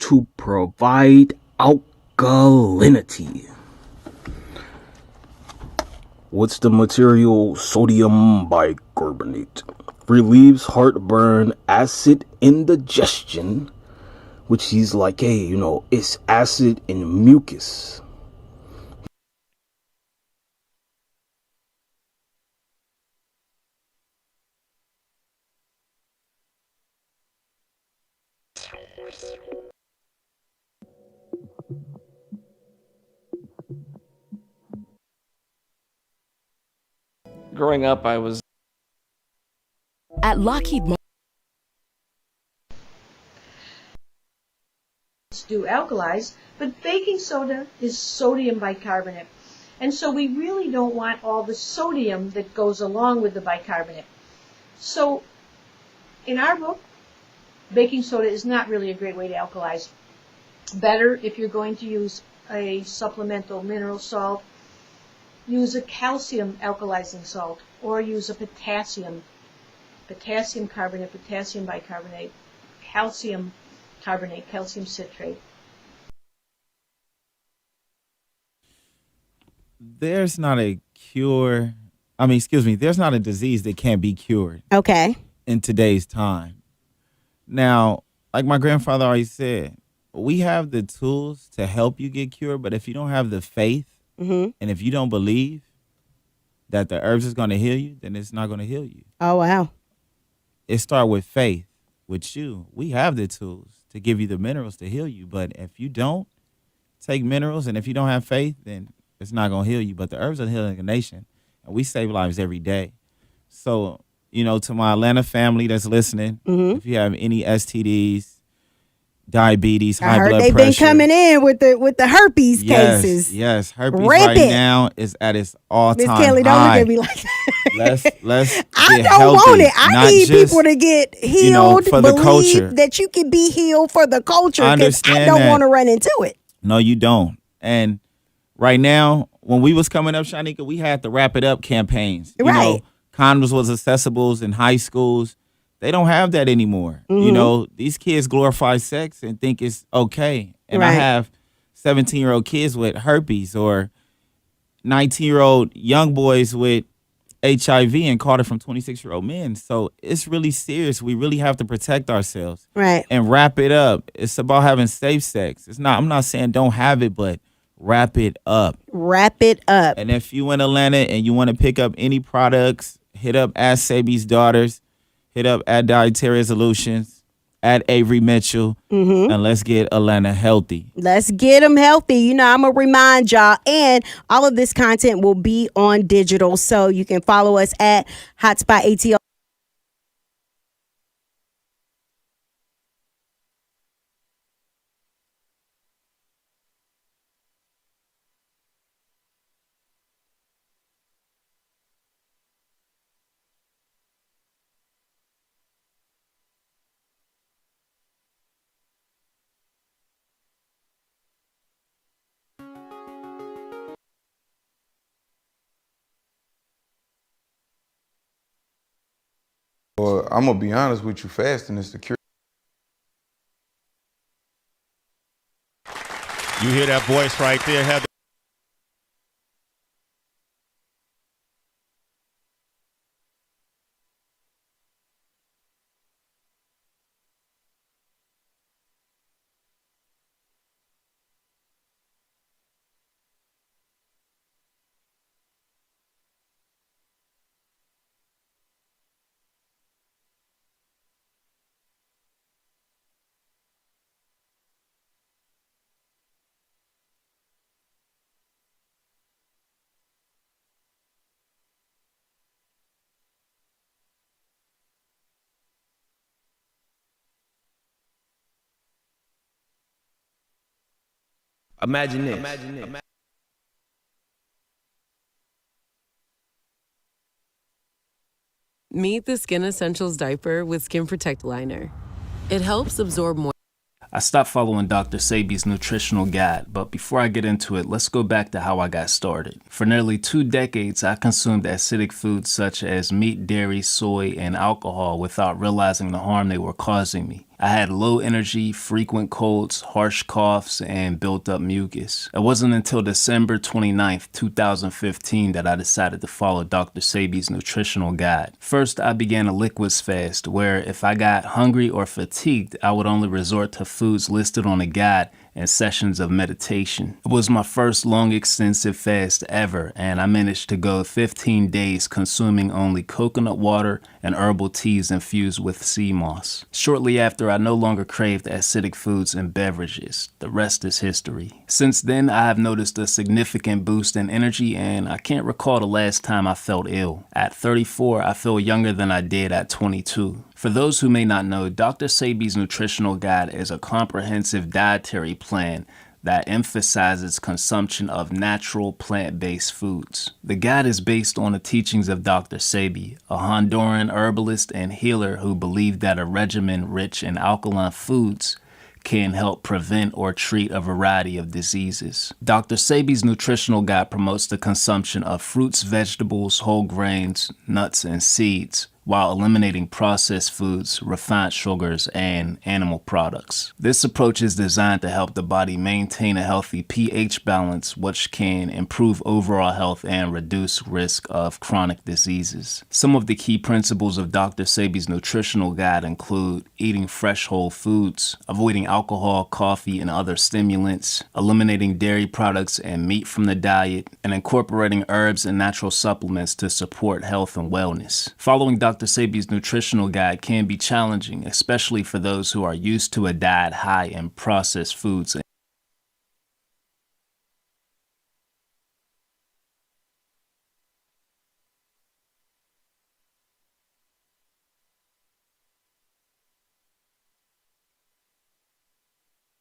to provide alkalinity. What's the material? Sodium bicarbonate. Relieves heartburn, acid indigestion, which is like, hey, it's acid and mucus. Growing up, I was At Lockheed Martin. Do alkalize, but baking soda is sodium bicarbonate. And so we really don't want all the sodium that goes along with the bicarbonate. So in our book, baking soda is not really a great way to alkalize. Better, if you're going to use a supplemental mineral salt, use a calcium alkalizing salt, or use a potassium carbonate, potassium bicarbonate, calcium carbonate, calcium citrate. There's not a cure. There's not a disease that can't be cured. Okay. In today's time. Now, like my grandfather always said, we have the tools to help you get cured, but if you don't have the faith and if you don't believe that the herbs is going to heal you, then it's not going to heal you. Oh, wow. It starts with faith. With you, we have the tools to give you the minerals to heal you. But if you don't take minerals and if you don't have faith, then it's not going to heal you. But the herbs are healing a nation, and we save lives every day. So, to my Atlanta family that's listening, if you have any STDs, diabetes, high blood pressure. They've been coming in with the herpes cases. Yes, herpes now is at its all-time high. Miss Kelly, don't look at me like that. Let's I get don't healthy, want it. I need people to get healed, for the culture. That you can be healed for the culture. I Because I understand don't want to run into it. No, you don't. And right now, when we was coming up, Shanika, we had the Wrap It Up campaigns. Right. Condoms was accessible in high schools. They don't have that anymore. These kids glorify sex and think it's okay. And I have 17-year-old kids with herpes or 19-year-old young boys with HIV and caught it from 26-year-old men. So it's really serious. We really have to protect ourselves. Right. And wrap it up. It's about having safe sex. I'm not saying don't have it, but wrap it up. Wrap it up. And if you in Atlanta and you want to pick up any products, hit up at Sabi's Daughters. Hit up at Dietary Solutions, at Avery Mitchell, and let's get Atlanta healthy. Let's get them healthy. I'm going to remind y'all, and all of this content will be on digital, so you can follow us at Hotspot ATL. Well, I'm gonna be honest with you, fasting is the cure. You hear that voice right there, Heather? Imagine this. Meet the Skin Essentials diaper with Skin Protect Liner. It helps absorb more. I stopped following Dr. Sabi's nutritional guide, but before I get into it, let's go back to how I got started. For nearly 2 decades, I consumed acidic foods such as meat, dairy, soy, and alcohol without realizing the harm they were causing me. I had low energy, frequent colds, harsh coughs, and built up mucus. It wasn't until December 29th, 2015 that I decided to follow Dr. Sebi's nutritional guide. First, I began a liquids fast where if I got hungry or fatigued, I would only resort to foods listed on the guide and sessions of meditation. It was my first long extensive fast ever, and I managed to go 15 days consuming only coconut water and herbal teas infused with sea moss. Shortly after, I no longer craved acidic foods and beverages. The rest is history. Since then, I have noticed a significant boost in energy, and I can't recall the last time I felt ill. At 34, I feel younger than I did at 22. For those who may not know, Dr. Sebi's nutritional guide is a comprehensive dietary plan that emphasizes consumption of natural plant-based foods. The guide is based on the teachings of Dr. Sebi, a Honduran herbalist and healer who believed that a regimen rich in alkaline foods can help prevent or treat a variety of diseases. Dr. Sebi's nutritional guide promotes the consumption of fruits, vegetables, whole grains, nuts, and seeds, while eliminating processed foods, refined sugars, and animal products. This approach is designed to help the body maintain a healthy pH balance, which can improve overall health and reduce risk of chronic diseases. Some of the key principles of Dr. Sebi's nutritional guide include eating fresh whole foods, avoiding alcohol, coffee, and other stimulants, eliminating dairy products and meat from the diet, and incorporating herbs and natural supplements to support health and wellness. Following Dr. Sebi's nutritional guide can be challenging, especially for those who are used to a diet high in processed foods.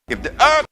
If the herb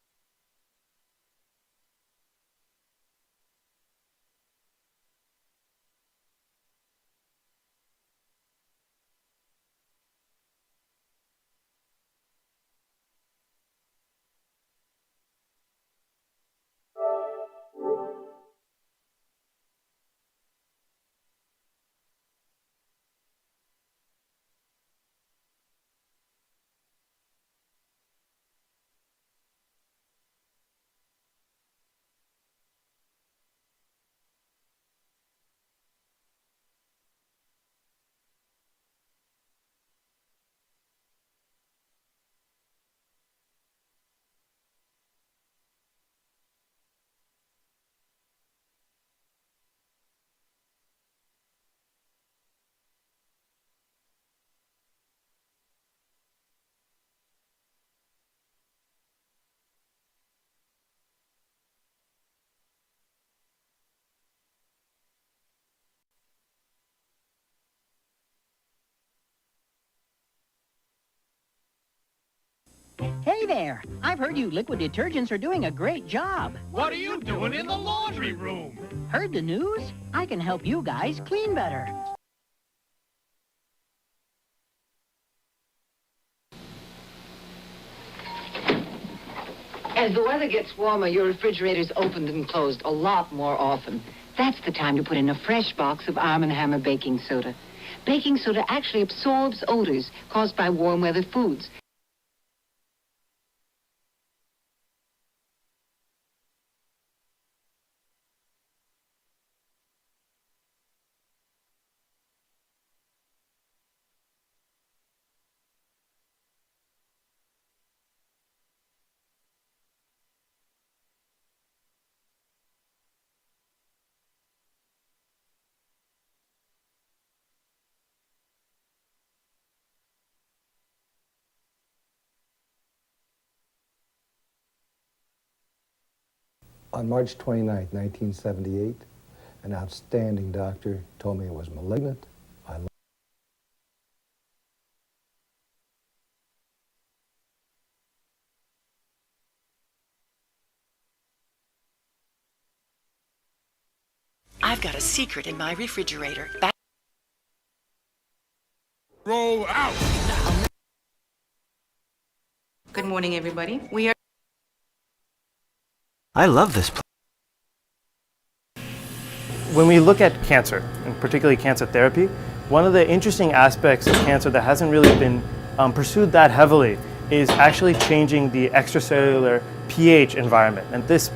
Hey there! I've heard you liquid detergents are doing a great job. What are you doing in the laundry room? Heard the news? I can help you guys clean better. As the weather gets warmer, your refrigerator's opened and closed a lot more often. That's the time to put in a fresh box of Arm & Hammer baking soda. Baking soda actually absorbs odors caused by warm weather foods. On March 29, 1978, an outstanding doctor told me it was malignant. I've got a secret in my refrigerator. Roll out! Good morning, everybody. We are... I love this place. When we look at cancer, and particularly cancer therapy, one of the interesting aspects of cancer that hasn't really been pursued that heavily is actually changing the extracellular pH environment. And this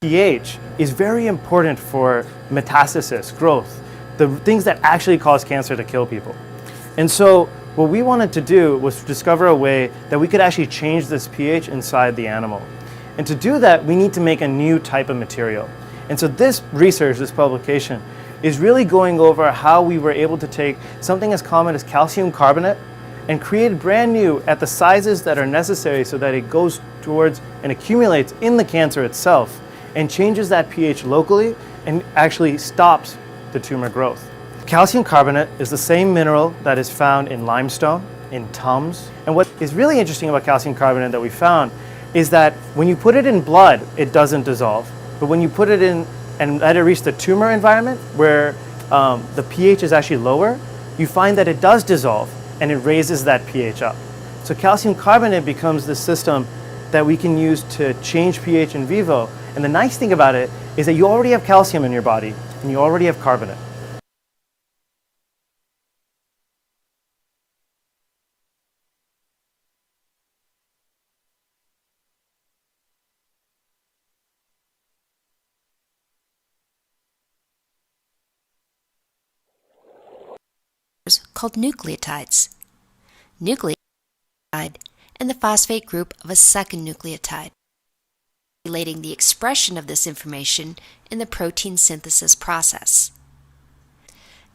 pH is very important for metastasis, growth, the things that actually cause cancer to kill people. And so what we wanted to do was discover a way that we could actually change this pH inside the animal. And to do that, we need to make a new type of material. And so this research, this publication, is really going over how we were able to take something as common as calcium carbonate and create brand new at the sizes that are necessary so that it goes towards and accumulates in the cancer itself and changes that pH locally and actually stops the tumor growth. Calcium carbonate is the same mineral that is found in limestone, in tums. And what is really interesting about calcium carbonate that we found is that when you put it in blood, it doesn't dissolve. But when you put it in and let it reach the tumor environment where the pH is actually lower, you find that it does dissolve and it raises that pH up. So calcium carbonate becomes the system that we can use to change pH in vivo. And the nice thing about it is that you already have calcium in your body and you already have carbonate. Called nucleotides. Nucleotide and the phosphate group of a second nucleotide, relating the expression of this information in the protein synthesis process.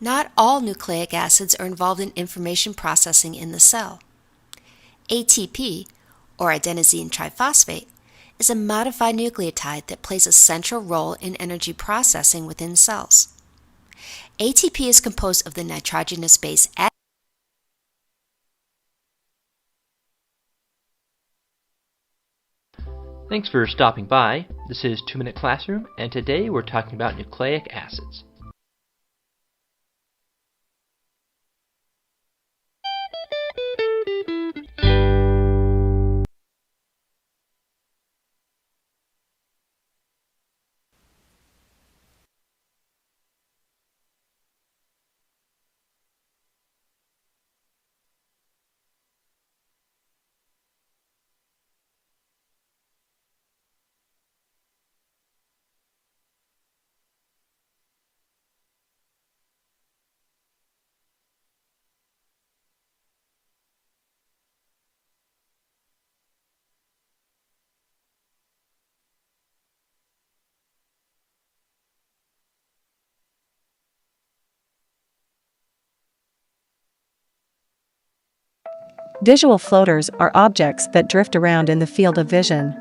Not all nucleic acids are involved in information processing in the cell. ATP, or adenosine triphosphate, is a modified nucleotide that plays a central role in energy processing within cells. ATP is composed of the nitrogenous base Thanks for stopping by. This is 2 Minute Classroom, and today we're talking about nucleic acids. Visual floaters are objects that drift around in the field of vision.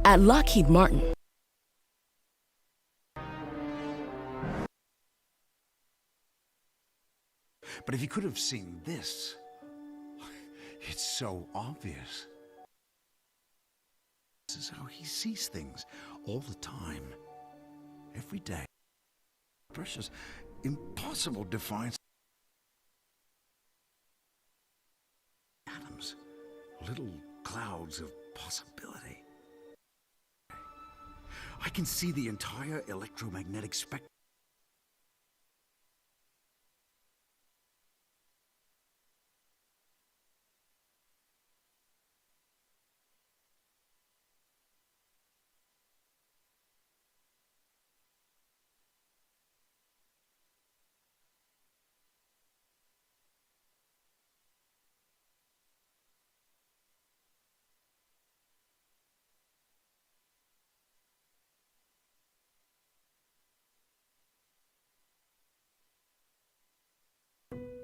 At Lockheed Martin. But if you could have seen this, it's so obvious. This is how he sees things all the time, every day. Precious, impossible to find atoms, little clouds of possibility. I can see the entire electromagnetic spectrum.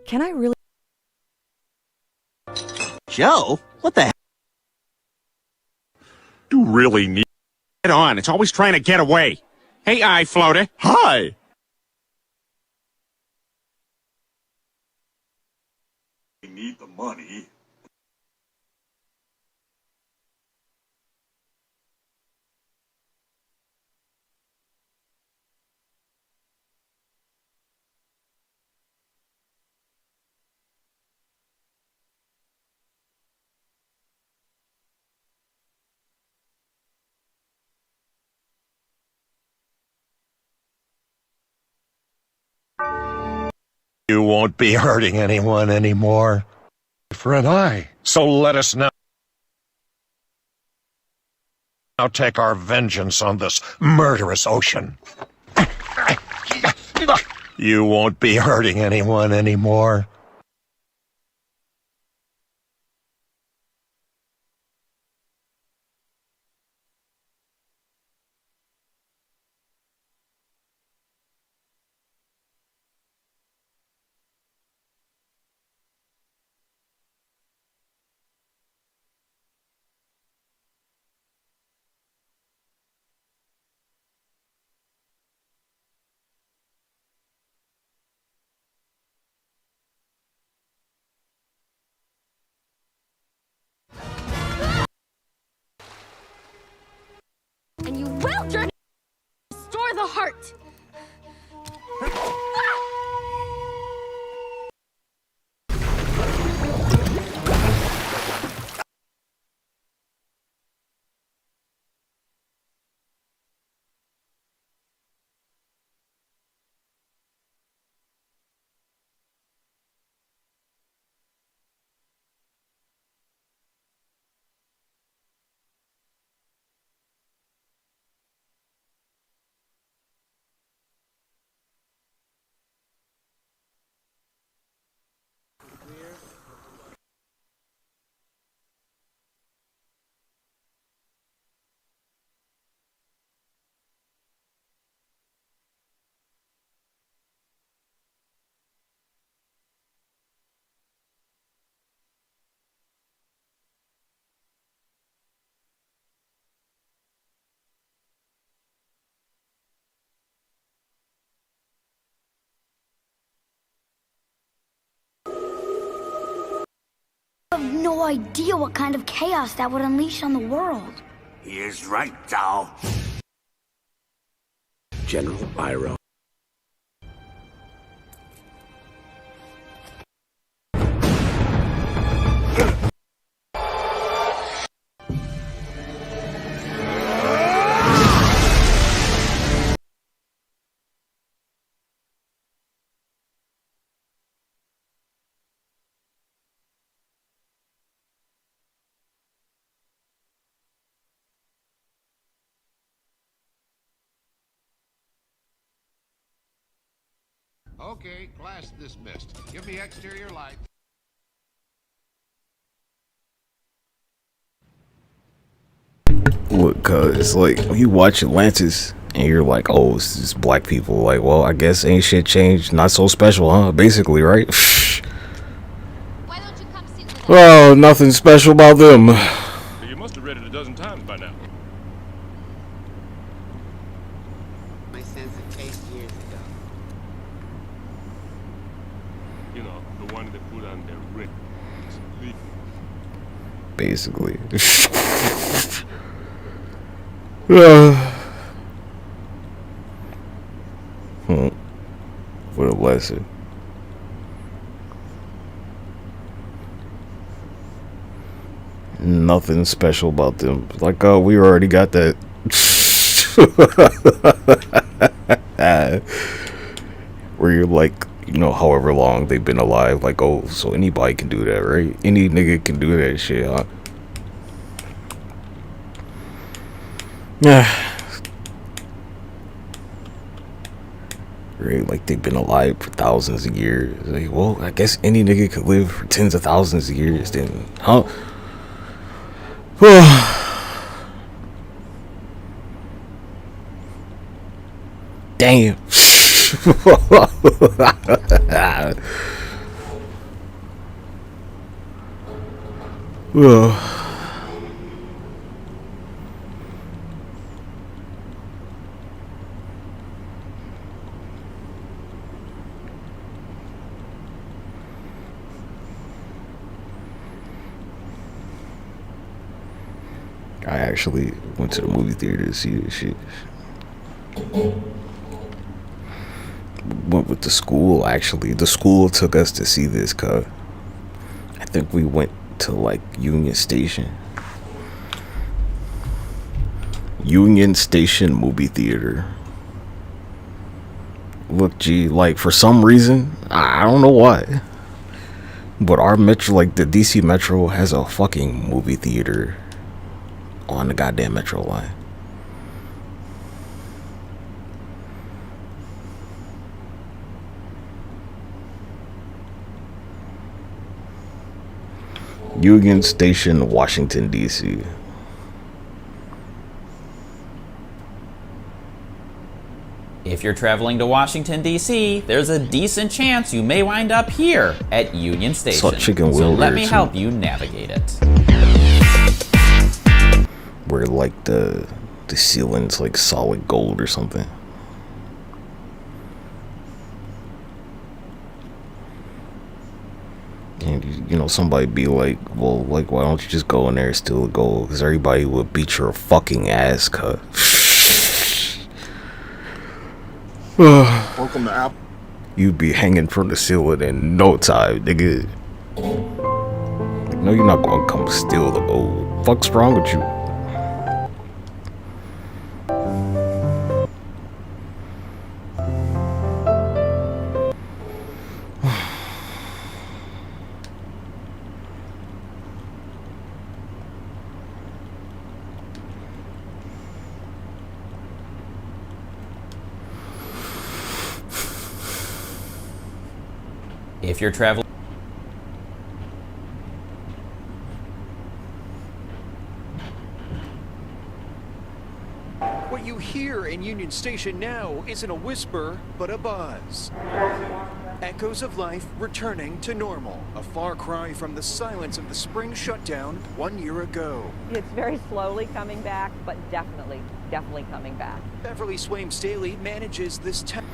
Can I really? Joe? What the heck? You really need get on. It's always trying to get away. Hey, eye floater. Hi. We need the money. You won't be hurting anyone anymore. For an eye. So let us now take our vengeance on this murderous ocean. You won't be hurting anyone anymore. And you will journey restore the heart. I have no idea what kind of chaos that would unleash on the world. He is right, Tao. General Byron. Okay, class dismissed. Give me exterior light. Look, cause like when you watch Atlantis and you're like, oh, it's just black people. Like, well, I guess ain't shit changed. Not so special, huh? Basically, right? Well, nothing special about them. You must have read it a dozen times by now. my sense of taste years ago. You know, the one they put on their wrist. Basically. What a lesson. Nothing special about them. Like, oh, we already got that. Where you're like, however long they've been alive, like, oh, so anybody can do that, right? Any nigga can do that shit, huh? Yeah. Right, like they've been alive for thousands of years. Like, well, I guess any nigga could live for tens of thousands of years then, huh? Damn. I actually went to the movie theater to see this shit. Went with the school, actually. The school took us to see this, cuz. I think we went to, like, Union Station. Union Station movie theater. Look, G, like, for some reason, I don't know why, but our metro, like, the DC Metro has a fucking movie theater on the goddamn metro line. Union Station, Washington, D.C. If you're traveling to Washington, D.C., there's a decent chance you may wind up here at Union Station. Saw Chicken So Will let there, me too. help you navigate it. Where, like, the ceiling's, like, solid gold or something. And, somebody be like, well, like, why don't you just go in there and steal the gold? Because everybody would beat your fucking ass, cut. Welcome to Apple. You'd be hanging from the ceiling in no time, nigga. Like, no, you're not gonna come steal the gold. Fuck's wrong with you? If you're traveling... What you hear in Union Station now isn't a whisper, but a buzz. Echoes of life returning to normal. A far cry from the silence of the spring shutdown 1 year ago. It's very slowly coming back, but definitely coming back. Beverly Swaim Staley manages this town.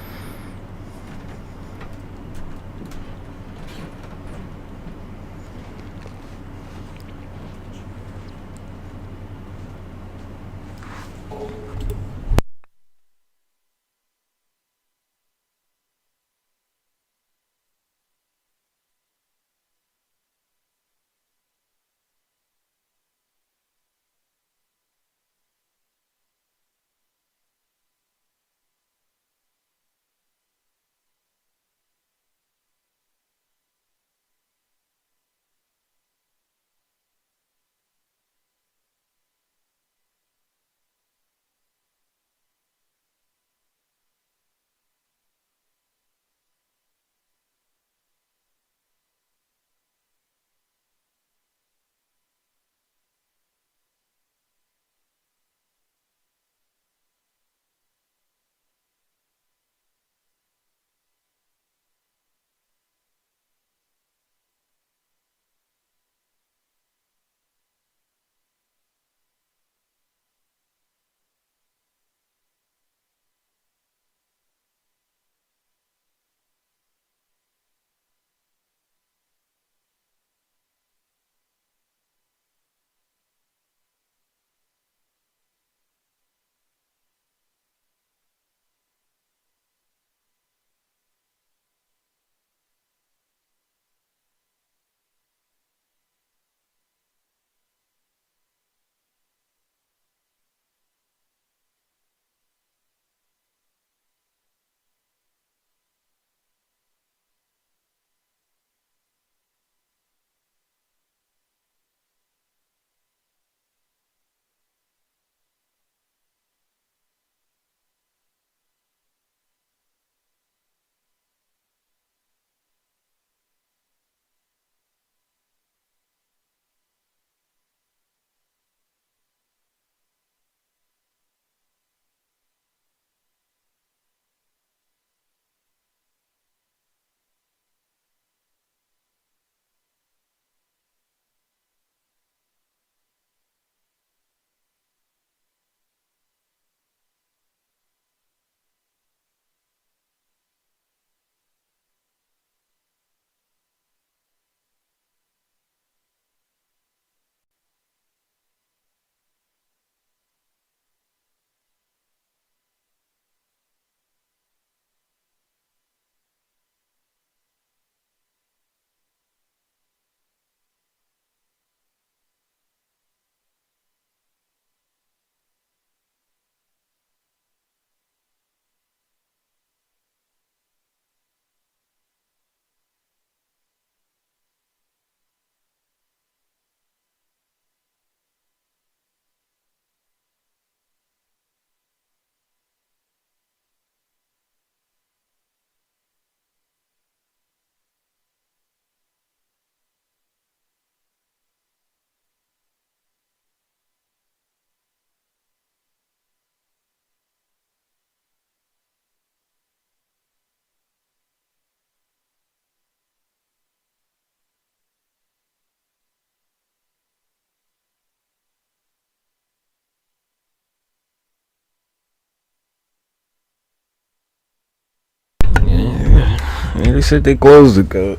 Yeah, they said they closed it, cuz.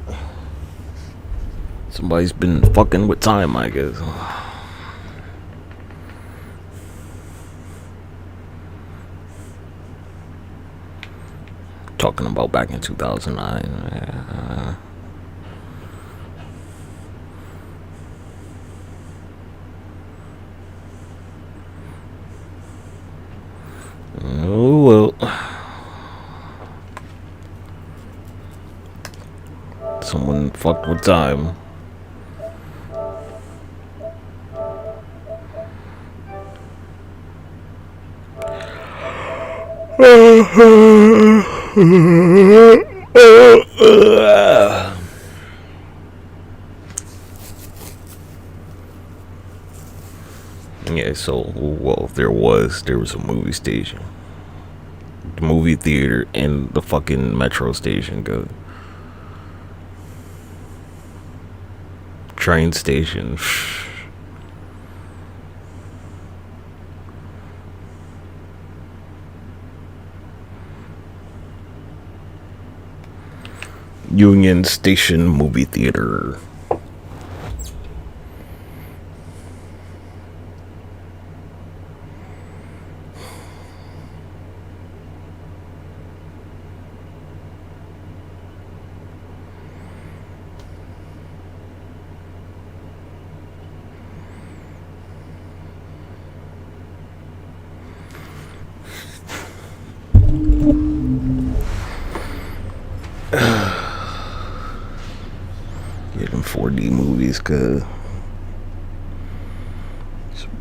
Somebody's been fucking with time, I guess. Talking about back in 2009. Oh well. Someone fucked with time. Yeah, so, well, there was a movie station, the movie theater, and the fucking metro station. Go train station. Union Station movie theater. Get them 4D movies, cuz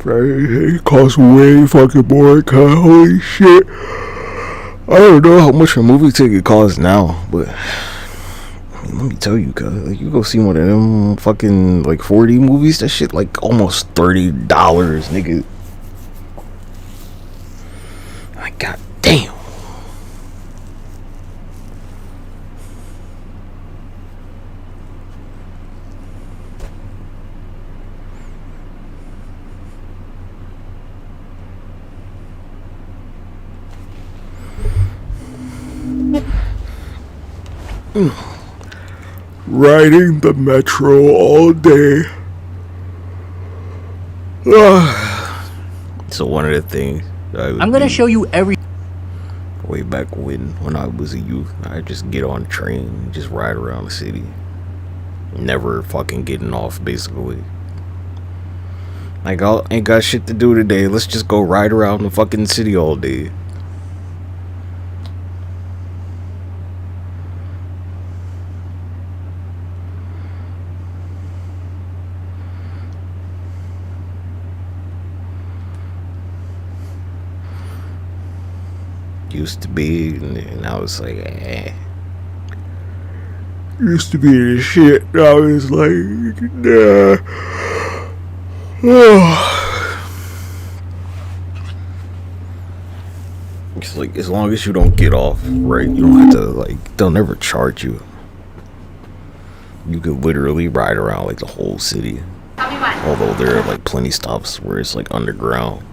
it costs way fucking more, cuz holy shit. I don't know how much a movie ticket costs now, but I mean, let me tell you, cuz like, you go see one of them fucking like 4D movies, that shit like almost $30, nigga. Like, god damn. Riding the metro all day. So one of the things I'm gonna show you every way back when I was a youth, I just get on a train and just ride around the city, never fucking getting off, basically. Like, I ain't got shit to do today, let's just go ride around the fucking city all day. Used to be, and I was like, used to be the shit. I was like, nah. It's like, as long as you don't get off, right? You don't have to, like, they'll never charge you. You could literally ride around like the whole city. Although there are like plenty stops where it's like underground.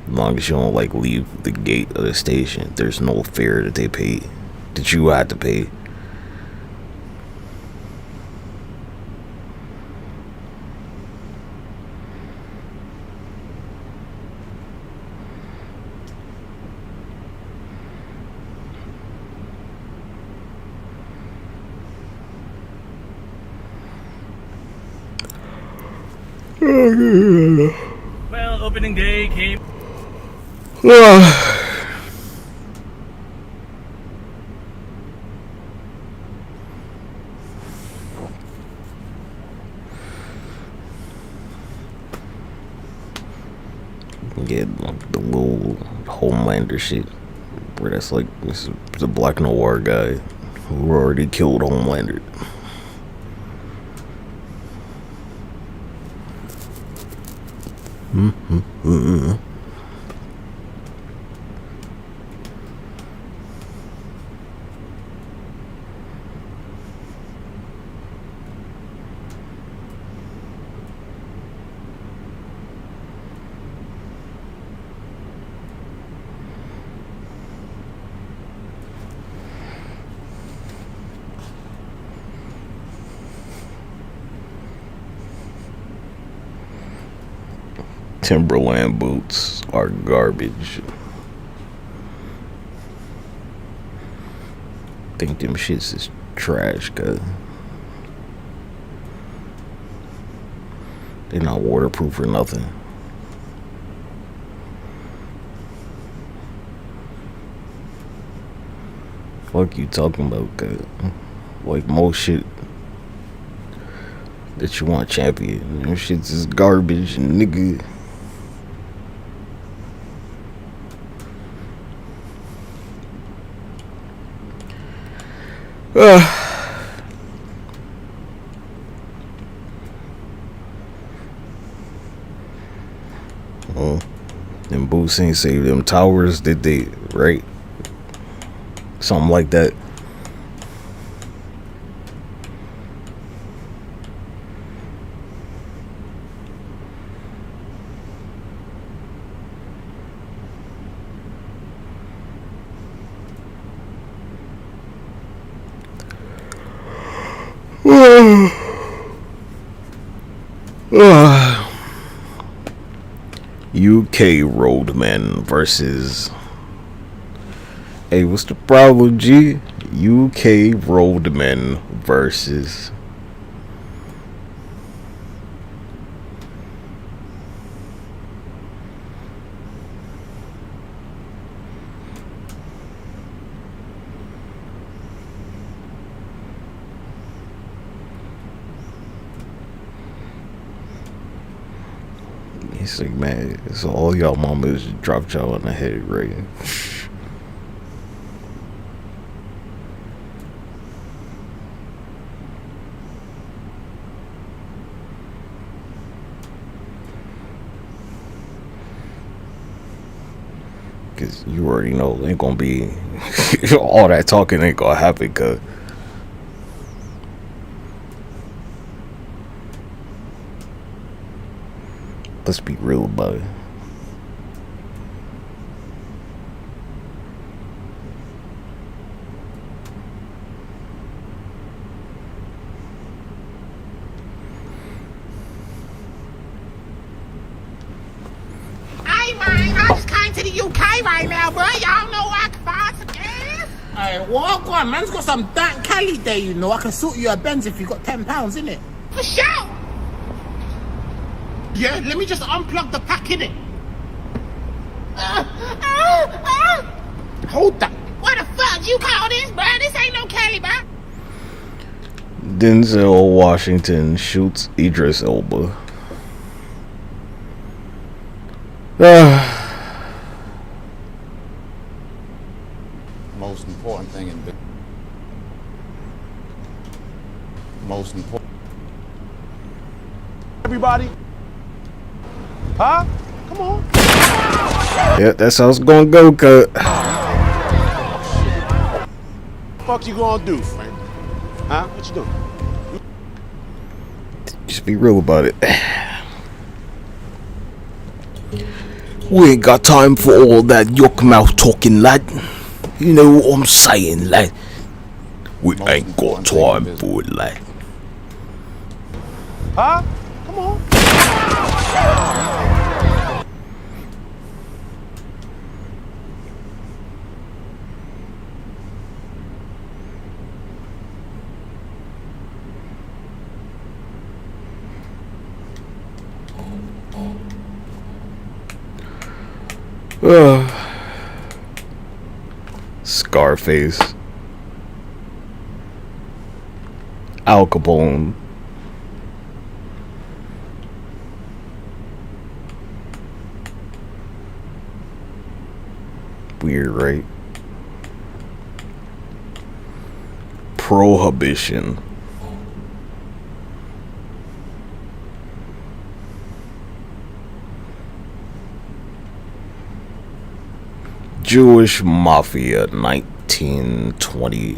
As long as you don't like leave the gate of the station, there's no fare that they pay, that you had to pay. Well, opening day came. Get the little Homelander shit, where that's like this is the Black Noir guy who already killed Homelander. Timberland boots are garbage. Think them shits is trash, cuz they're not waterproof or nothing. Fuck you talking about, cuz like most shit that you want champion, them shits is garbage, nigga. Them boots ain't save them towers, did they? Right? Something like that. UK roadmen versus. Hey, what's the problem, G? UK roadmen versus. He's like, man, so all y'all mamas dropped y'all on the head, right? Cause you already know ain't gonna be all that talking ain't gonna happen, cuz. Let's be real about it. Hey man, I just came to the UK right now, bro. Y'all know I can find some gas. Hey, walk on, man's got some Dan Kelly there, you know. I can sort you a Benz if you got £10, innit? For sure. Yeah, let me just unplug the pack, innit? Hold that. What the fuck you call this, bro? This ain't no Kelly, bro. Denzel Washington shoots Idris Elba. Most important thing in business. Most important. Everybody. Huh? Come on. Yeah, that's how it's gonna go, cut. What the fuck you gonna do, Frank? Huh? What you doing? Just be real about it. We ain't got time for all that yuck mouth talking, lad. You know what I'm saying, lad? We ain't got time for it, lad. Huh? Come on. Scarface, Al Capone, weird, right? Prohibition. Jewish Mafia 1920.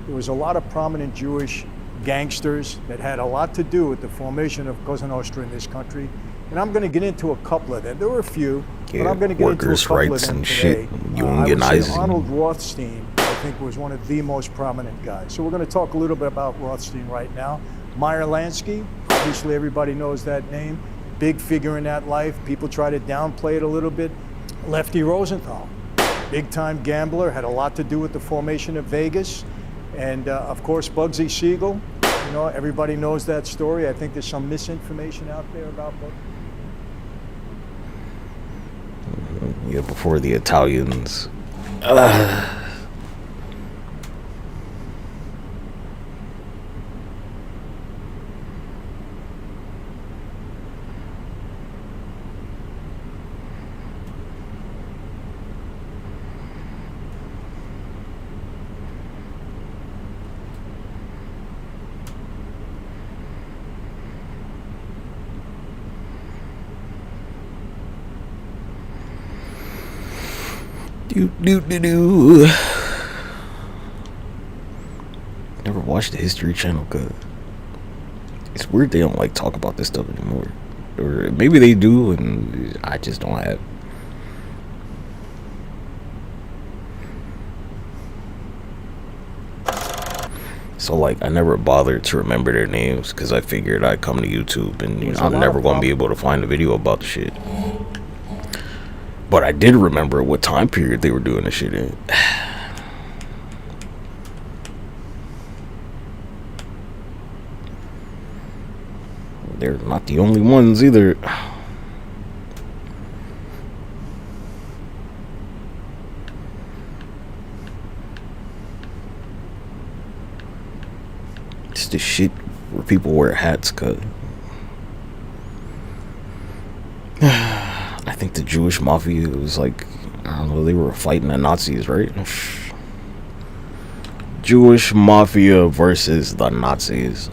There was a lot of prominent Jewish gangsters that had a lot to do with the formation of Cosa Nostra in this country. And I'm going to get into a couple of them. There were a few, Yeah, but I'm going to get into a workers' couple rights of them and today. shit, I would say unionizing. Arnold Rothstein, I think, was one of the most prominent guys. So we're going to talk a little bit about Rothstein right now. Meyer Lansky, obviously everybody knows that name. Big figure in that life. People try to downplay it a little bit. Lefty Rosenthal, big-time gambler, had a lot to do with the formation of Vegas. And of course, Bugsy Siegel. You know, everybody knows that story. I think there's some misinformation out there about Bugsy. Yeah, before the Italians. Never watched the History Channel, cause it's weird they don't like talk about this stuff anymore, or maybe they do and I just don't have. So like I never bothered to remember their names because I figured I'd come to YouTube and you know I'm never gonna be able to find a video about the shit. But I did remember what time period they were doing the shit in. They're not the only ones either. It's the shit where people wear hats, cut. I think the Jewish mafia was like, I don't know, they were fighting the Nazis, right? Jewish mafia versus the Nazis.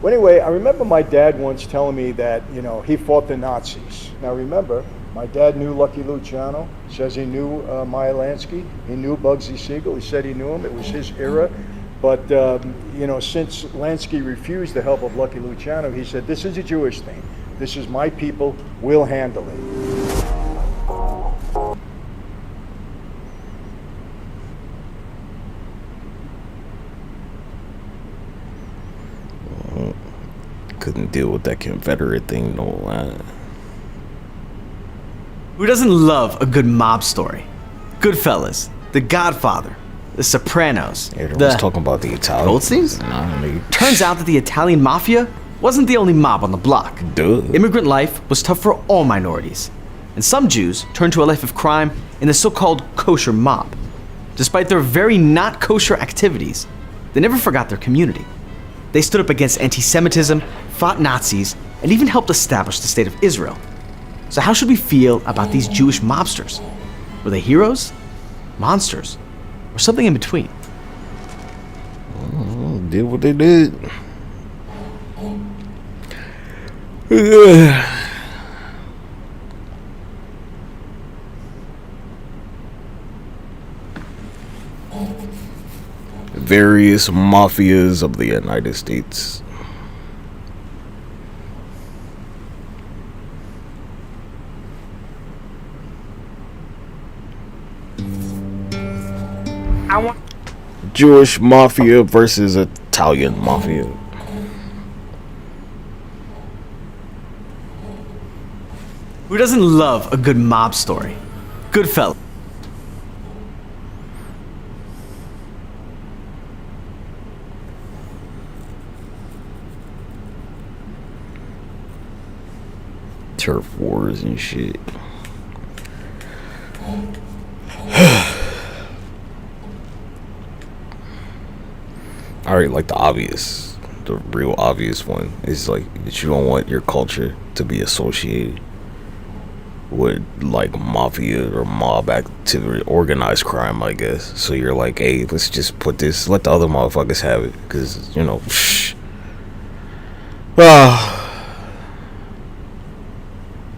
Well, anyway, I remember my dad once telling me that, you know, he fought the Nazis. Now remember, my dad knew Lucky Luciano, says he knew Meyer Lansky, he knew Bugsy Siegel, he said he knew him, it was his era. But, you know, since Lansky refused the help of Lucky Luciano, he said, this is a Jewish thing. This is my people, we'll handle it. Couldn't deal with that Confederate thing, no lie. Who doesn't love a good mob story? Goodfellas, The Godfather, The Sopranos. Everyone's talking about the Italians. Goldsteins? Turns out that the Italian mafia wasn't the only mob on the block. Duh. Immigrant life was tough for all minorities, and some Jews turned to a life of crime in the so-called kosher mob. Despite their very not kosher activities, they never forgot their community. They stood up against anti-Semitism, fought Nazis, and even helped establish the State of Israel. So how should we feel about these Jewish mobsters? Were they heroes, monsters, or something in between? Did what they did. Various mafias of the United States. Jewish mafia versus Italian mafia. Who doesn't love a good mob story? Goodfellas. Turf wars and shit. Alright, like the real obvious one is like that you don't want your culture to be associated with like mafia or mob activity, organized crime, I guess. So you're like, hey, let's just put this, let the other motherfuckers have it, because you know,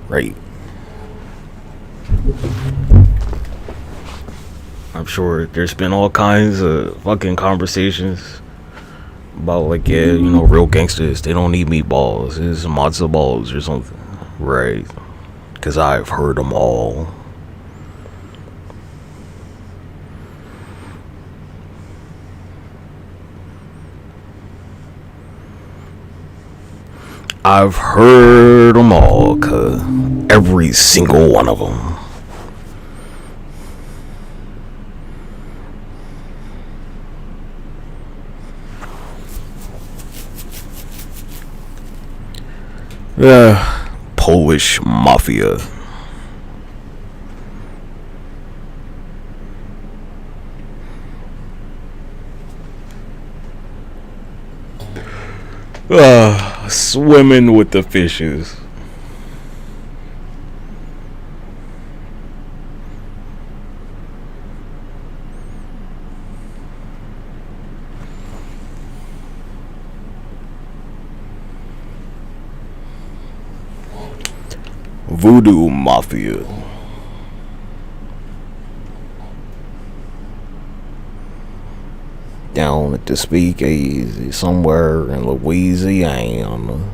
right. I'm sure there's been all kinds of fucking conversations about like, yeah, you know, real gangsters, they don't need meatballs. It's matzo balls or something, right? Because I've heard them all. I've heard them all, cuz every single one of them. Polish mafia. Swimming with the fishes. Voodoo Mafia. Down at the speakeasy somewhere in Louisiana.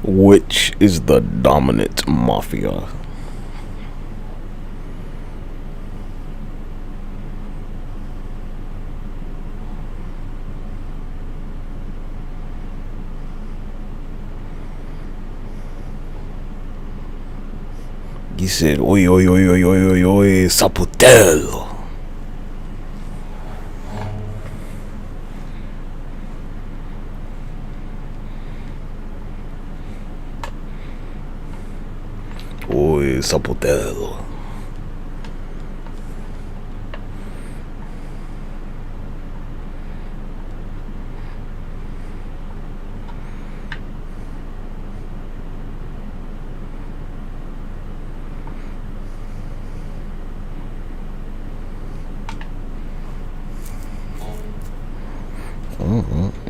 Which is the dominant mafia? He said, oi, oi, oi, oi, oi, oi, oi, Saputel. Oi, Saputel.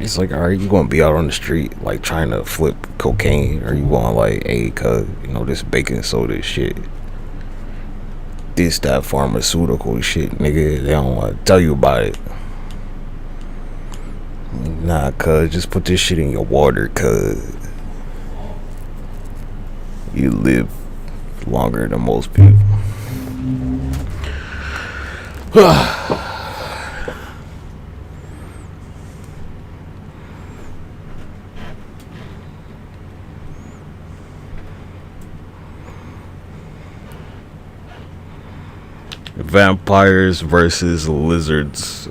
It's like, are you gonna be out on the street like trying to flip cocaine? Or you going like, hey, cuz, you know, this baking soda shit, this, that pharmaceutical shit, nigga, they don't want to tell you about it. Nah, cuz, just put this shit in your water, cuz you live longer than most people. Vampires versus lizards.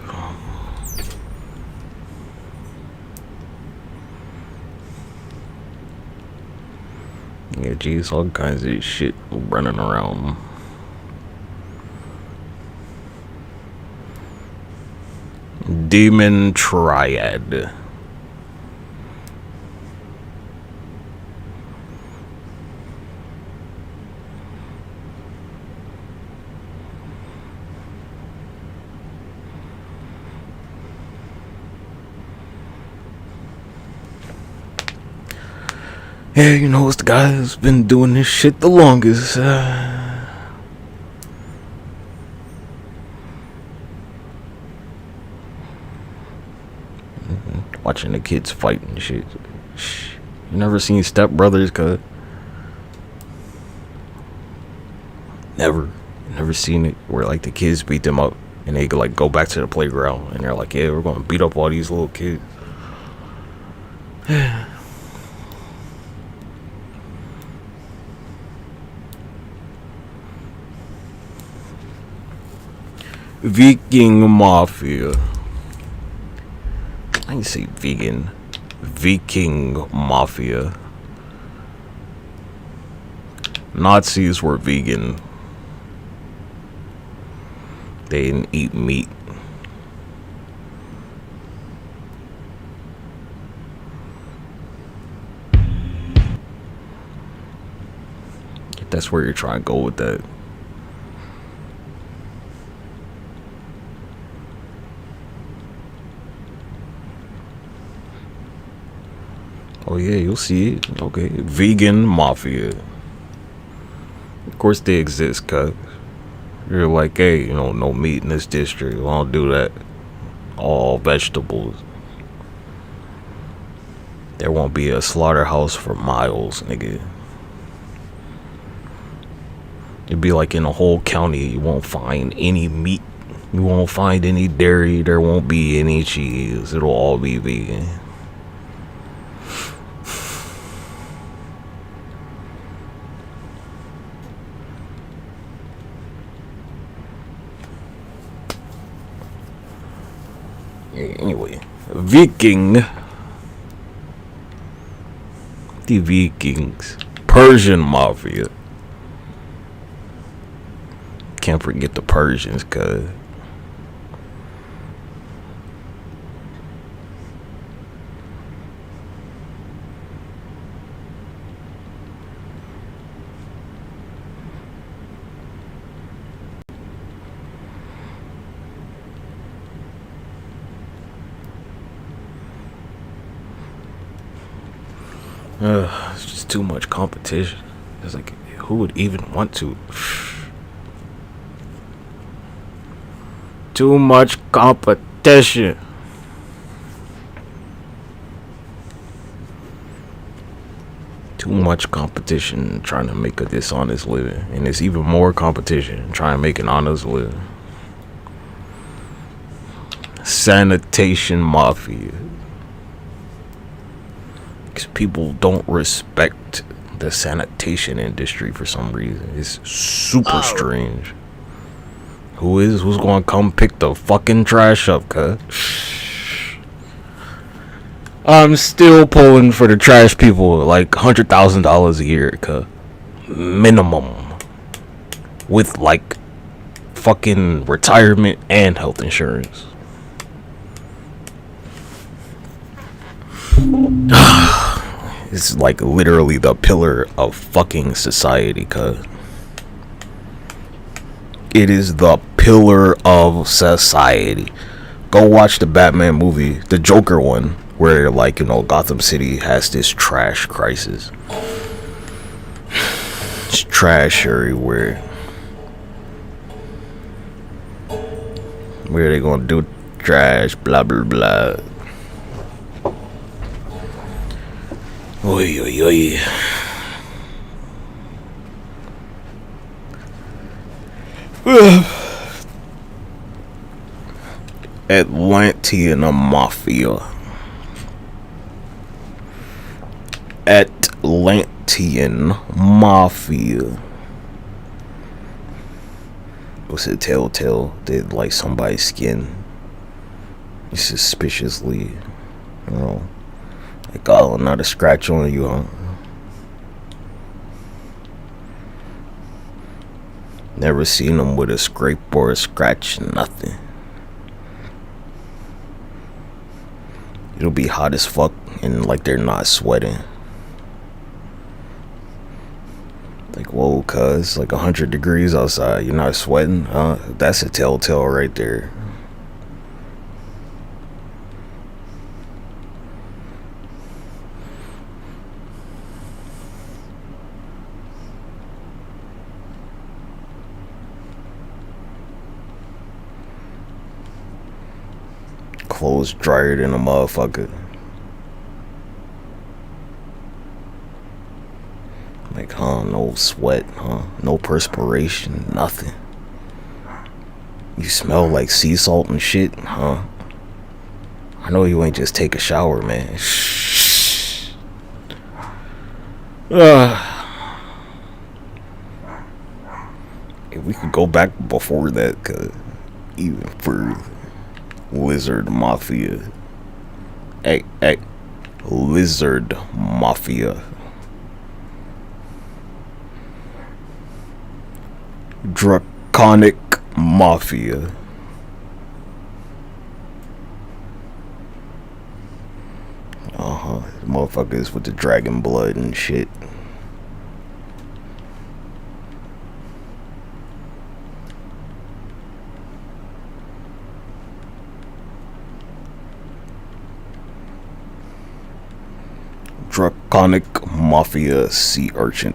Yeah, geez, all kinds of shit running around. Demon Triad. Yeah, you know, it's the guy who's been doing this shit the longest. Watching the kids fight and shit. You never seen Step Brothers, cuz? Never seen it where like the kids beat them up and they like go back to the playground and they're like, yeah, we're gonna beat up all these little kids. Viking Mafia. I can say vegan. Viking Mafia. Nazis were vegan. They didn't eat meat. If that's where you're trying to go with that. Oh yeah, you'll see it. Okay, vegan mafia. Of course they exist, cuz. You're like, hey, you know, no meat in this district. We don't do that. All vegetables. There won't be a slaughterhouse for miles, nigga. It'd be like in a whole county, you won't find any meat. You won't find any dairy. There won't be any cheese. It'll all be vegan. Anyway, Viking. The Vikings. Persian Mafia. Can't forget the Persians, cuz. It's just too much competition. It's like, who would even want to? Too much competition. Too much competition trying to make a dishonest living. And it's even more competition trying to make an honest living. Sanitation mafia. People don't respect the sanitation industry for some reason. It's super strange. Who's gonna come pick the fucking trash up, cuz? I'm still pulling for the trash people like $100,000 a year, cuz. Minimum. With like fucking retirement and health insurance. It's like literally the pillar of fucking society, cuz. It is the pillar of society. Go watch the Batman movie, the Joker one, where like, you know, Gotham City has this trash crisis. It's trash everywhere. Where they gonna do trash, blah blah blah. Oy, oy, oy. Atlantean Mafia. Atlantean Mafia. What's it? Telltale did like somebody's skin suspiciously, you know. Like, oh, not a scratch on you, huh? Never seen them with a scrape or a scratch, nothing. It'll be hot as fuck and like they're not sweating. Like, whoa, cuz, like 100 degrees outside, you're not sweating, huh? That's a telltale right there. Clothes drier than a motherfucker. Like, huh? No sweat, huh? No perspiration, nothing. You smell like sea salt and shit, huh? I know you ain't just take a shower, man. Shh. If we could go back before that, cause even further. Lizard Mafia. Hey, Lizard Mafia. Draconic Mafia. Motherfuckers with the dragon blood and shit. Draconic Mafia Sea Urchin.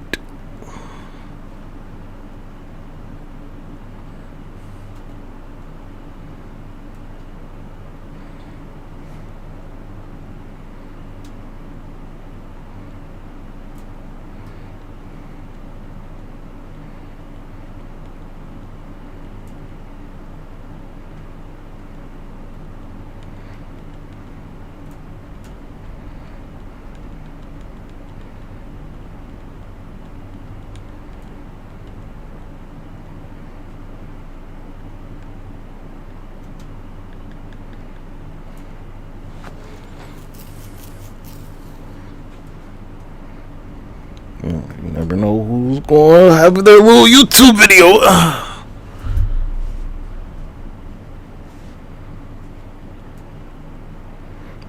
You never know who's going to have their little YouTube video.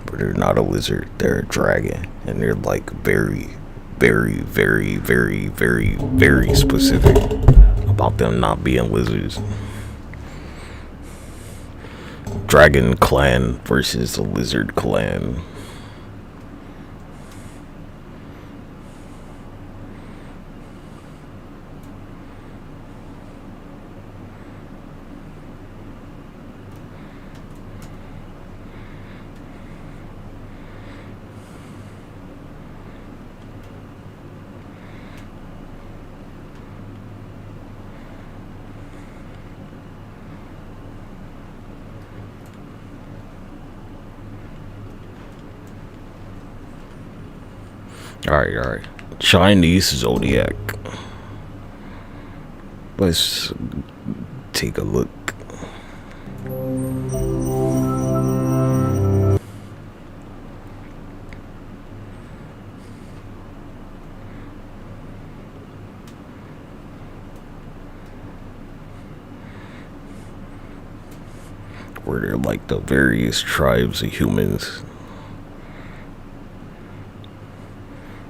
But they're not a lizard, they're a dragon. And they're like very, very, very, very, very, very specific about them not being lizards. Dragon clan versus the lizard clan. Alright. Chinese zodiac. Let's take a look. Where they're like the various tribes of humans.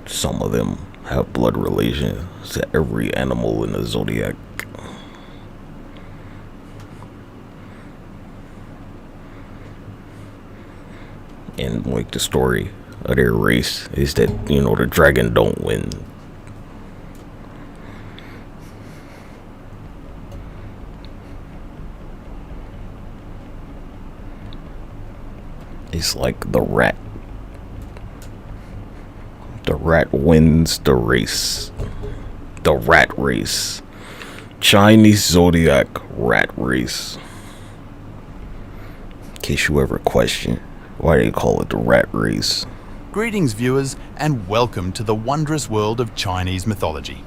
Some of them have blood relations to every animal in the zodiac. And like the story of their race is that, you know, the dragon don't win. It's like the rat. The rat wins the race. The rat race. Chinese zodiac rat race. In case you ever question why they call it the rat race. Greetings, viewers, and welcome to the wondrous world of Chinese mythology.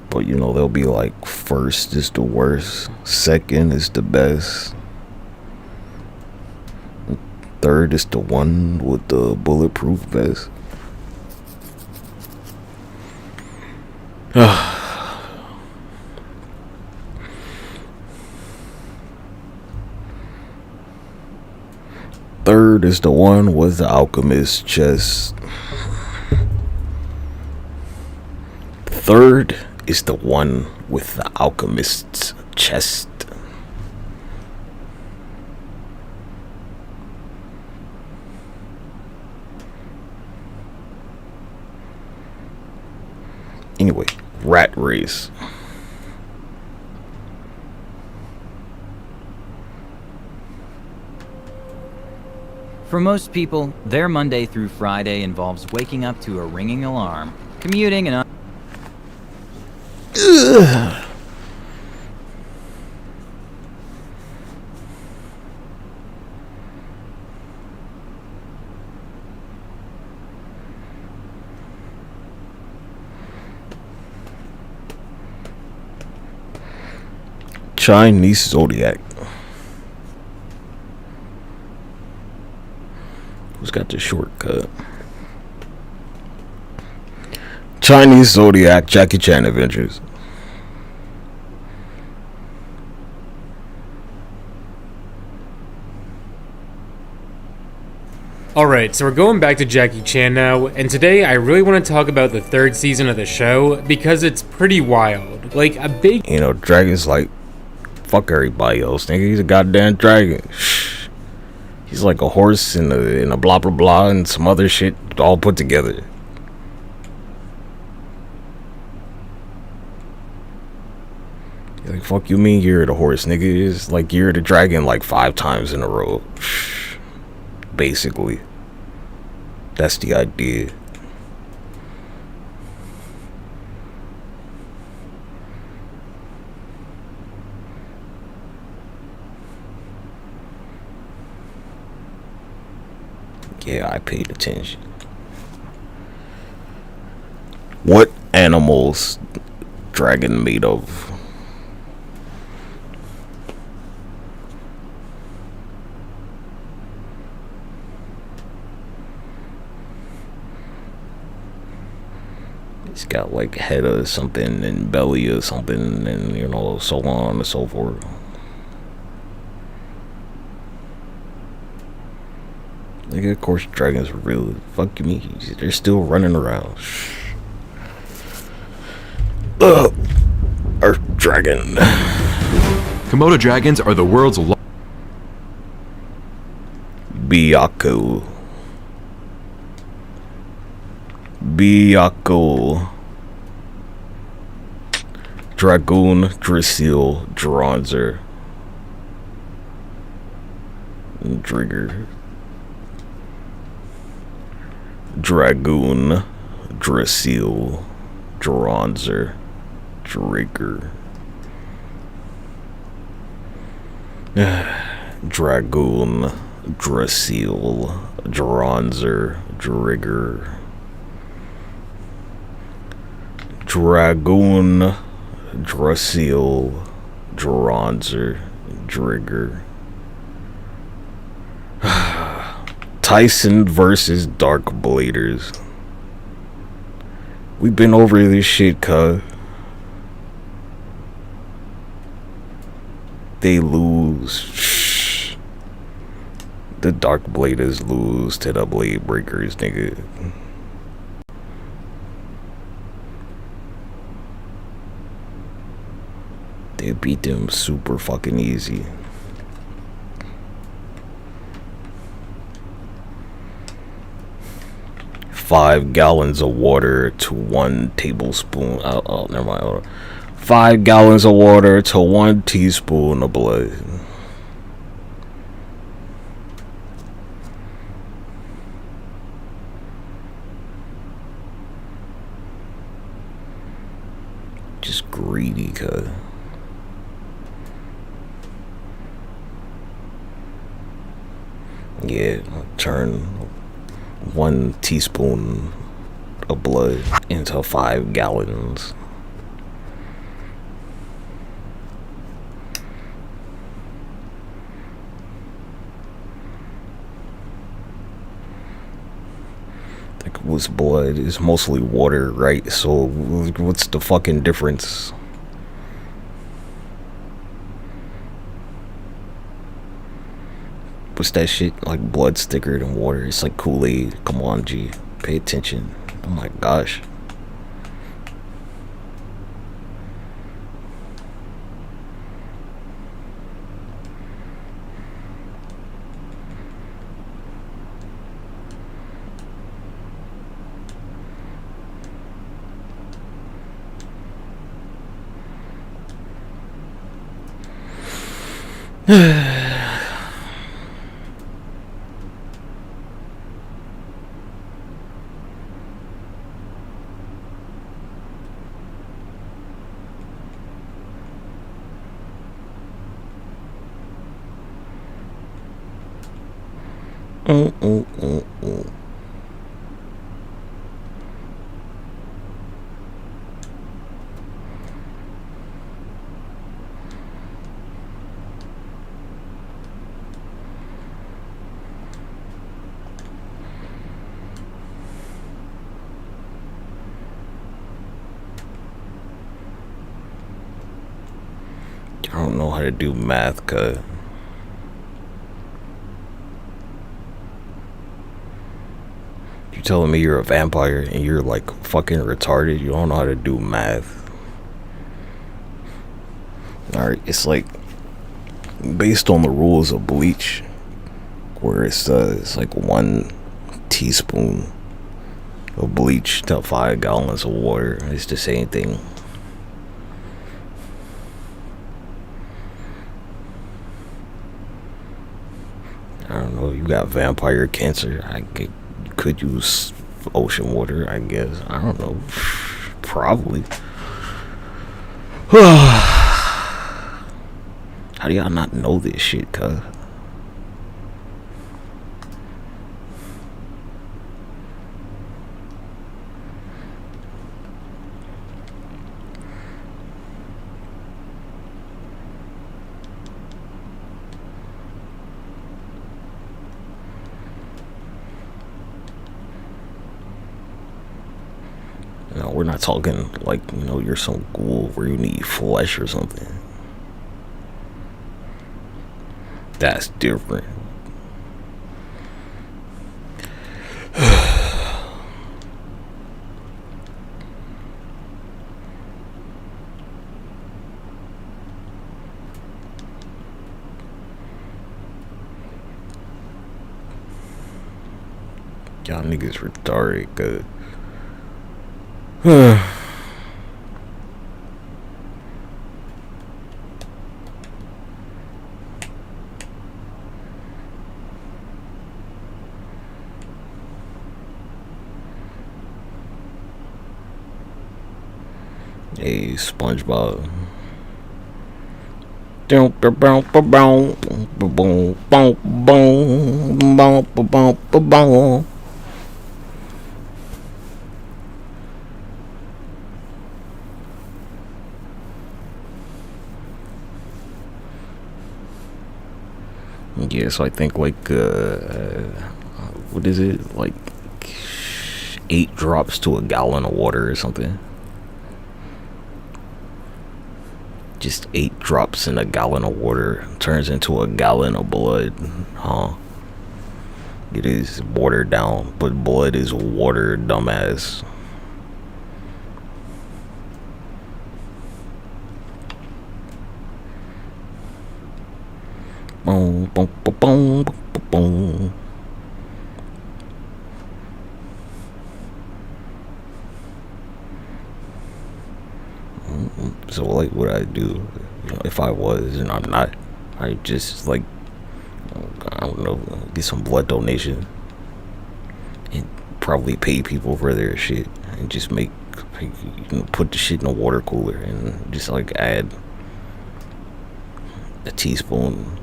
But you know, they'll be like, first is the worst, second is the best, third is the one with the bulletproof vest. Third is the one with the alchemist's chest. Third is the one with the alchemist's chest. Anyway, rat race. For most people, their Monday through Friday involves waking up to a ringing alarm, commuting and Chinese zodiac. Who's got the shortcut? Chinese zodiac Jackie Chan Adventures. Alright, so we're going back to Jackie Chan now, and today I really want to talk about the third season of the show because it's pretty wild. Like a big, you know, Dragon's like Fuck everybody else, nigga. He's a goddamn dragon. He's like a horse and a blah blah blah and some other shit all put together. Like, fuck you mean you're the horse, nigga? It's like you're the dragon like 5 times in a row. Basically. That's the idea. Yeah, I paid attention. What animals dragon made of? It's got like head or something and belly or something and, you know, so on and so forth. Nigga, of course dragons are real. Fuck me, they're still running around. Earth dragon. Komodo dragons are the world's Byaku. Dragoon, Drasil, Dronzer, Drigger. Dragoon, Drasil, Dronzer, Drigger. Dragoon, Drasil, Dronzer, Drigger. Dragoon, Drasil, Dronzer, Drigger. Tyson versus Dark Bladers. We've been over this shit, cuz. They lose. The Dark Bladers lose to the Blade Breakers, nigga. They beat them super fucking easy. Five gallons of water to 1 tablespoon. Oh, never mind. 5 gallons of water to 1 teaspoon of blood. Just greedy, cuz. Yeah, turn 1 teaspoon of blood into 5 gallons. Like, what's blood? It's mostly water, right? So what's the fucking difference? What's that shit? Like blood's thicker than water. It's like Kool-Aid. Come on, G. Pay attention. Oh my gosh. I don't know how to do math, cuz. You telling me you're a vampire and you're like fucking retarded? You don't know how to do math. Alright, it's like based on the rules of bleach, where it says like 1 teaspoon of bleach to 5 gallons of water. It's the same thing. I don't know. You got vampire cancer. You could use ocean water, I guess. I don't know. Probably. How do y'all not know this shit, cuz? No, we're not talking like, you know, you're some ghoul where you need flesh or something. That's different. Y'all niggas retarded, good. Hey, SpongeBob. Yeah, so I think like what is it, like 8 drops to a gallon of water or something. Just 8 drops in a gallon of water turns into a gallon of blood, huh? It is watered down, but blood is water, dumbass. Boom, boom, boom, boom, boom. So like what I do, you know, if I was and I'm not, I just like, I don't know, get some blood donation and probably pay people for their shit and just make, you know, put the shit in a water cooler and just like add a teaspoon.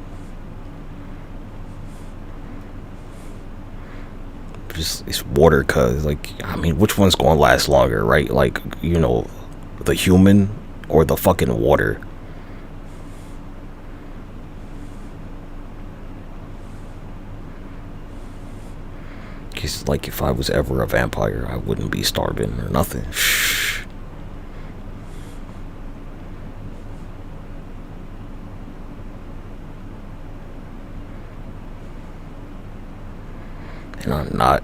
Just it's water, cuz like, I mean, which one's gonna last longer, right? Like, you know, the human or the fucking water. Cause like if I was ever a vampire, I wouldn't be starving or nothing. And I'm not.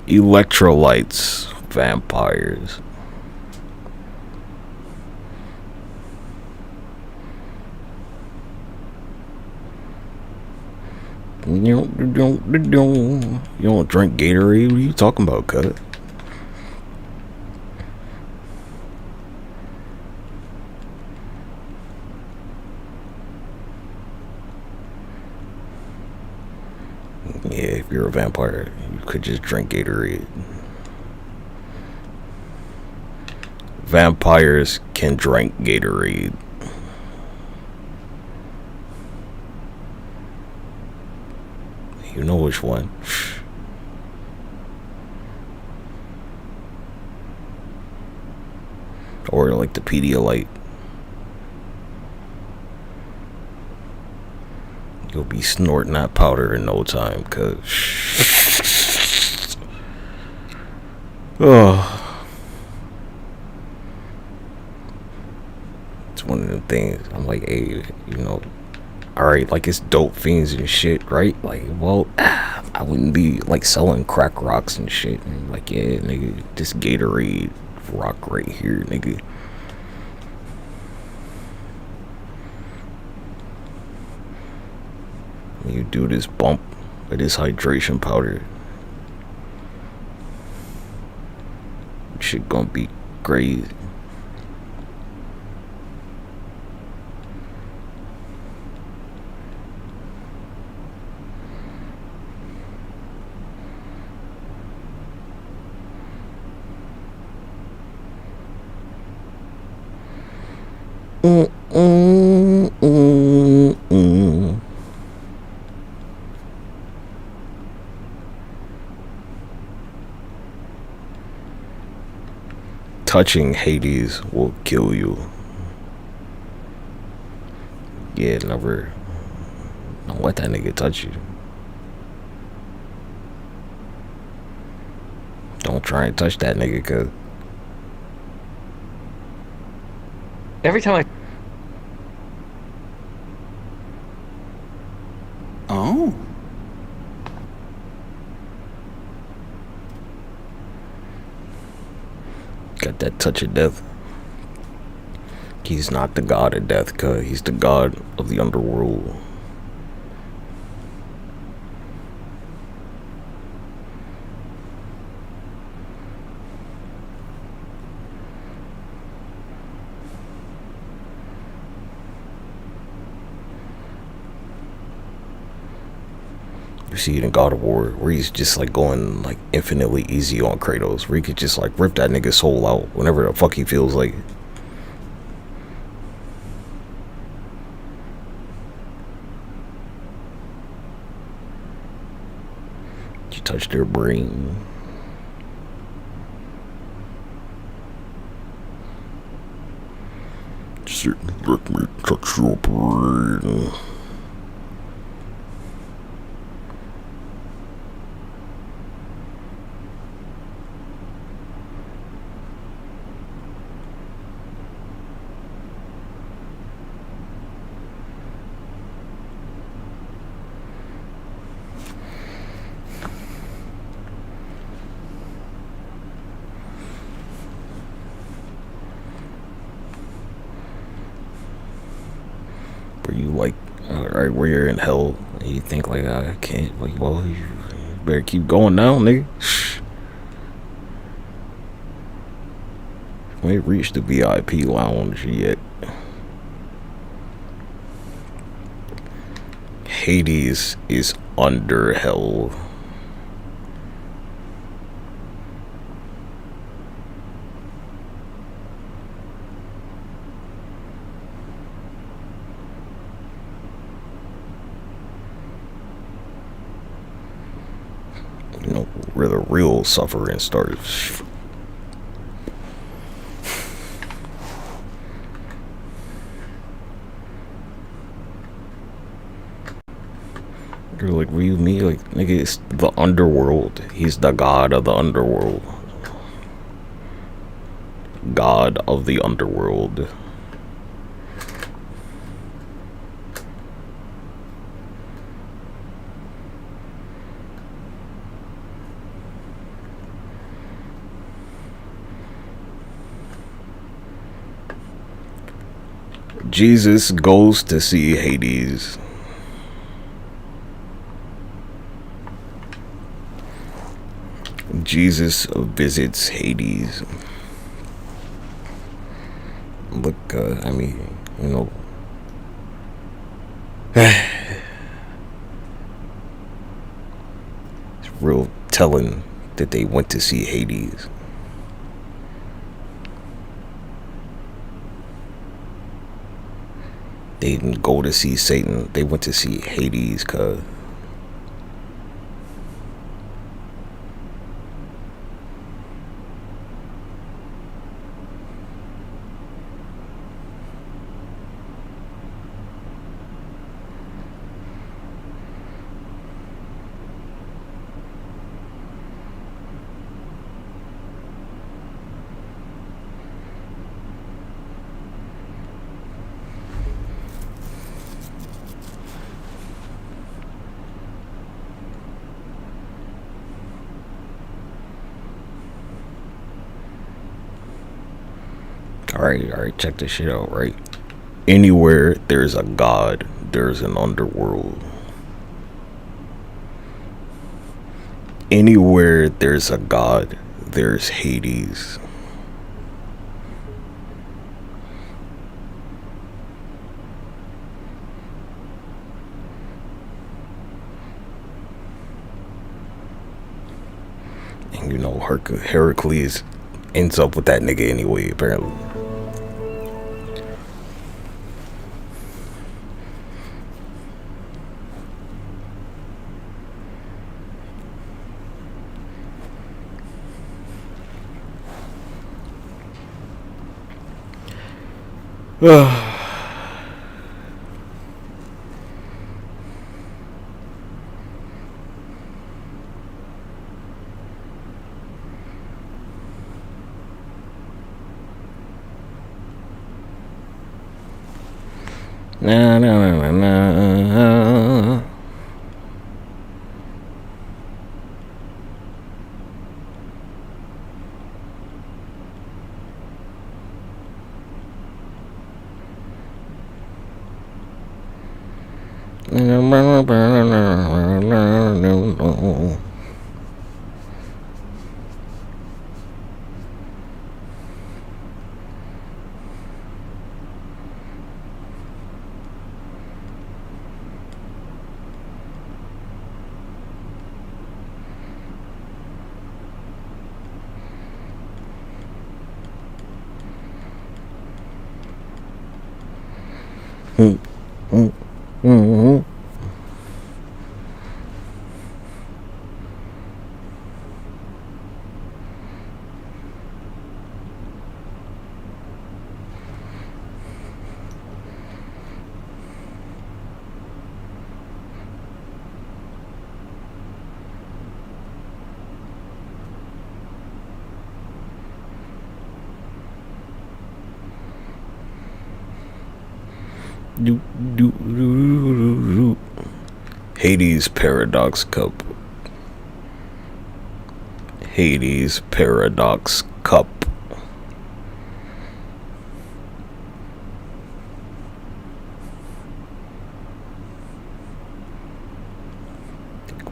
Electrolytes, vampires. You don't drink Gatorade? What are you talking about, cut? Yeah, if you're a vampire, you could just drink Gatorade. Vampires can drink Gatorade. You know which one. Or like the Pedialyte. You'll be snorting that powder in no time, cuz. Oh. one of them things. I'm like, hey, you know, alright, like it's dope fiends and shit, right? Like, well, I wouldn't be like selling crack rocks and shit. And like, yeah, nigga, this Gatorade rock right here, nigga. You do this bump with this hydration powder, shit gonna be crazy. Touching Hades will kill you. Yeah, never. Don't let that nigga touch you. Don't try and touch that nigga, cause every time Oh. got that touch of death. He's not the god of death, cause he's the god of the underworld. You see it in God of War, where he's just like going like infinitely easy on Kratos, where he could just like rip that nigga's soul out whenever the fuck he feels like. You touch their brain. Sit and let me touch your brain. Where you like, alright, where you're in hell, and you think like, I can't, like, well, you better keep going now, nigga. We ain't reached the VIP lounge yet. Hades is under hell. You know, where the real suffering starts. You're like, what do you mean? Like, nigga, it's the underworld. He's the god of the underworld. God of the underworld. Jesus goes to see Hades. Jesus visits Hades. Look, I mean, you know, it's real telling that they went to see Hades. They didn't go to see Satan. They went to see Hades, cuz. Alright, check this shit out, right? Anywhere there's a god, there's an underworld. Anywhere there's a god, there's Hades. And you know, Heracles ends up with that nigga anyway, apparently. Na, na, na, na. Hades Paradox Cup. Hades Paradox Cup.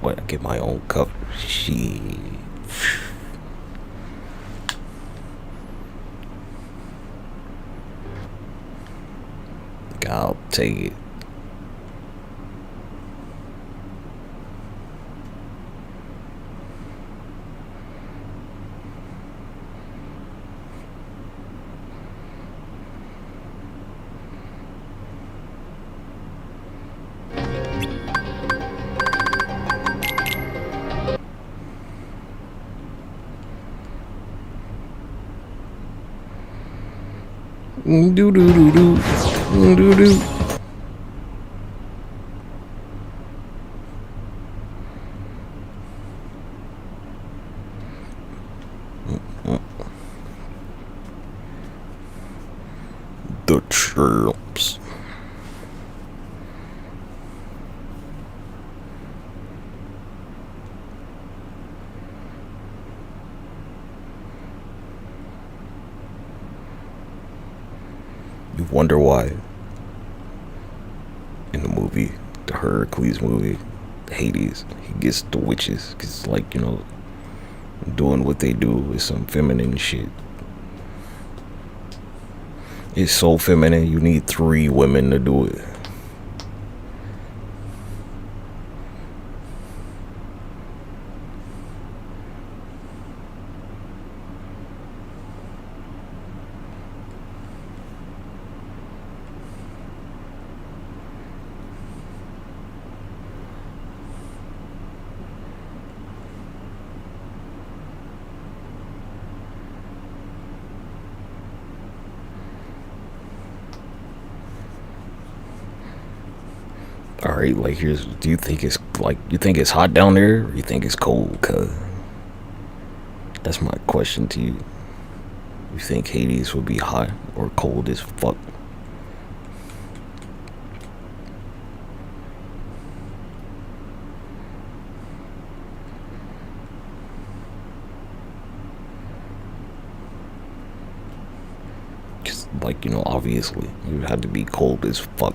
What? I get my own cup. Shit. I'll take it. Do do do do do do. The chirps. You wonder why in the movie, the Heracles movie, Hades, he gets the witches, cause like, you know, doing what they do with some feminine shit. It's so feminine, you need 3 women to do it. All right, like here's, do you think it's like, you think it's hot down there, or you think it's cold? Cause that's my question to you. You think Hades would be hot or cold as fuck? Cause Like, you know, obviously. It had to be cold as fuck.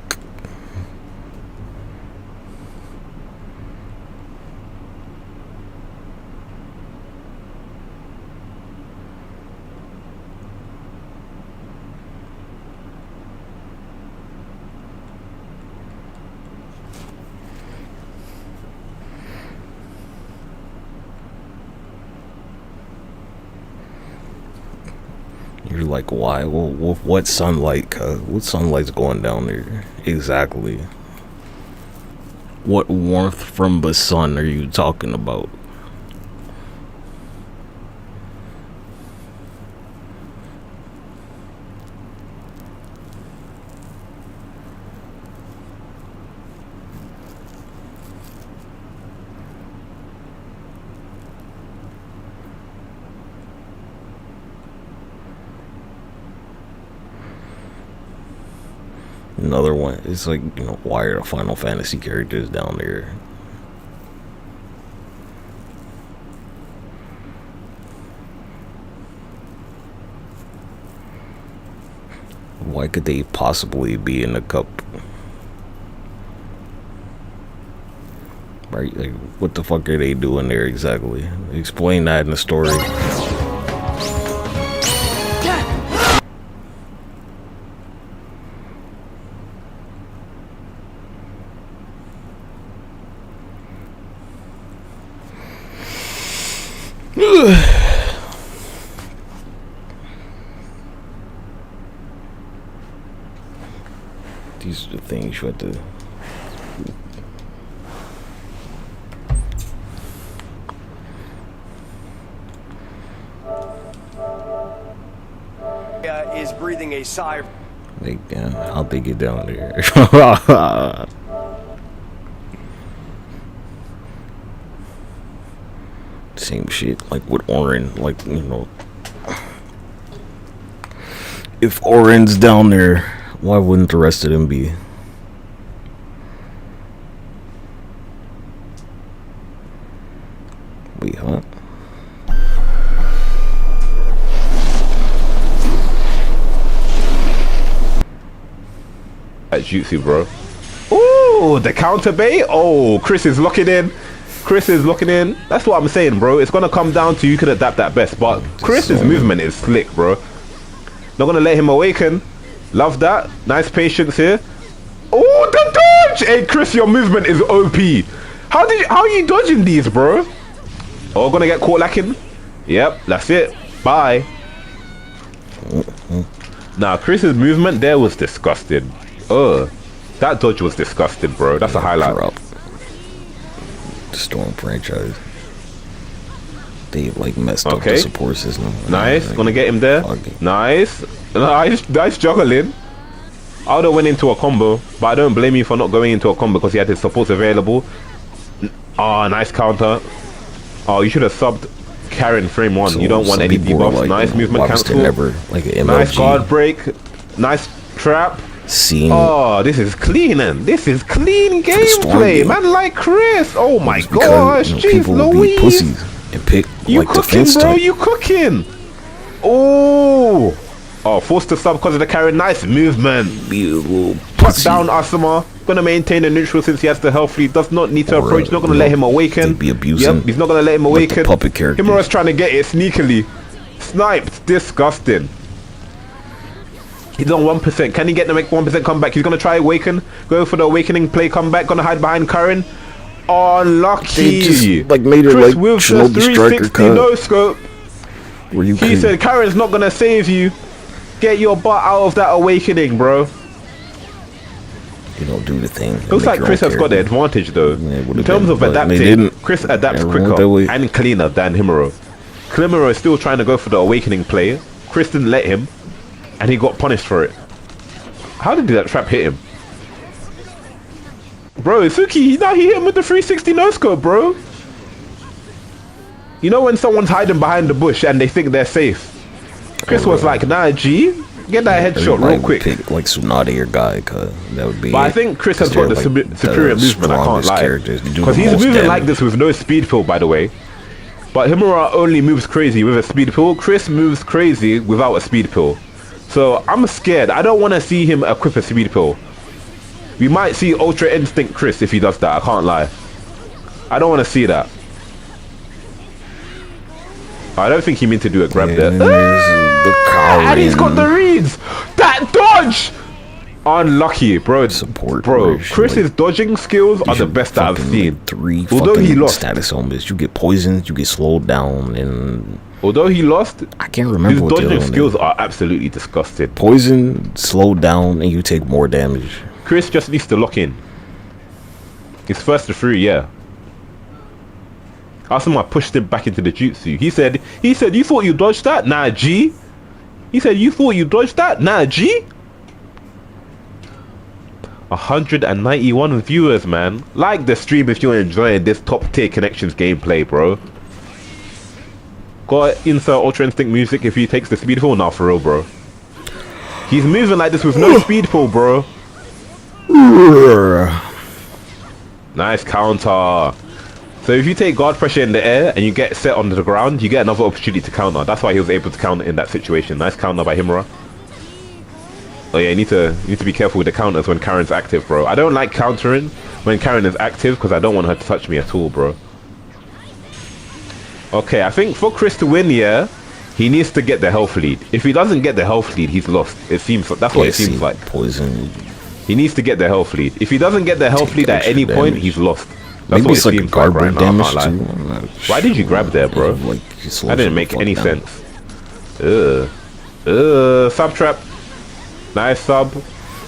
You're like, why? Well, what sunlight? What sunlight's going down there? Exactly. What warmth from the sun are you talking about? Another one. It's like, you know, why are the Final Fantasy characters down there? Why could they possibly be in a cup? Right? Like, what the fuck are they doing there exactly? Explain that in the story. These are the things you have to. Is breathing a sigh. Like, yeah, how'd they get down there? Same shit, like with Orin, like, you know, if Orin's down there, why wouldn't the rest of them be? Wait, huh? That's jutsu, bro. Ooh, the counter bait. Oh, Chris is locking in. Chris is looking in. That's what I'm saying, bro. It's gonna come down to you can adapt that best, but Chris's movement is slick, bro. Not gonna let him awaken. Love that. Nice patience here. Oh, the dodge! Hey, Chris, your movement is OP. How are you dodging these, bro? Oh, gonna get caught lacking. Yep, that's it. Bye. Nah, Chris's movement there was disgusting. That dodge was disgusting, bro. That's a highlight. Storm franchise. They like messed up the support system. Nice, gonna get him there. Nice juggling. I would have went into a combo, but I don't blame you for not going into a combo because he had his supports available. Ah, nice counter. Oh, you should have subbed Karen frame 1. So you don't want any debuffs. Like, nice movement cancel. Never, like nice guard break. Nice trap. Oh, this is clean, and this is clean gameplay, man. Like Chris. Oh my gosh, jeez Louise. And pick you like cooking, bro? Type. You cooking? Oh, forced to sub because of the Karen. Nice movement. Put down Asuma. Gonna maintain the neutral since he has the health lead. Does not need to approach. Not gonna let him awaken. Be abusing. Yep, he's not gonna let him awaken. Puppet character. Himura's trying to get it sneakily. Sniped. Disgusting. He's on 1%. Can he get the 1% comeback? He's gonna try awaken. Go for the awakening play comeback. Gonna hide behind Karen. Unlucky. They just like made it Chris like Wilson, Shinobi Striker cut. No scope. He said Karen's not gonna save you. Get your butt out of that awakening, bro. You don't do the thing. Looks like Chris has got the advantage though. In terms of adapting, Chris adapts quicker and cleaner than Himuro. Himuro is still trying to go for the awakening play. Chris didn't let him, and he got punished for it. How did that trap hit him? Bro, Suki, he hit him with the 360 no scope, bro. You know when someone's hiding behind the bush and they think they're safe? Chris was like, nah, G, get that headshot real quick. Pick like Tsunade or Guy, cause that would be. But I think Chris has got the superior movement. I can't lie, because he's moving like this with no speed pill, by the way. But Himura only moves crazy with a speed pill. Chris moves crazy without a speed pill. So I'm scared. I don't want to see him equip a speed pill. We might see Ultra Instinct Chris if he does that. I can't lie. I don't want to see that. I don't think he meant to do a grab there. And he's got the reads. That dodge. Unlucky, bro. Support, bro. Chris's dodging skills are the best that I've seen. Although he lost status elements, you get poisoned, you get slowed down, and although he lost, I can't remember his what dodging skills are absolutely disgusting. Poison, slowed down, and you take more damage. Chris just needs to lock in. He's first to 3, yeah. Asuma pushed him back into the jutsu. He said, you thought you dodged that? Nah, G. He said, you thought you dodged that? Nah, G. 191 viewers, man. Like the stream if you're enjoying this top tier connections gameplay, bro. Got insert Ultra Instinct music if he takes the speed pull. Now for real, bro. He's moving like this with no speed pull, bro. Nice counter. So if you take guard pressure in the air and you get set onto the ground, you get another opportunity to counter. That's why he was able to counter in that situation. Nice counter by Himura. Oh yeah, you need to be careful with the counters when Karen's active, bro. I don't like countering when Karen is active because I don't want her to touch me at all, bro. Okay, I think for Chris to win, yeah, he needs to get the health lead. If he doesn't get the health lead, he's lost. It seems that's what it seems like. Poison. He needs to get the health lead. If he doesn't get the health lead at any point, he's lost. That's Maybe what it's it like seems a guard like right break now. damage too. Why did you grab there, bro? Like, that didn't make any sense. Sub trap. Nice sub.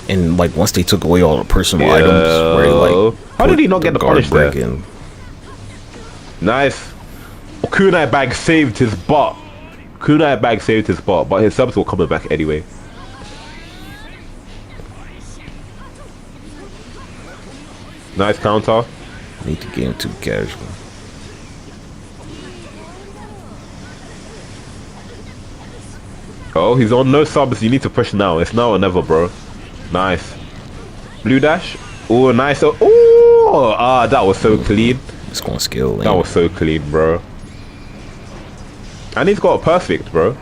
And like once they took away all the personal items, where he, like, how did he not get the guard punish there? break in? Nice. Kunai bag saved his butt. Kunai bag saved his butt, but his subs will coming back anyway. Nice counter. Need to get him too casual. Oh, he's on no subs. You need to push now. It's now or never, bro. Nice. Blue dash. Oh, nice. Oh, that was so clean. It's going to skill. That was so clean, bro. And he's got a perfect, bro.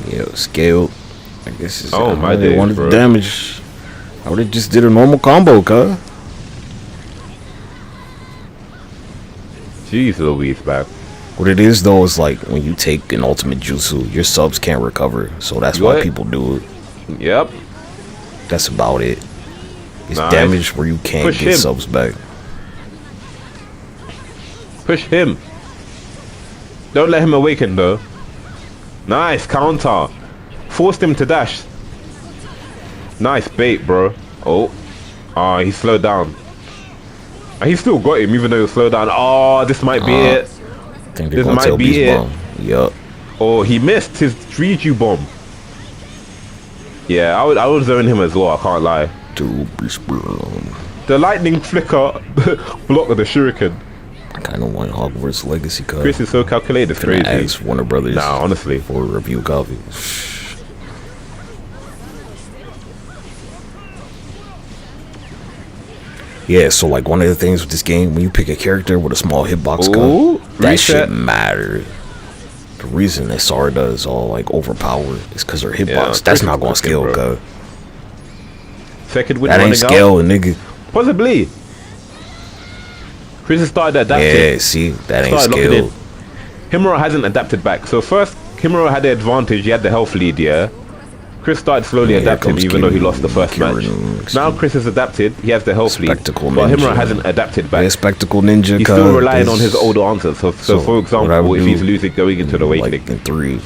Yeah, scaled. I guess it's my days, wanted bro. The damage. I would have just did a normal combo, cuz. Jeez Louise, man. What it is though is like when you take an ultimate jutsu, your subs can't recover, so that's why people do it. Yep. That's about it. It's Nice. damage where you can't Push get him. subs back. Push him. Don't let him awaken though. Nice counter. Forced him to dash. Nice bait, bro. Oh. He slowed down. And he still got him even though he slowed down. Oh, this might be it. I think they're This gonna might tell be Beast it. Bomb. Yup. Oh, he missed his 3G bomb. Yeah, I would zone him as well, I can't lie. The lightning flicker blocked the shuriken. I kind of want Hogwarts Legacy card. Chris is so calculated, it's crazy. Ask Warner Brothers. Nah, honestly. For a review copy. Yeah, so like one of the things with this game, when you pick a character with a small hitbox code, that reset. shit matters. The reason that Sarda is all like overpowered is because her hitbox. Yeah, that's not going to cooking, scale, bro. cuz. Second win That ain't running out. scale, nigga. Possibly. Chris has started adapting. Yeah, see, that ain't scale. Himura hasn't adapted back. So first, Himura had the advantage. He had the health lead, yeah. Chris started slowly adapting, even though he lost the first match. Now Chris has adapted. He has the health lead. But Himura hasn't adapted back. Yeah, Spectacle Ninja. He's still relying on his older answers. So for example, if he's losing going into the Awakening. Like in 3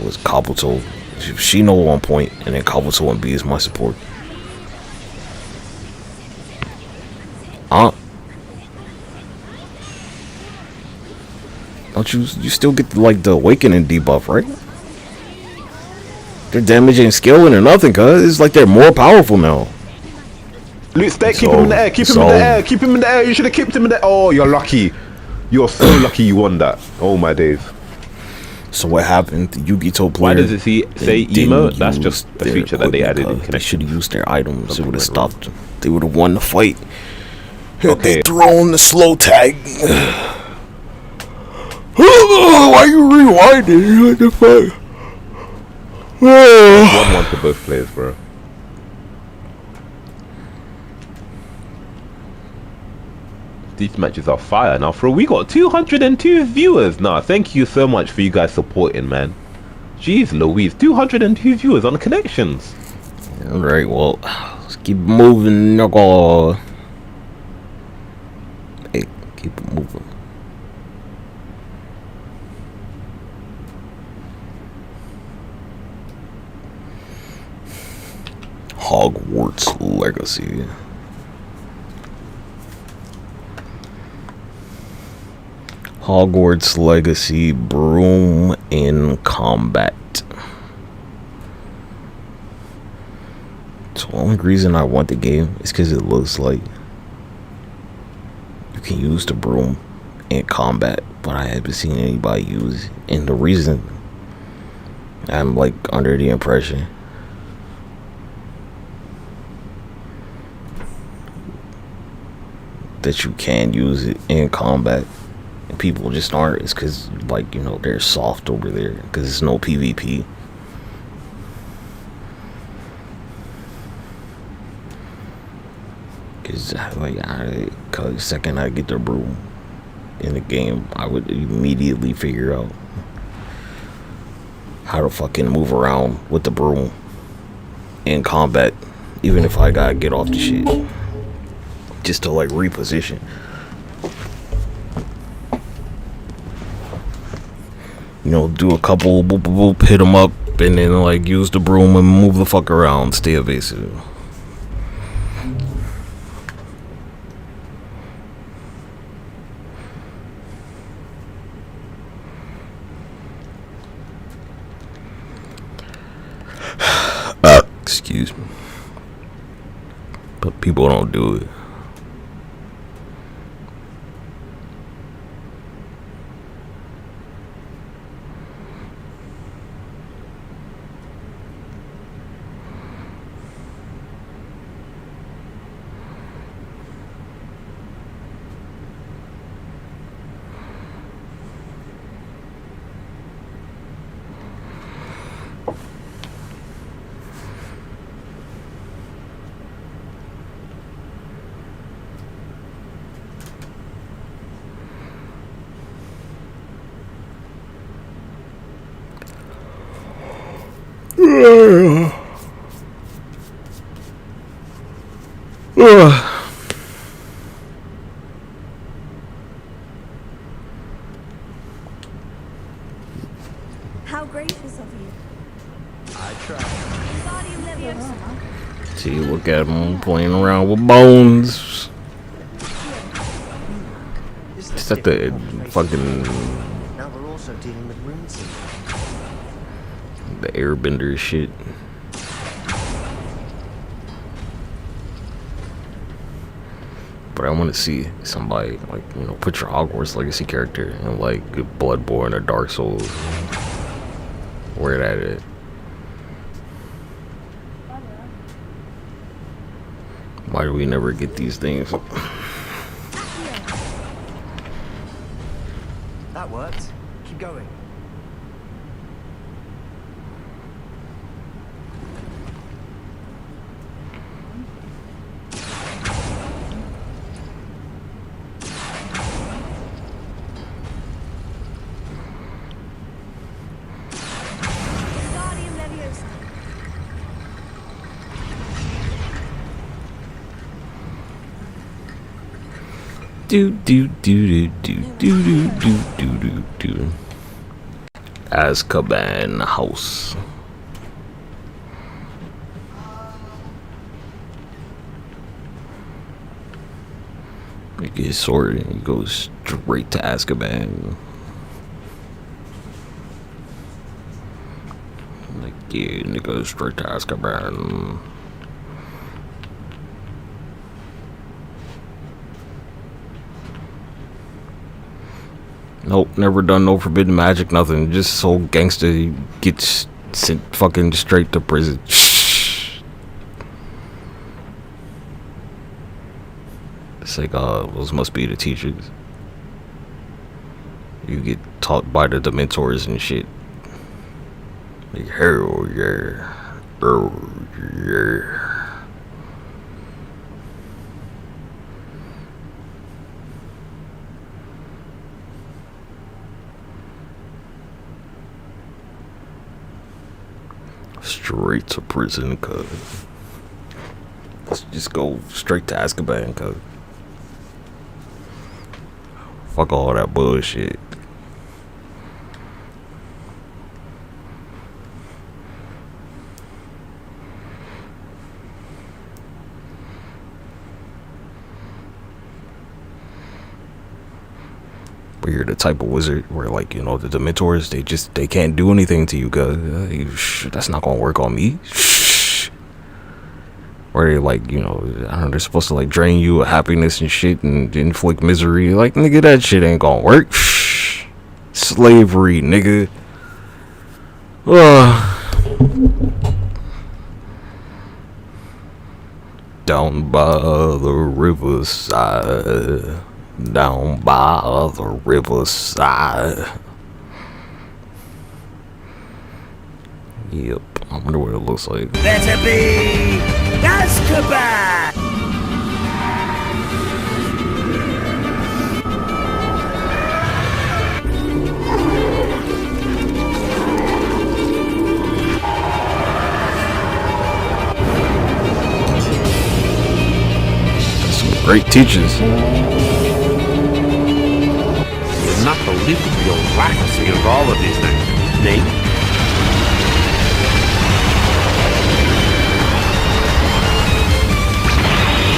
was Kabuto. Shino on point, and then Kabuto and B is my support. Don't you still get like the Awakening debuff, right? Their damage ain't scaling or nothing, cuz it's like they're more powerful now. Loot stack, keep him in the air, keep him in the air, keep him in the air. You should have kept him in the air. Oh, you're lucky. You're so lucky you won that. Oh my days. So what happened? The Yugito player. Why does it say emo? That's just the feature that they added in. They should have used their items. It would have stopped them. They would have won the fight. Okay. They thrown the slow tag. Why you rewinding? What the fuck? 1-1 to both players, bro. These matches are fire. Now, we got 202 viewers. Now, thank you so much for you guys supporting, man. Jeez Louise, 202 viewers on connections. Alright, well, let's keep moving, knuckle. Hey, keep it moving. Hogwarts Legacy. Hogwarts Legacy Broom in Combat. So the only reason I want the game is because it looks like you can use the broom in combat, but I haven't seen anybody use it. And the reason I'm like under the impression that you can use it in combat and people just aren't, is because, like, you know, they're soft over there because it's no PvP. Because like, the second I get the broom in the game, I would immediately figure out how to fucking move around with the broom in combat, even if I gotta get off the shit just to like reposition. You know, do a couple boop boop boop, hit them up, and then like use the broom and move the fuck around, stay evasive. Excuse me. But people don't do it. How gracious of you. I tried. See, look at him playing around with bones. Is that the fucking Now we're also dealing with runes. the airbender shit? But I want to see somebody, like, you know, put your Hogwarts Legacy character in like Bloodborne or Dark Souls. Where that is. Why do we never get these things? That worked. Keep going. Do do do do do do do do do do. Azkaban house. You get his sword and he goes straight to Azkaban. Like, yeah, and he goes straight to Azkaban. Nope, never done no forbidden magic, nothing. Just so gangster, he gets sent fucking straight to prison. It's like, those must be the teachers. You get taught by the Dementors and shit. Hell yeah. Oh yeah. Straight to prison, cuz. Let's just go straight to Azkaban, cuz. Fuck all that bullshit. But you're the type of wizard where, like, you know, the Dementors, they can't do anything to you, cuz. That's not gonna work on me. Where they, like, you know, I don't know, they're supposed to, like, drain you of happiness and shit and inflict misery. Like, nigga, that shit ain't gonna work. Slavery, nigga. Down by the riverside. Down by the riverside. Yep. I wonder what it looks like. Better be Azkaban! Some great teachers. You're not believing the accuracy of all of these things, Nate.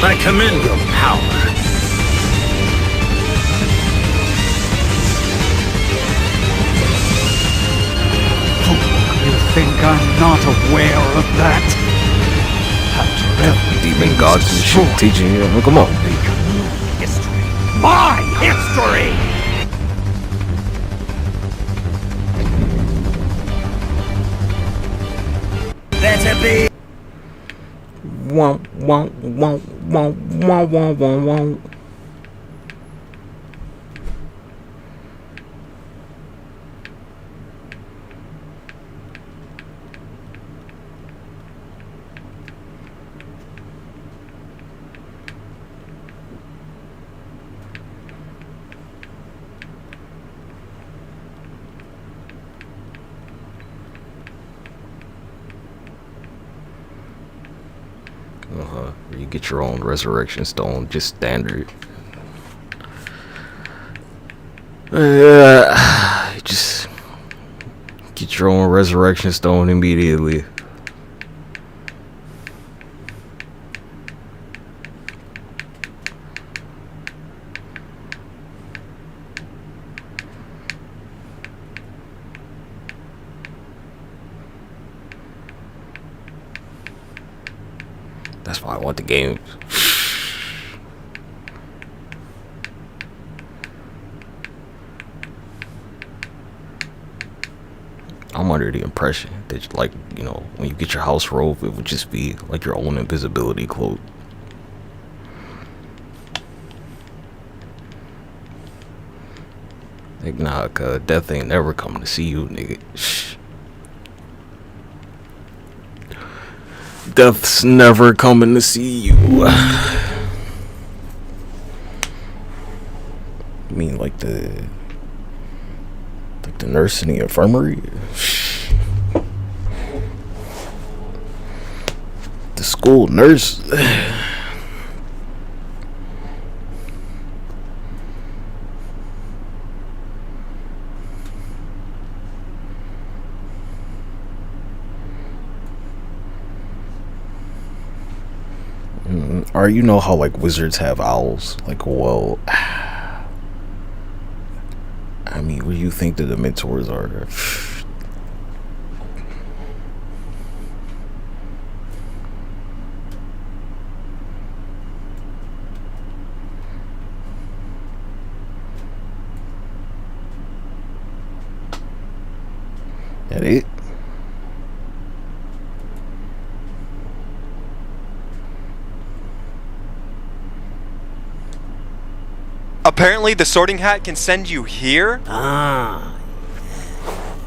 I commend your power. You think I'm not aware of that? Demon gods and shit teaching you. Come on. History. My history! Better be. Womp, womp, womp, womp, womp, womp, womp, womp. You get your own resurrection stone, just standard. Just get your own resurrection stone immediately. That's why I want the games. I'm under the impression that, like, you know, when you get your house robe, it would just be like your own invisibility cloak. Like, nah, cuz death ain't never coming to see you, nigga. Death's never coming to see you. I mean, like the nurse in the infirmary, the school nurse. Or you know how, like, wizards have owls? Like, well, I mean, what do you think the Dementors are? That it? Apparently the sorting hat can send you here? Ah,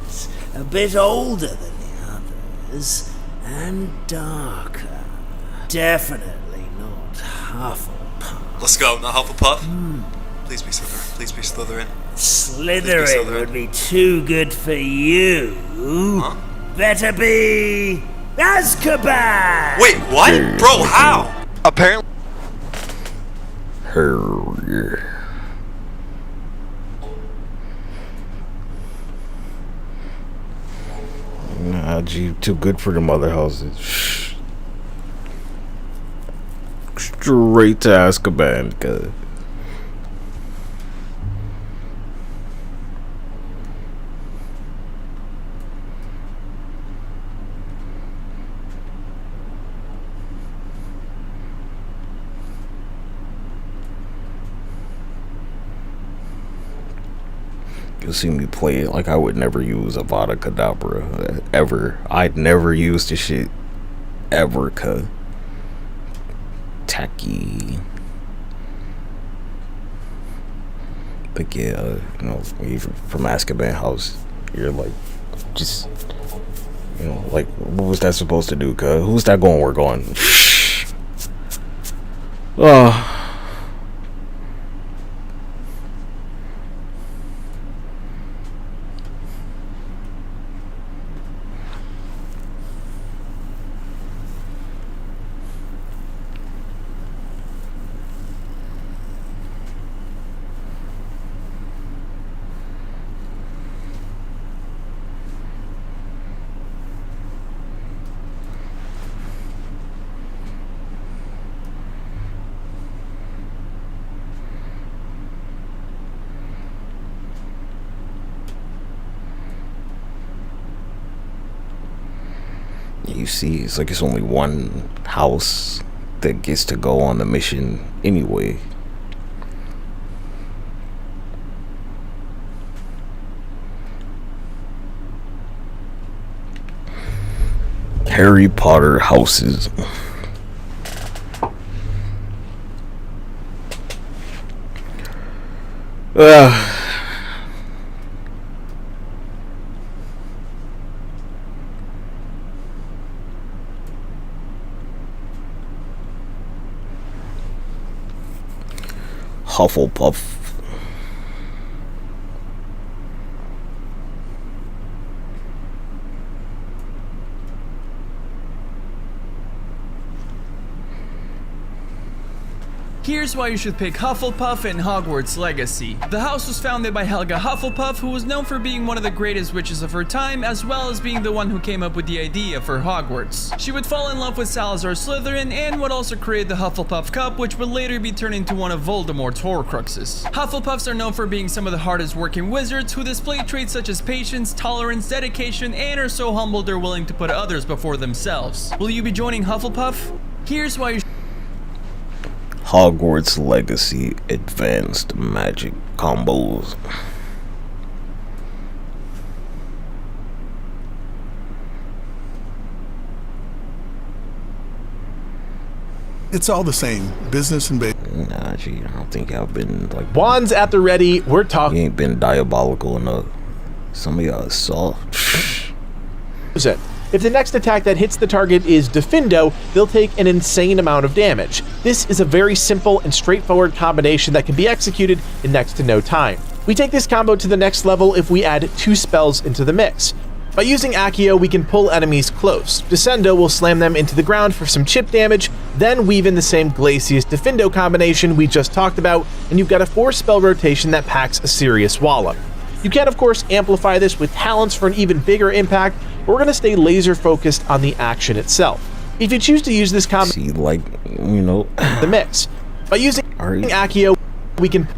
yes. A bit older than the years and darker. Definitely not Hufflepuff. Let's go, not Hufflepuff. Please be Slytherin. Please be Slytherin. Slytherin would be too good for you. Huh? Better be Azkaban! Wait, what? Bro, how? Apparently. Her. Nah, G, too good for them other houses. Straight to Azkaban, cuz. You'll see me play it like I would never use Avada Kedavra ever. I'd never use this shit ever, cuz. Tacky. But yeah, you know, when you're from Azkaban House, you're like, just, you know, like, what was that supposed to do, cuz? Who's that going work on? Oh. You see, it's like it's only one house that gets to go on the mission anyway. Harry Potter houses. Hufflepuff. Here's why you should pick Hufflepuff and Hogwarts Legacy. The house was founded by Helga Hufflepuff, who was known for being one of the greatest witches of her time, as well as being the one who came up with the idea for Hogwarts. She would fall in love with Salazar Slytherin and would also create the Hufflepuff Cup, which would later be turned into one of Voldemort's Horcruxes. Hufflepuffs are known for being some of the hardest working wizards who display traits such as patience, tolerance, dedication, and are so humble they're willing to put others before themselves. Will you be joining Hufflepuff? Here's why you Hogwarts Legacy Advanced Magic Combos. It's all the same. Business and basic. Nah, gee, I don't think I've been like... Wands at the ready. We're talking... You ain't been diabolical enough. Some of y'all is soft. If the next attack that hits the target is Defindo, they'll take an insane amount of damage. This is a very simple and straightforward combination that can be executed in next to no time. We take this combo to the next level if we add 2 spells into the mix. By using Accio, we can pull enemies close. Descendo will slam them into the ground for some chip damage, then weave in the same Glacius Defindo combination we just talked about, and you've got a 4-spell rotation that packs a serious wallop. You can, of course, amplify this with talents for an even bigger impact, but we're going to stay laser focused on the action itself. If you choose to use this combination, like, you know, the mix. By using Accio, we can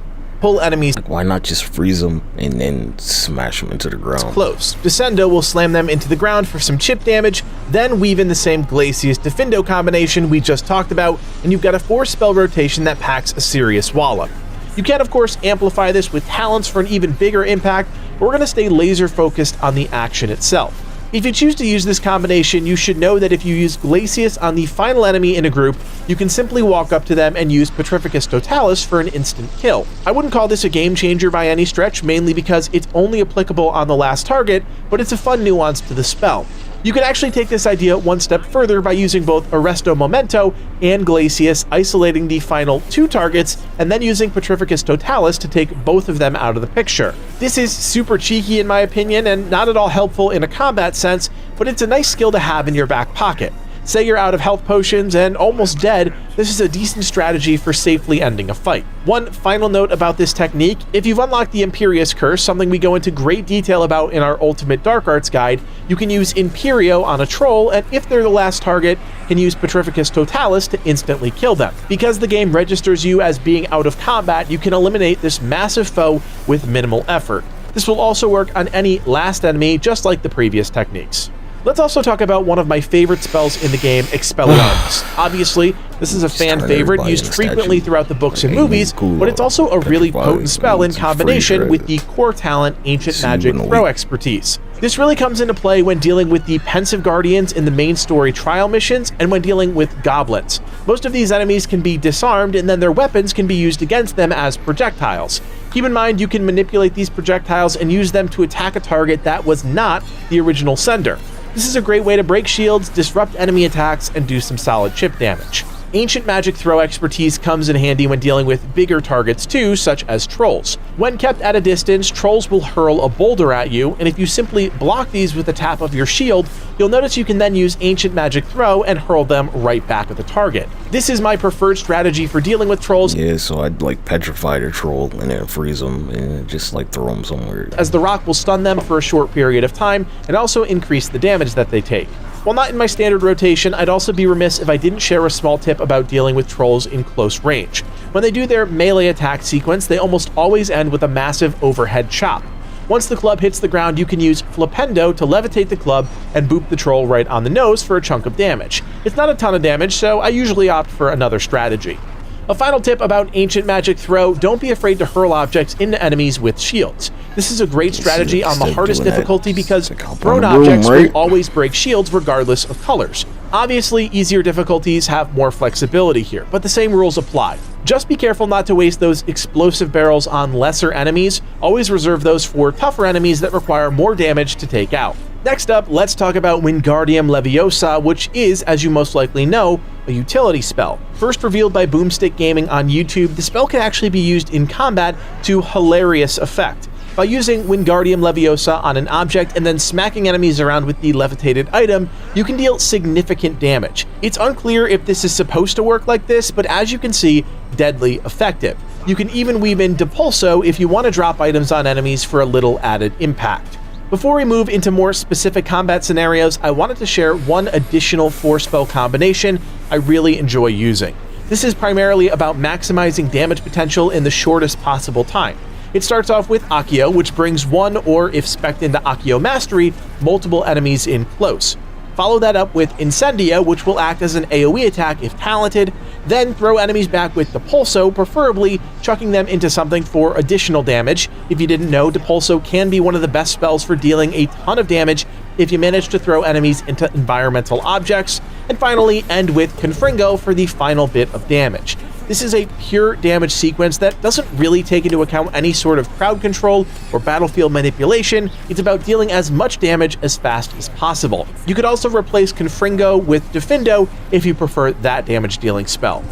pull enemies. Like, why not just freeze them and then smash them into the ground? Close. Descendo will slam them into the ground for some chip damage, then weave in the same Glacius Defindo combination we just talked about, and you've got a 4-spell rotation that packs a serious wallop. You can, of course, amplify this with talents for an even bigger impact, but we're going to stay laser focused on the action itself. If you choose to use this combination, you should know that if you use Glacius on the final enemy in a group, you can simply walk up to them and use Petrificus Totalis for an instant kill. I wouldn't call this a game changer by any stretch, mainly because it's only applicable on the last target, but it's a fun nuance to the spell. You can actually take this idea one step further by using both Arresto Momento and Glacius, isolating the final 2 targets, and then using Petrificus Totalis to take both of them out of the picture. This is super cheeky in my opinion, and not at all helpful in a combat sense, but it's a nice skill to have in your back pocket. Say you're out of health potions and almost dead, this is a decent strategy for safely ending a fight. One final note about this technique: if you've unlocked the Imperius Curse, something we go into great detail about in our Ultimate Dark Arts guide, you can use Imperio on a troll, and if they're the last target, can use Petrificus Totalis to instantly kill them. Because the game registers you as being out of combat, you can eliminate this massive foe with minimal effort. This will also work on any last enemy, just like the previous techniques. Let's also talk about one of my favorite spells in the game, Expelliarmus. Obviously, this is a fan favorite used frequently throughout the books and movies, but it's also a really potent spell in combination with the core talent Ancient Magic Throw expertise. This really comes into play when dealing with the Pensive Guardians in the main story trial missions and when dealing with goblins. Most of these enemies can be disarmed, and then their weapons can be used against them as projectiles. Keep in mind, you can manipulate these projectiles and use them to attack a target that was not the original sender. This is a great way to break shields, disrupt enemy attacks, and do some solid chip damage. Ancient Magic Throw expertise comes in handy when dealing with bigger targets too, such as trolls. When kept at a distance, trolls will hurl a boulder at you, and if you simply block these with a tap of your shield, you'll notice you can then use Ancient Magic Throw and hurl them right back at the target. This is my preferred strategy for dealing with trolls. Yeah, so I'd like petrify the troll and then freeze them and just like throw them somewhere, as the rock will stun them for a short period of time and also increase the damage that they take. While not in my standard rotation, I'd also be remiss if I didn't share a small tip about dealing with trolls in close range. When they do their melee attack sequence, they almost always end with a massive overhead chop. Once the club hits the ground, you can use Flipendo to levitate the club and boop the troll right on the nose for a chunk of damage. It's not a ton of damage, so I usually opt for another strategy. A final tip about Ancient Magic Throw: don't be afraid to hurl objects into enemies with shields. This is a great strategy on the hardest difficulty because thrown objects will always break shields regardless of colors. Obviously, easier difficulties have more flexibility here, but the same rules apply. Just be careful not to waste those explosive barrels on lesser enemies. Always reserve those for tougher enemies that require more damage to take out. Next up, let's talk about Wingardium Leviosa, which is, as you most likely know, a utility spell. First revealed by Boomstick Gaming on YouTube, the spell can actually be used in combat to hilarious effect. By using Wingardium Leviosa on an object and then smacking enemies around with the levitated item, you can deal significant damage. It's unclear if this is supposed to work like this, but as you can see, deadly effective. You can even weave in Depulso if you want to drop items on enemies for a little added impact. Before we move into more specific combat scenarios, I wanted to share one additional 4-spell combination I really enjoy using. This is primarily about maximizing damage potential in the shortest possible time. It starts off with Accio, which brings one, or if spec'd into Accio Mastery, multiple enemies in close. Follow that up with Incendia, which will act as an AoE attack if talented, then throw enemies back with Depulso, preferably chucking them into something for additional damage. If you didn't know, Depulso can be one of the best spells for dealing a ton of damage if you manage to throw enemies into environmental objects, and finally end with Confringo for the final bit of damage. This is a pure damage sequence that doesn't really take into account any sort of crowd control or battlefield manipulation. It's about dealing as much damage as fast as possible. You could also replace Confringo with Defendo if you prefer that damage dealing spell.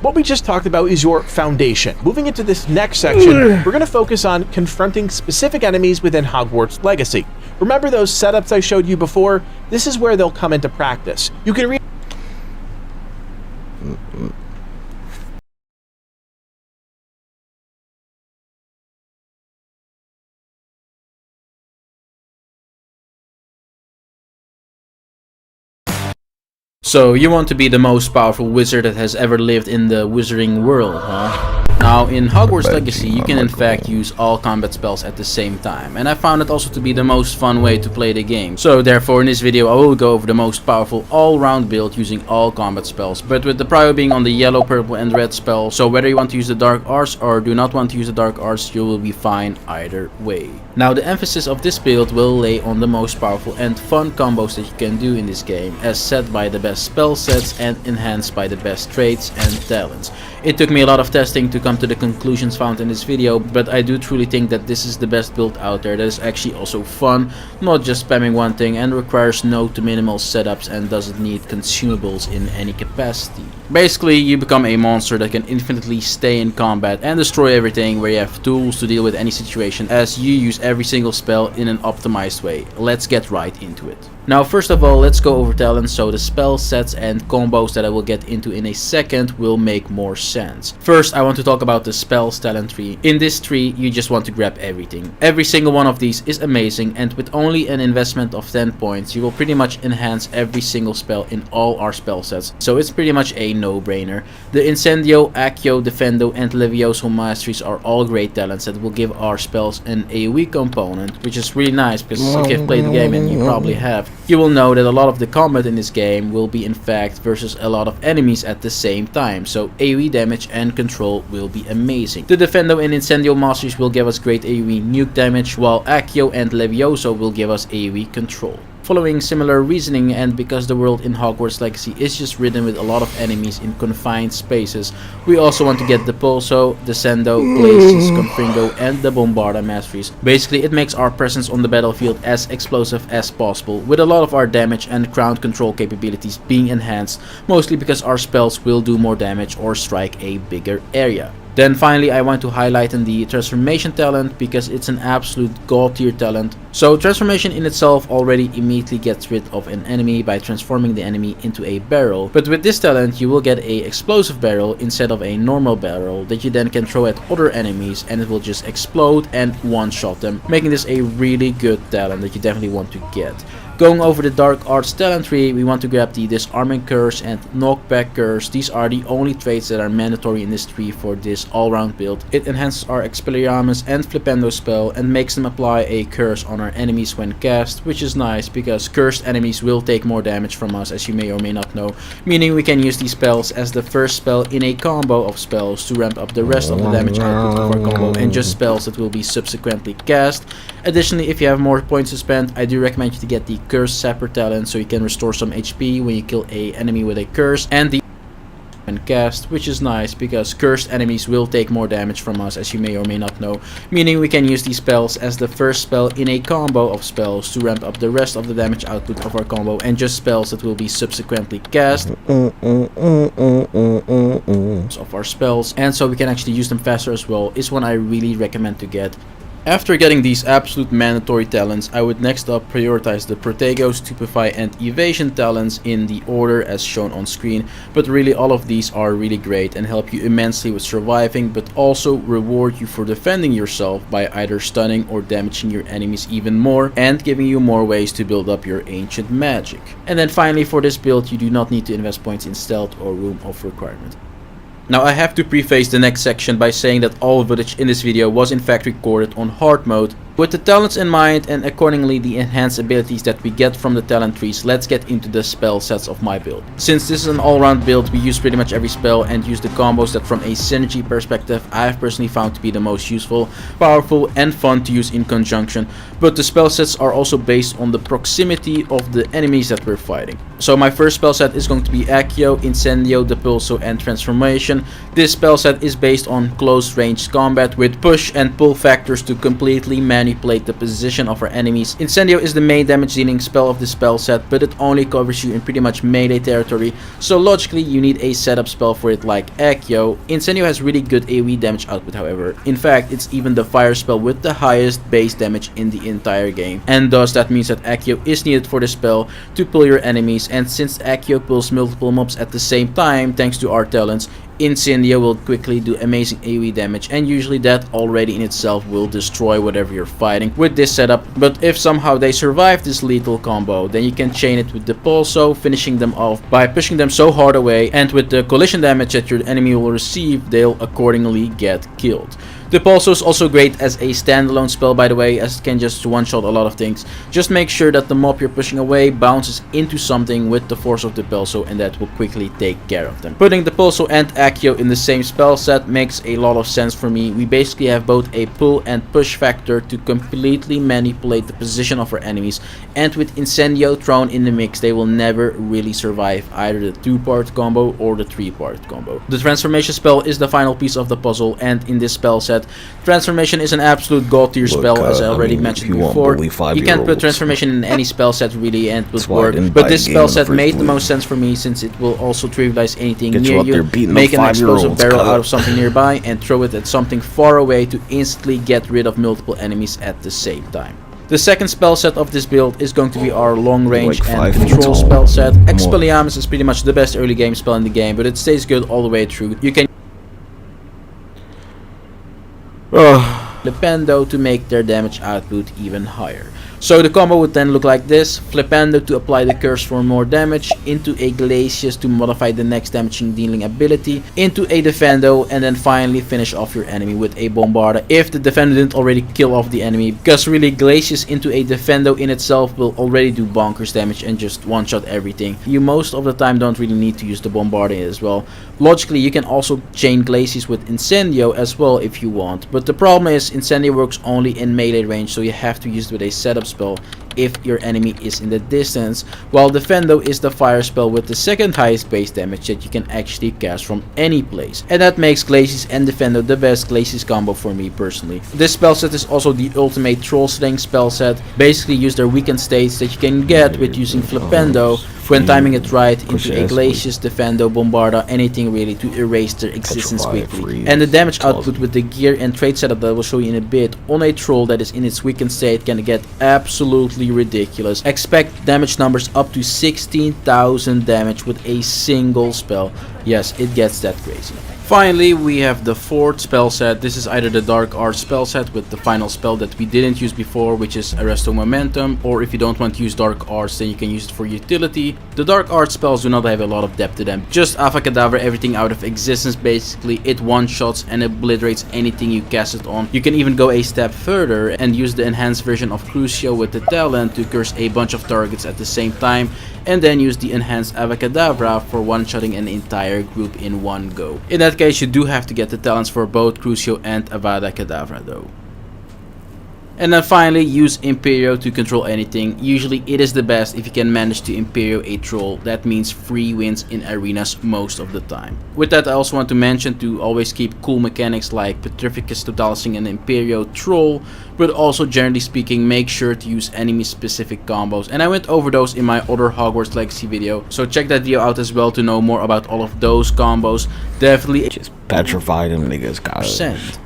What we just talked about is your foundation. Moving into this next section, we're going to focus on confronting specific enemies within Hogwarts Legacy. Remember those setups I showed you before? This is where they'll come into practice. You can read So, you want to be the most powerful wizard that has ever lived in the wizarding world, huh? Now, in Hogwarts Legacy, you can in fact use all combat spells at the same time, and I found it also to be the most fun way to play the game. So therefore in this video I will go over the most powerful all-round build using all combat spells, but with the prio being on the yellow, purple and red spell, so whether you want to use the dark arts or do not want to use the dark arts, you will be fine either way. Now the emphasis of this build will lay on the most powerful and fun combos that you can do in this game, as set by the best spell sets and enhanced by the best traits and talents. It took me a lot of testing to come to the conclusions found in this video, but I do truly think that this is the best build out there that is actually also fun, not just spamming one thing, and requires no to minimal setups and doesn't need consumables in any capacity. Basically, you become a monster that can infinitely stay in combat and destroy everything, where you have tools to deal with any situation as you use every single spell in an optimized way. Let's get right into it. Now first of all, let's go over talents, so the spell sets and combos that I will get into in a second will make more sense. First, I want to talk about the spells talent tree. In this tree, you just want to grab everything. Every single one of these is amazing, and with only an investment of 10 points, you will pretty much enhance every single spell in all our spell sets, so it's pretty much a no-brainer. The Incendio, Accio, Defendo and Levioso masteries are all great talents that will give our spells an AoE component, which is really nice because if you've played the game, and you probably have, you will know that a lot of the combat in this game will be in fact versus a lot of enemies at the same time, so AoE damage and control will be amazing. The Defendo and Incendio masteries will give us great AoE nuke damage, while Accio and Levioso will give us AoE control. Following similar reasoning, and because the world in Hogwarts Legacy is just ridden with a lot of enemies in confined spaces, we also want to get the Pulso, Descendo, Glacius, Confringo and the Bombarda masteries. Basically, it makes our presence on the battlefield as explosive as possible, with a lot of our damage and ground control capabilities being enhanced, mostly because our spells will do more damage or strike a bigger area. Then finally, I want to highlight the transformation talent, because it's an absolute god tier talent. So transformation in itself already immediately gets rid of an enemy by transforming the enemy into a barrel, but with this talent you will get a explosive barrel instead of a normal barrel that you then can throw at other enemies, and it will just explode and one-shot them, making this a really good talent that you definitely want to get. Going over the Dark Arts talent tree, we want to grab the Disarming Curse and Knockback Curse. These are the only traits that are mandatory in this tree for this all-round build. It enhances our Expelliarmus and Flipendo spell and makes them apply a curse on our enemies when cast, which is nice because cursed enemies will take more damage from us, as you may or may not know, meaning we can use these spells as the first spell in a combo of spells to ramp up the rest of the damage output of our combo, and just spells that will be subsequently cast. Additionally, if you have more points to spend, I do recommend you to get the Curse Sapper talent, so you can restore some HP when you kill a enemy with a curse, and the when cast, which is nice because cursed enemies will take more damage from us, as you may or may not know, meaning we can use these spells as the first spell in a combo of spells to ramp up the rest of the damage output of our combo, and just spells that will be subsequently cast of our spells, and so we can actually use them faster as well, is one I really recommend to get. After getting these absolute mandatory talents, I would next up prioritize the Protego, Stupefy and Evasion talents in the order as shown on screen, but really all of these are really great and help you immensely with surviving, but also reward you for defending yourself by either stunning or damaging your enemies even more, and giving you more ways to build up your ancient magic. And then finally, for this build you do not need to invest points in stealth or room of requirement. Now I have to preface the next section by saying that all footage in this video was in fact recorded on hard mode. With the talents in mind and accordingly the enhanced abilities that we get from the talent trees, let's get into the spell sets of my build. Since this is an all-round build, we use pretty much every spell and use the combos that from a synergy perspective I have personally found to be the most useful, powerful and fun to use in conjunction, but the spell sets are also based on the proximity of the enemies that we're fighting. So my first spell set is going to be Accio, Incendio, Depulso and Transformation. This spell set is based on close range combat with push and pull factors to completely manipulate the position of our enemies. Incendio is the main damage dealing spell of the spell set, but it only covers you in pretty much melee territory, so logically you need a setup spell for it like Accio. Incendio has really good AoE damage output however. In fact, it's even the fire spell with the highest base damage in the entire game, and thus that means that Accio is needed for the spell to pull your enemies, and since Accio pulls multiple mobs at the same time thanks to our talents, Incendio will quickly do amazing AoE damage, and usually that already in itself will destroy whatever you're fighting with this setup. But if somehow they survive this lethal combo, then you can chain it with the Pulso, finishing them off by pushing them so hard away, and with the collision damage that your enemy will receive, they'll accordingly get killed. The Pulso is also great as a standalone spell, by the way, as it can just one-shot a lot of things. Just make sure that the mob you're pushing away bounces into something with the force of the Pulso, and that will quickly take care of them. Putting the Pulso and Accio in the same spell set makes a lot of sense for me. We basically have both a pull and push factor to completely manipulate the position of our enemies, and with Incendio thrown in the mix, they will never really survive either the 2-part combo or the 3-part combo. The transformation spell is the final piece of the puzzle, and in this spell set, transformation is an absolute god tier spell, as I already mentioned before. You can't put transformation in any spell set really and it would work, but this spell set made the most sense for me since it will also trivialize anything near you, make an explosive barrel out of something nearby and throw it at something far away to instantly get rid of multiple enemies at the same time. The second spell set of this build is going to be our long range and control spell set. Expelliarmus is pretty much the best early game spell in the game, but it stays good all the way through. You can Flipendo to make their damage output even higher. So the combo would then look like this: Flipendo to apply the curse for more damage, into a Glacius to modify the next damaging dealing ability, into a Defendo, and then finally finish off your enemy with a Bombarda if the Defendo didn't already kill off the enemy, because really Glacius into a Defendo in itself will already do bonkers damage and just one-shot everything. You most of the time don't really need to use the Bombarda as well. Logically, you can also chain Glacius with Incendio as well if you want, but the problem is Incendio works only in melee range, so you have to use it with a setup spell if your enemy is in the distance, while Defendo is the fire spell with the second highest base damage that you can actually cast from any place, and that makes Glacius and Defendo the best Glacius combo for me personally. This spell set is also the ultimate troll slaying spell set. Basically use their weakened states that you can get with using Flipendo when timing it right into a Glacius, Defendo, Bombarda, anything really to erase their existence quickly. And the damage output with the gear and trait setup that I will show you in a bit on a troll that is in its weakened state can get absolutely ridiculous. Expect damage numbers up to 16,000 damage with a single spell. Yes, it gets that crazy. Finally, we have the fourth spell set. This is either the Dark Arts spell set with the final spell that we didn't use before, which is Arresto Momentum, or if you don't want to use Dark Arts, then you can use it for utility. The Dark Arts spells do not have a lot of depth to them. Just Avacadabra everything out of existence basically. It one-shots and obliterates anything you cast it on. You can even go a step further and use the enhanced version of Crucio with the talent to curse a bunch of targets at the same time, and then use the enhanced Avacadabra for one-shotting an entire group in one go. In that case, you do have to get the talents for both Crucio and Avada Kedavra though. And then finally, use Imperio to control anything. Usually it is the best if you can manage to Imperio a troll. That means free wins in arenas most of the time. With that, I also want to mention to always keep cool mechanics like Petrificus Totalsing and Imperio troll, but also generally speaking, make sure to use enemy specific combos. And I went over those in my other Hogwarts Legacy video, so check that video out as well to know more about all of those combos. Definitely just petrify them niggas, guys.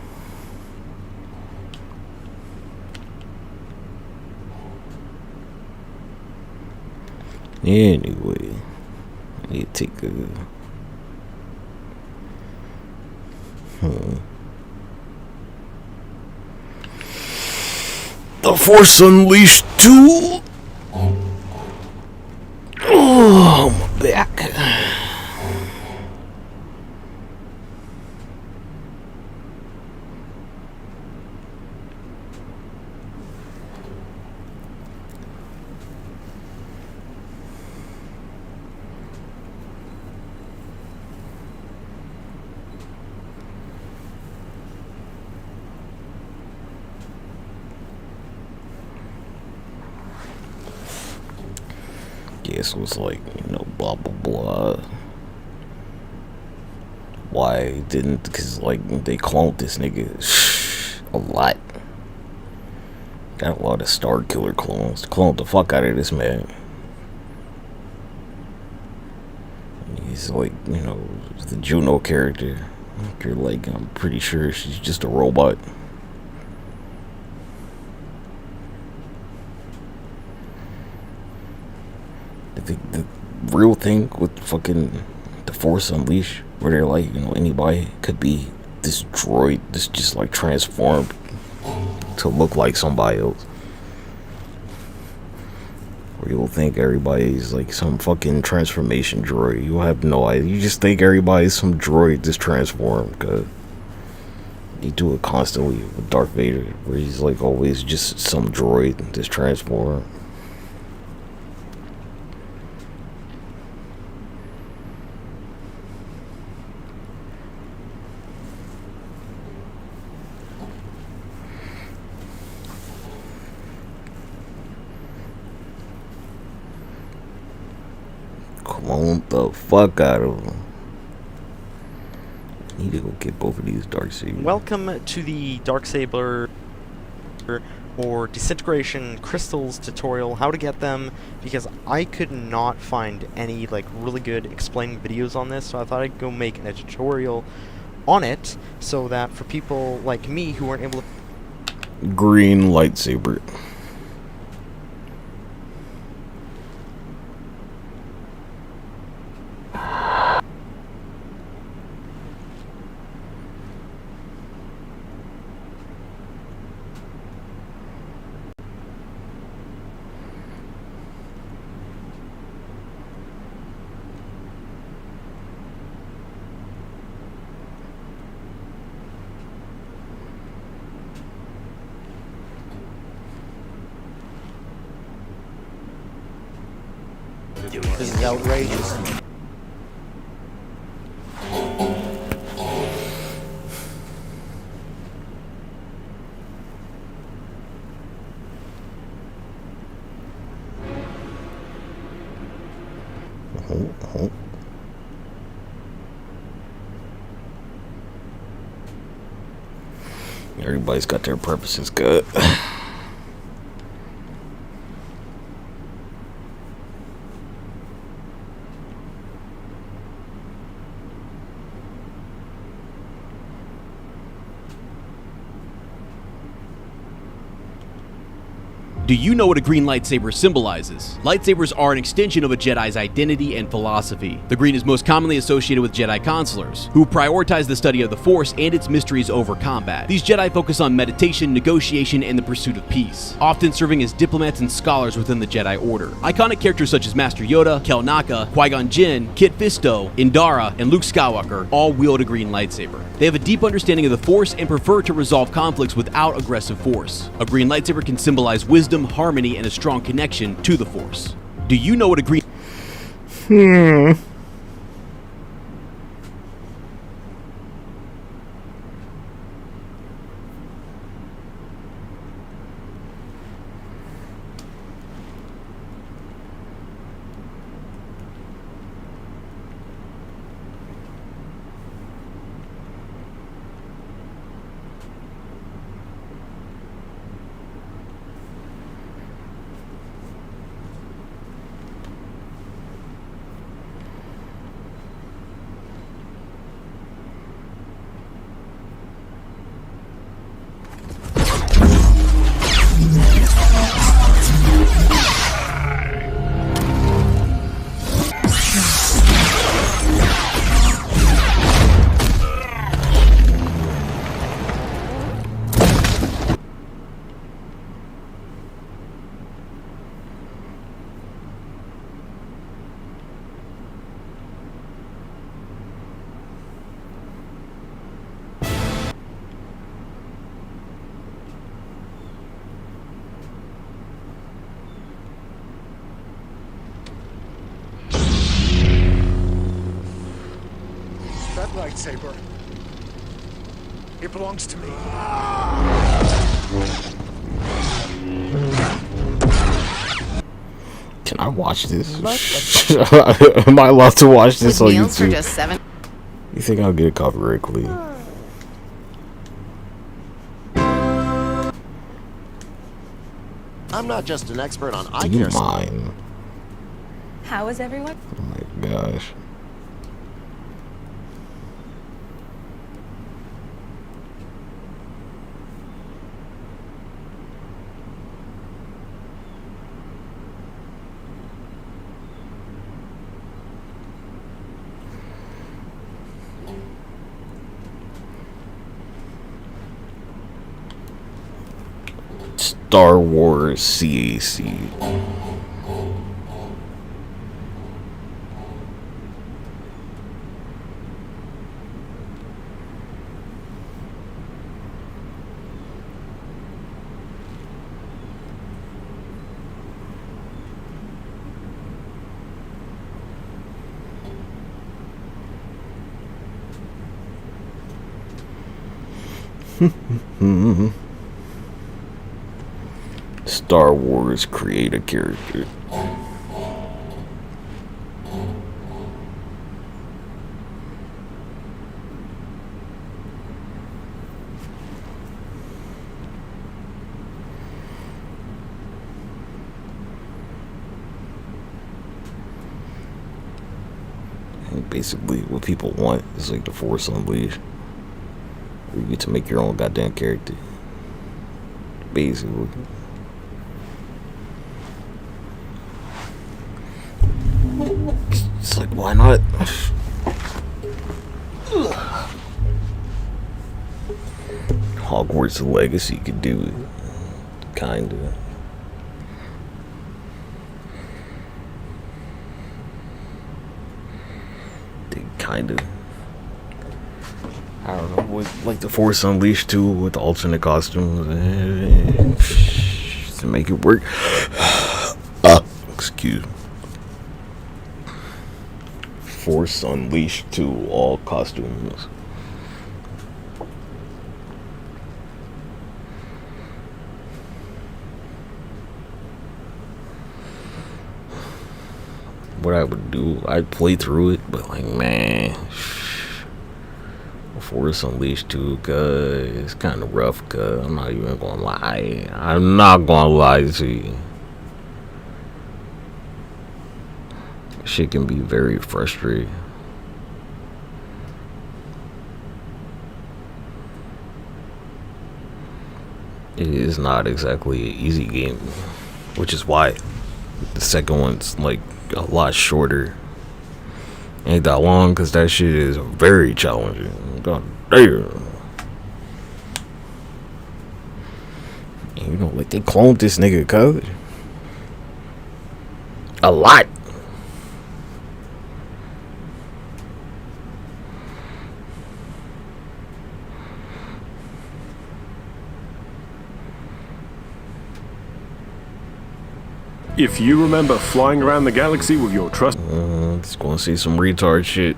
Anyway, I need to take The Force Unleashed 2. Oh, my back. It was like, you know, blah blah blah. Why didn't? Because like they cloned this nigga a lot. Got a lot of Star Killer clones. Cloned the fuck out of this man. He's like, you know, the Juno character. You're like, I'm pretty sure she's just a robot. The real thing with fucking the Force Unleashed, where they're like, you know, anybody could be this droid, this just like transformed to look like somebody else. Or you'll think everybody's like some fucking transformation droid. You'll have no idea. You just think everybody's some droid that's transformed. Cause They do it constantly with Darth Vader, where he's like always just some droid just transform. Clone the fuck out of them. I need to go get both of these Darksabers. Welcome to the Darksaber or Disintegration Crystals tutorial, how to get them, because I could not find any like really good explaining videos on this, so I thought I'd go make a tutorial on it, so that for people like me who weren't able to... Green lightsaber. This is outrageous. Everybody's got their purposes good. Do you know what a green lightsaber symbolizes? Lightsabers are an extension of a Jedi's identity and philosophy. The green is most commonly associated with Jedi counselors, who prioritize the study of the Force and its mysteries over combat. These Jedi focus on meditation, negotiation, and the pursuit of peace, often serving as diplomats and scholars within the Jedi Order. Iconic characters such as Master Yoda, Kel Naka, Qui-Gon Jinn, Kit Fisto, Indara, and Luke Skywalker all wield a green lightsaber. They have a deep understanding of the Force and prefer to resolve conflicts without aggressive force. A green lightsaber can symbolize wisdom, harmony, and a strong connection to the Force. Do you know what a green... That lightsaber, it belongs to me. Can I watch this? Am I allowed to watch this on meals for YouTube? just $7. You think I'll get a copyright claim? I'm not just an expert on eye Do you care. mind? How is everyone? Oh my gosh. Star Wars CAC. Star Wars create a character. And basically, what people want is like the Force Unleashed, where you get to make your own goddamn character. Basically. It's like, why not? Hogwarts Legacy could do it. Kinda. They kinda. I don't know, with like the Force Unleashed 2 with alternate costumes to make it work. Excuse me. Force Unleashed 2 all costumes. What I would do, I'd play through it, but like, man, Force Unleashed 2, cause it's kind of rough, cause I'm not even gonna lie. I'm not gonna lie to you. Shit can be very frustrating. It is not exactly an easy game, which is why the second one's like a lot shorter. Ain't that long, cause that shit is very challenging. God damn. And you know, like they cloned this nigga code a lot. If you remember flying around the galaxy with your trust... Just gonna see some retard shit.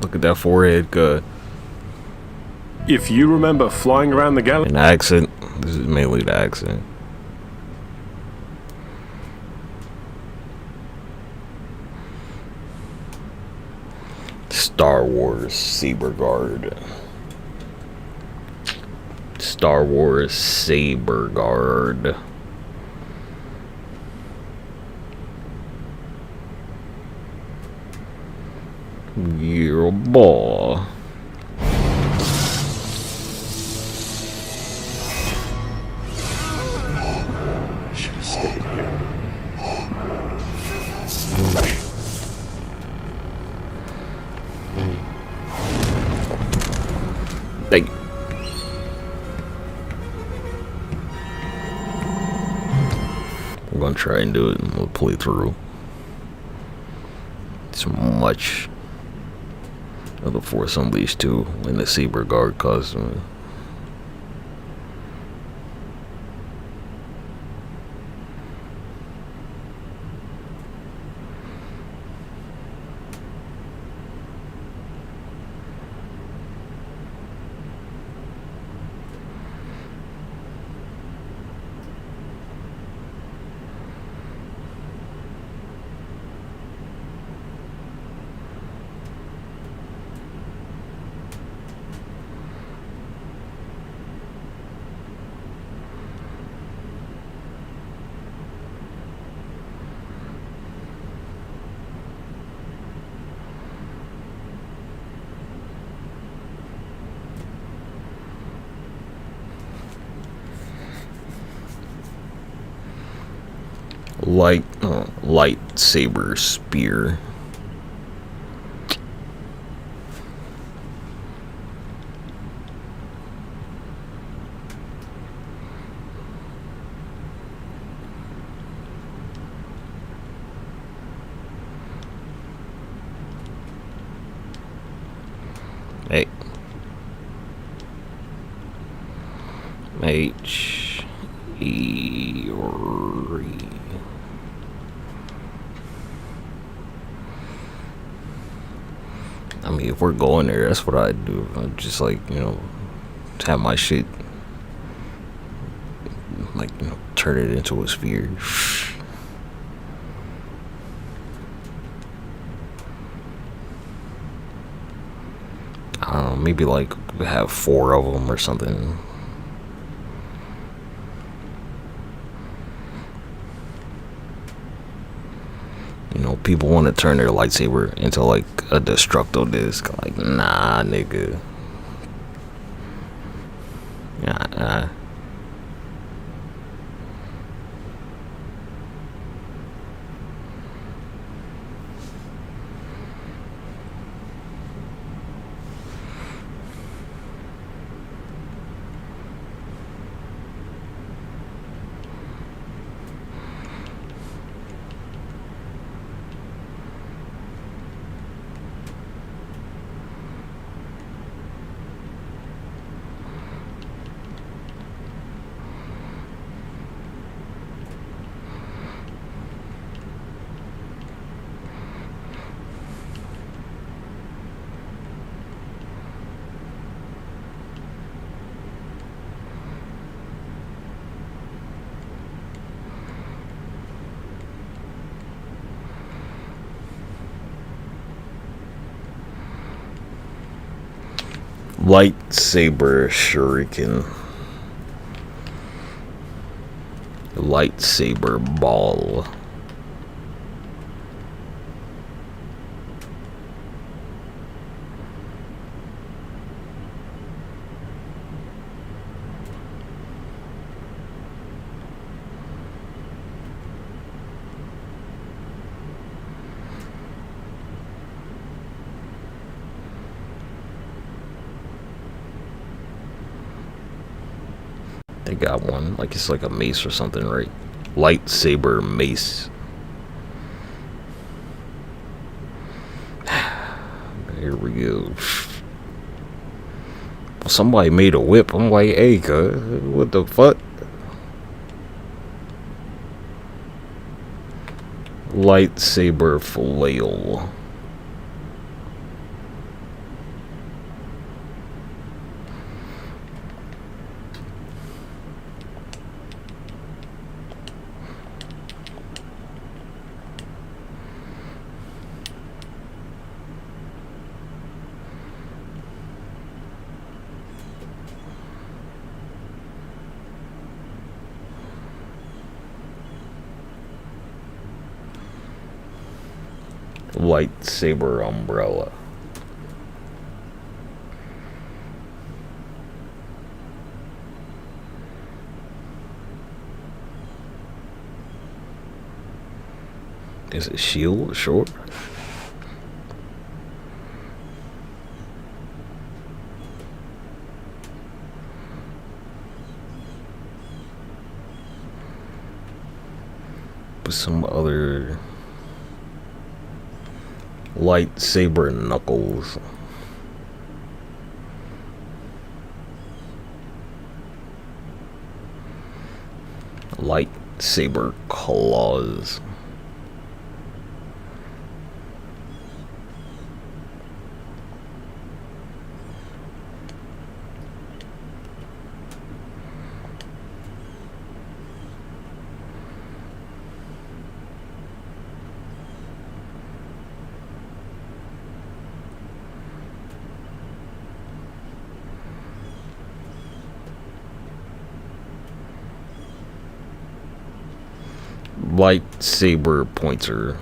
Look at that forehead cut. If you remember flying around the galaxy... An accent. This is mainly the accent. Star Wars Saber Guard. Star Wars Saber Guard. Yeah, boy. Should have stayed here. Thank you. I'm gonna try and do it and we'll play through. It's much of the Force Unleashed 2 in the Saber Guard costume. Lightsaber spear. Hey. H-E-R-E. I mean, if we're going there, that's what I'd do. I'd just like, you know, have my shit, like, turn it into a sphere. I don't know, maybe like have 4 of them or something. You know, people want to turn their lightsaber into like a destructo disc. Like, nah, nigga. Nah. Lightsaber shuriken. Lightsaber ball. They got one, like it's like a mace or something, right? Lightsaber mace. Here we go. Somebody made a whip. I'm like, hey, cuz, what the fuck? Lightsaber flail. Lightsaber umbrella. Is it shield? Sure. But some other lightsaber knuckles. Lightsaber claws. Lightsaber pointer.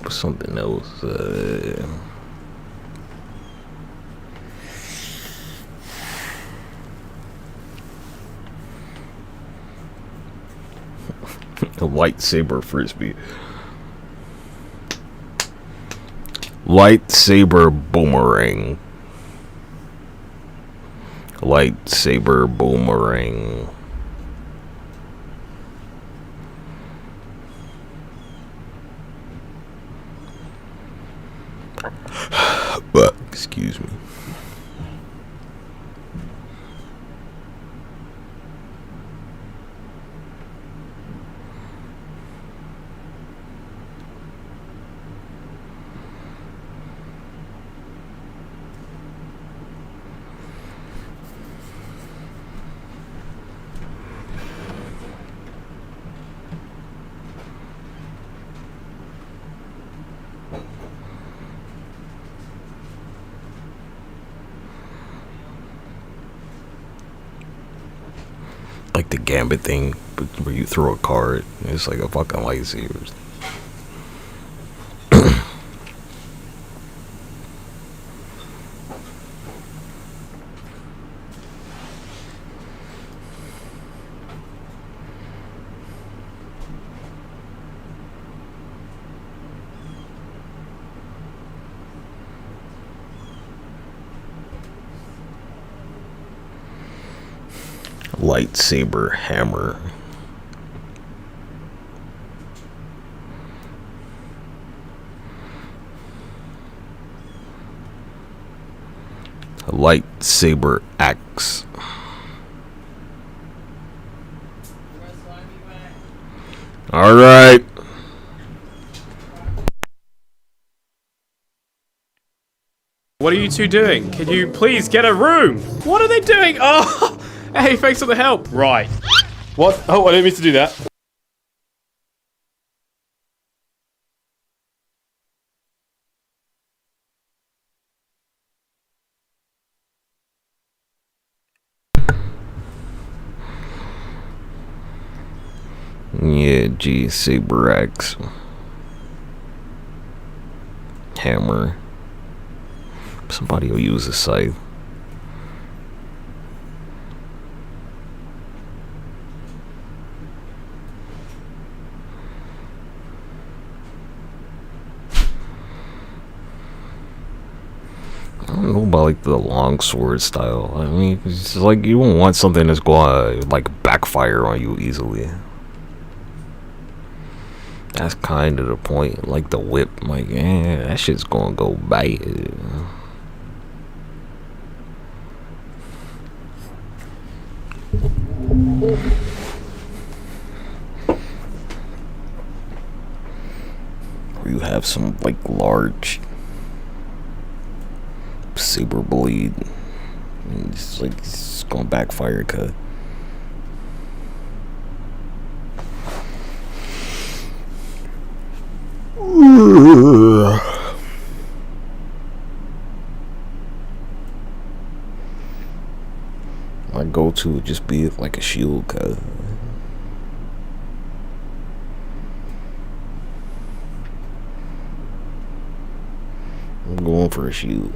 Something else. A lightsaber frisbee. Lightsaber boomerang. Lightsaber boomerang. But excuse me. Like the gambit thing, but where you throw a card, it's like a fucking lightsaber. Lightsaber hammer. A lightsaber axe. All right. What are you two doing? Can you please get a room? What are they doing? Oh, hey, thanks for the help. Right. What? Oh, I didn't mean to do that. Yeah, G, saber axe. Hammer. Somebody will use a scythe. I don't know about like the long sword style. I mean, it's just like you don't want something that's going to like backfire on you easily. That's kind of the point. Like the whip, like, that shit's gonna go bad. Or you have some like large saber blade. It's like it's gonna backfire, cuz. My go-to would just be like a shield, cuz. I'm going for a shield.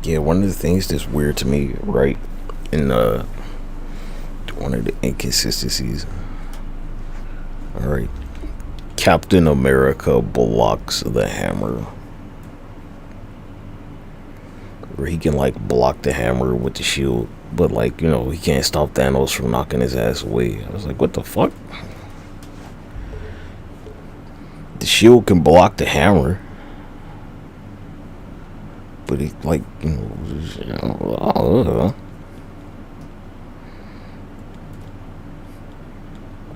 Yeah, one of the things that's weird to me, right, in one of the inconsistencies. Alright. Captain America blocks the hammer. Where he can like block the hammer with the shield, but like, you know, he can't stop Thanos from knocking his ass away. I was like, what the fuck? The shield can block the hammer. But he like,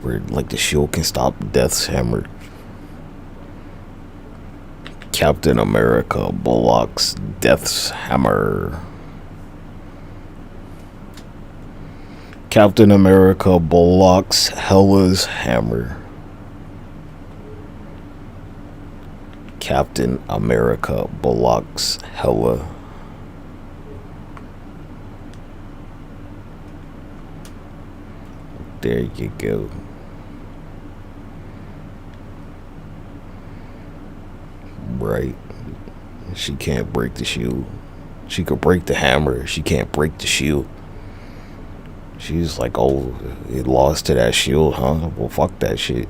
where like the shield can stop Death's hammer. Captain America blocks Death's hammer. Captain America blocks Hela's hammer. Captain America blocks Hela. There you go. Right. She can't break the shield. She could break the hammer. She can't break the shield. She's like, oh, it lost to that shield, huh? Well, fuck that shit.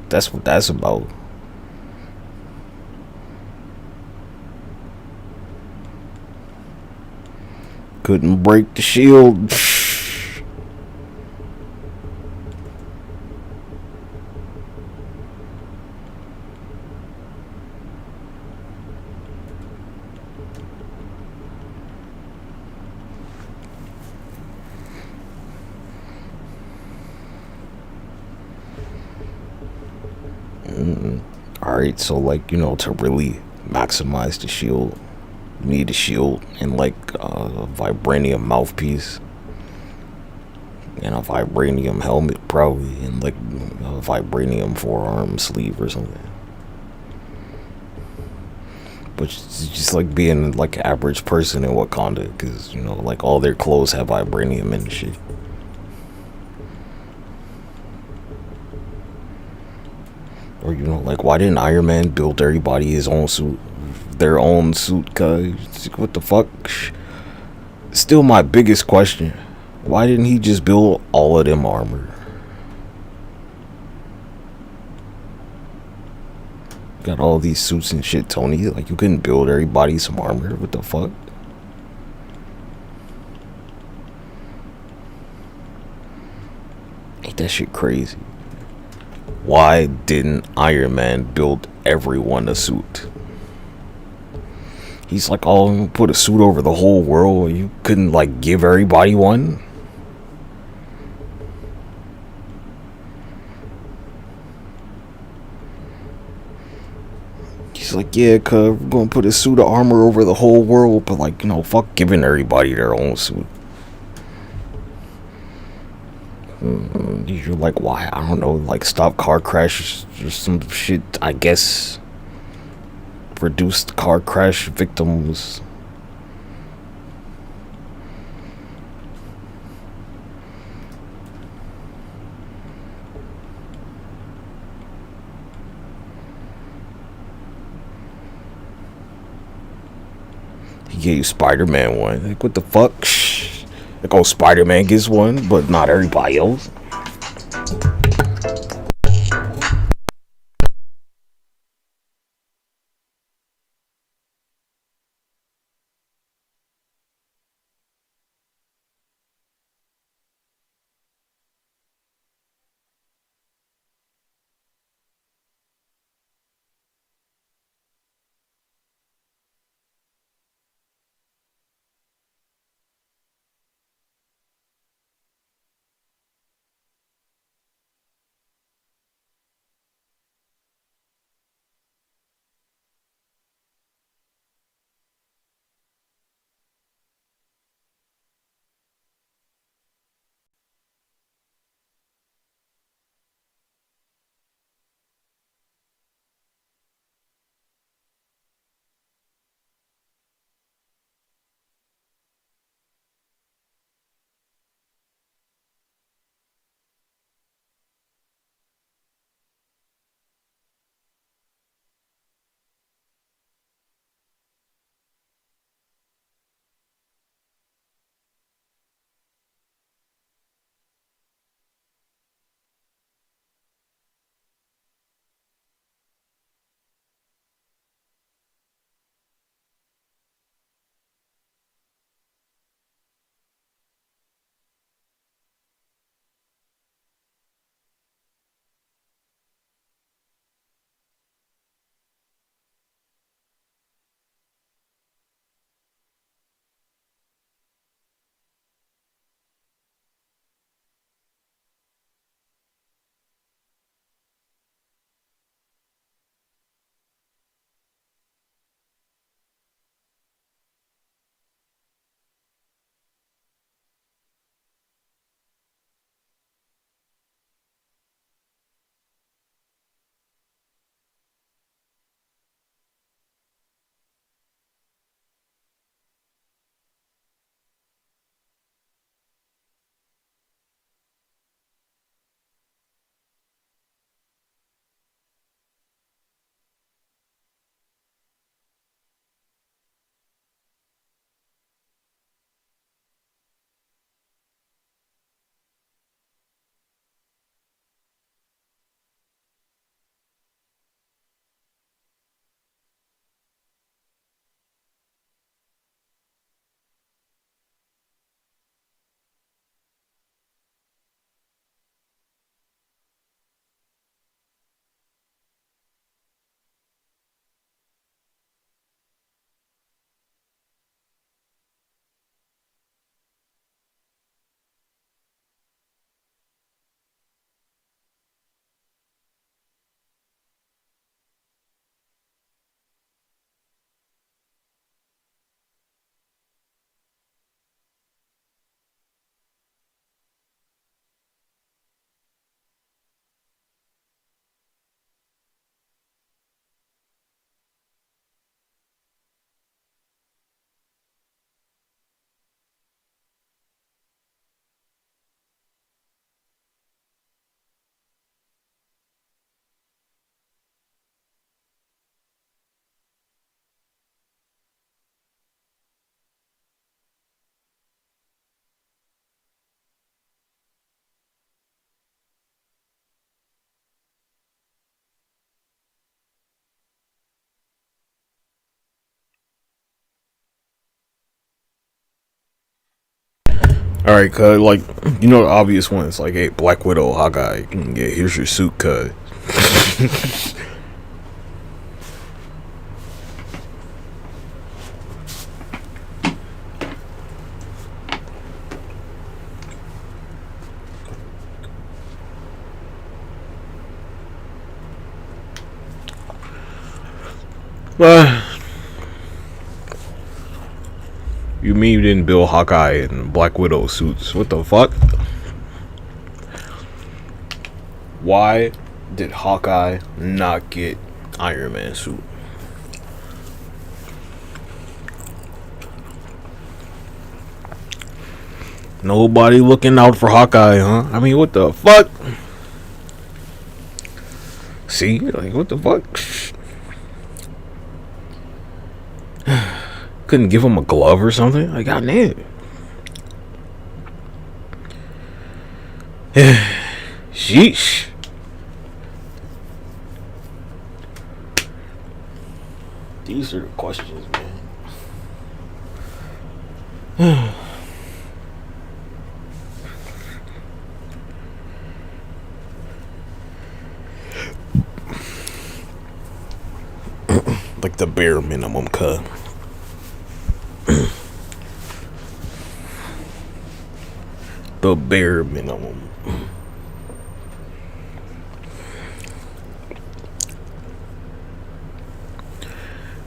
That's what that's about. Couldn't break the shield. Alright, so like, you know, to really maximize the shield, you need a shield and like a vibranium mouthpiece and a vibranium helmet probably, and like a vibranium forearm sleeve or something. But it's just like being like an average person in Wakanda, because, you know, like all their clothes have vibranium and shit. Or, you know, like, why didn't Iron Man build everybody his own suit? Their own suit, cuz. What the fuck? Still my biggest question. Why didn't he just build all of them armor? Got all these suits and shit, Tony. Like, you couldn't build everybody some armor? What the fuck? Ain't that shit crazy? Why didn't Iron Man build everyone a suit? He's like, oh, put a suit over the whole world. You couldn't like give everybody one? He's like, yeah, cuz we're gonna put a suit of armor over the whole world, but like, you know, fuck giving everybody their own suit. You're like, why? I don't know, like stop car crashes or some shit, I guess. Reduced car crash victims. He gave you Spider-Man one. Like, what the fuck? Like, oh, Spider-Man gets one, but not everybody else. Alright, cuz, like, you know the obvious ones, like, hey, Black Widow, Hawkeye, yeah, here's your suit, cuz. You mean you didn't build Hawkeye and Black Widow suits? What the fuck? Why did Hawkeye not get Iron Man suit? Nobody looking out for Hawkeye, huh? I mean, what the fuck? See? Like, what the fuck? Couldn't give him a glove or something? Like, goddamn. Sheesh. These are the questions, man. Like the bare minimum, cut. The bare minimum.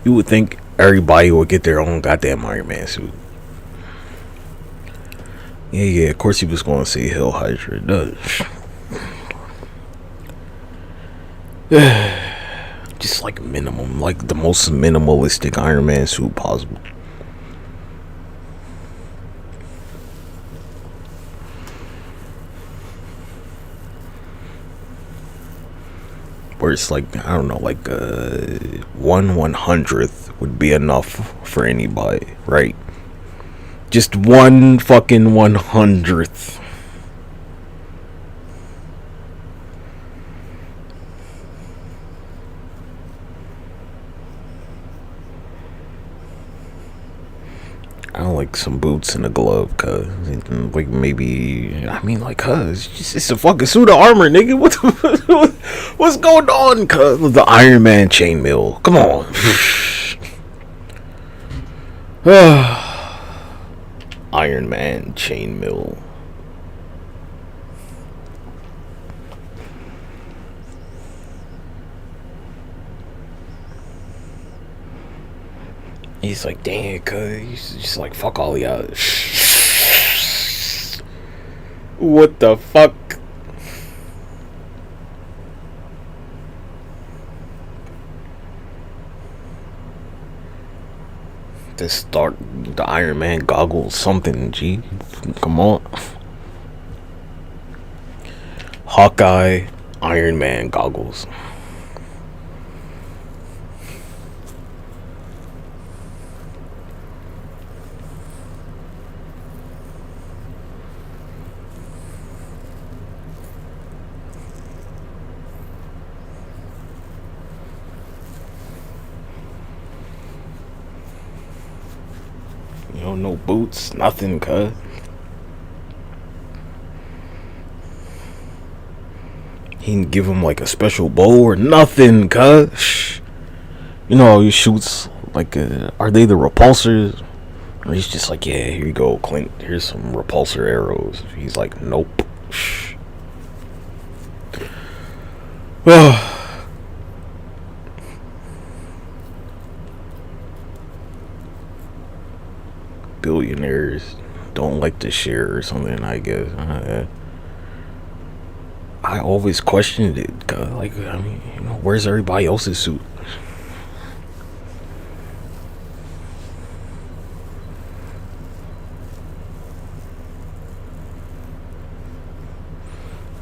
You would think everybody would get their own goddamn Iron Man suit. Yeah, of course he was going to say Hell Hydra. Just like minimum, like the most minimalistic Iron Man suit possible. Where it's like, I don't know, like 1/100th would be enough for anybody, right? Just 1 fucking 100th. I don't like some boots and a glove, cuz. Like, maybe, I mean, like, cuz, it's a fucking suit of armor, nigga. What's going on, cuz? The Iron Man chainmail. Come on. Iron Man chainmail. He's like, damn, cuz. He's just like, fuck all y'all. What the fuck? To start the Iron Man goggles, something, G. Come on. Hawkeye, Iron Man goggles. You know, no boots, nothing, cuz. He didn't give him like a special bow or nothing, cuz. You know, he shoots like, are they the repulsors? Or he's just like, yeah, here you go, Clint. Here's some repulsor arrows. He's like, nope. Billionaires don't like to share or something, I guess. I always questioned it, cause, like, I mean, you know, where's everybody else's suit?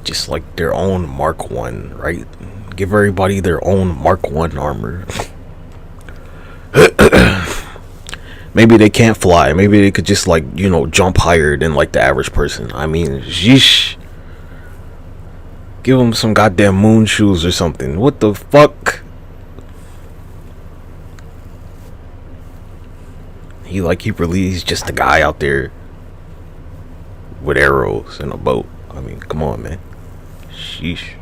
Just like their own Mark 1, right? Give everybody their own Mark 1 armor. Maybe they can't fly. Maybe they could just, like, you know, jump higher than, like, the average person. I mean, sheesh. Give them some goddamn moon shoes or something. What the fuck? He really, he's just a guy out there with arrows and a boat. I mean, come on, man. Sheesh.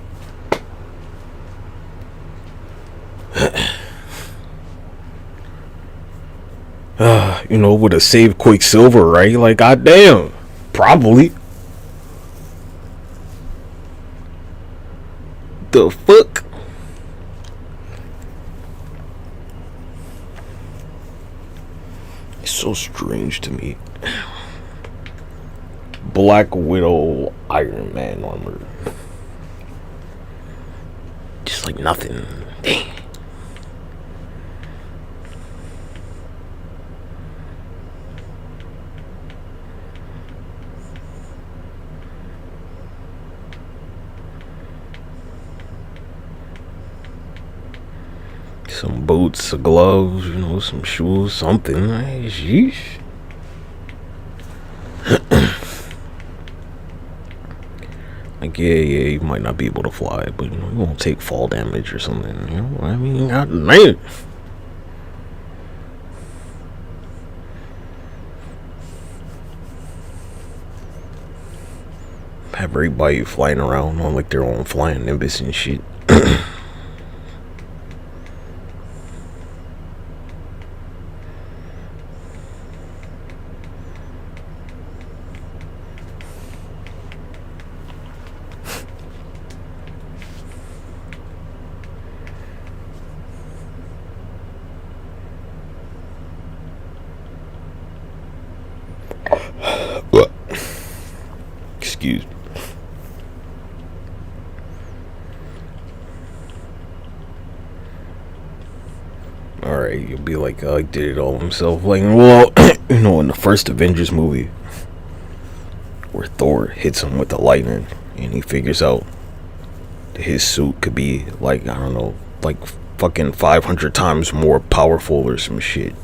You know, would have saved Quicksilver, right? Like, goddamn. Probably. The fuck? It's so strange to me. Black Widow Iron Man armor. Just like nothing. Dang. Some boots, some gloves, you know, some shoes, something. Sheesh. Like, yeah, you might not be able to fly, but you know, you won't take fall damage or something. You know, I mean, god damn. Have everybody flying around on like their own flying nimbus and shit. Excuse me. Alright, you'll be like, oh, he did it all himself. Like, well, you know, in the first Avengers movie, where Thor hits him with the lightning, and he figures out that his suit could be, like, I don't know, like, fucking 500 times more powerful or some shit.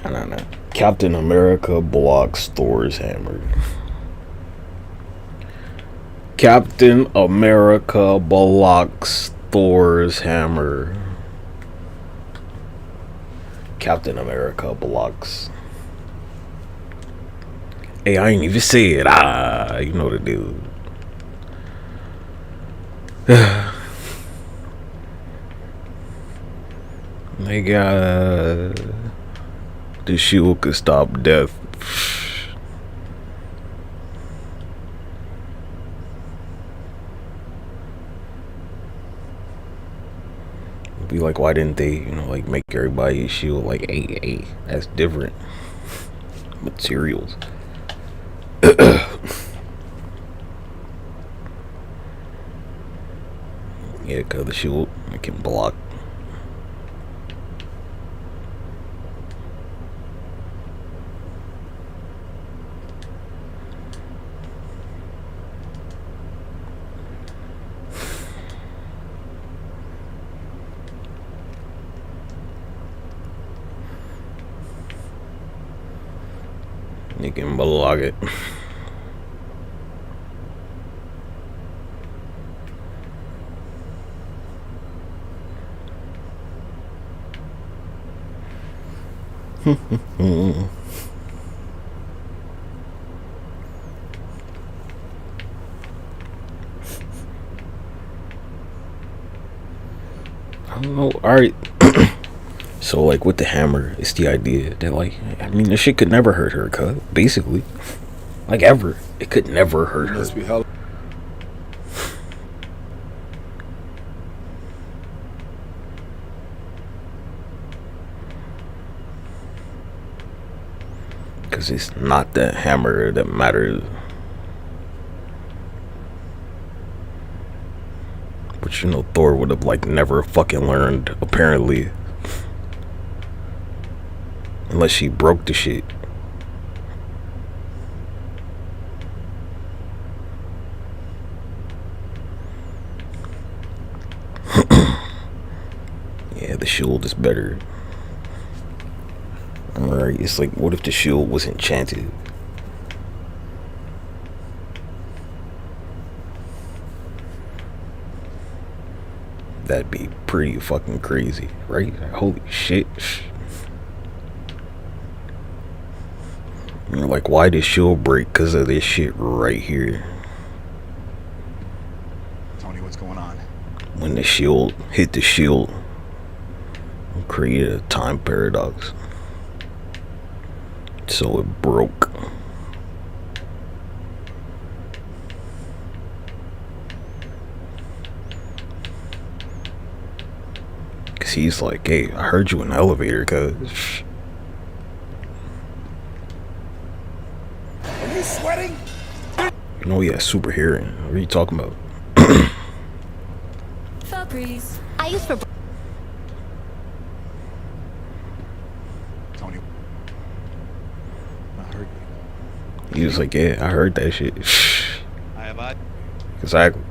I don't know. Captain America blocks Thor's hammer. Captain America blocks Thor's hammer. Captain America blocks. Hey, I ain't even say it. You know the dude. They got the shield could stop death. Be like, why didn't they, you know, like make everybody's shield like AA? That's different materials. Yeah, cause the shield it can block. You can block it. I don't know. Alright. So, like, with the hammer, it's the idea that, like, I mean, this shit could never hurt her, cuz, basically. Like, ever. It could never hurt her. Must be hell. Because it's not the hammer that matters. But, you know, Thor would have, like, never fucking learned, apparently. Unless she broke the shit. Yeah, the shield is better. Alright, it's like, what if the shield was enchanted? That'd be pretty fucking crazy, right? Holy shit. You're like, why did shield break? Because of this shit right here. Tony, what's going on? When the shield hit the shield, it created a time paradox. So it broke. Cause he's like, hey, I heard you in the elevator, cuz. Are you sweating? You know he has super hearing. What are you talking about? Please. I use for. Tony, I heard you. He was like, yeah, I heard that shit. I have I. Exactly.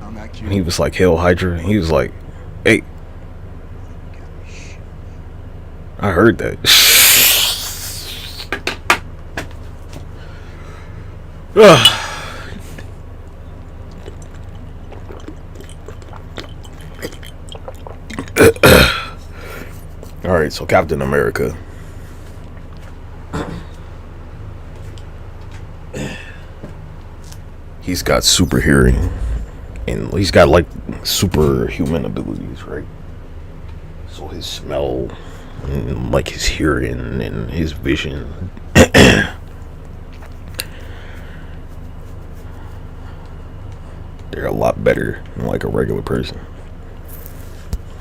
I'm not cute. And he was like, Hail Hydra. And he was like, hey, I heard that. Alright, so Captain America. He's got super hearing. And he's got like superhuman abilities, right? So his smell, and like his hearing and his vision. They're a lot better than like a regular person.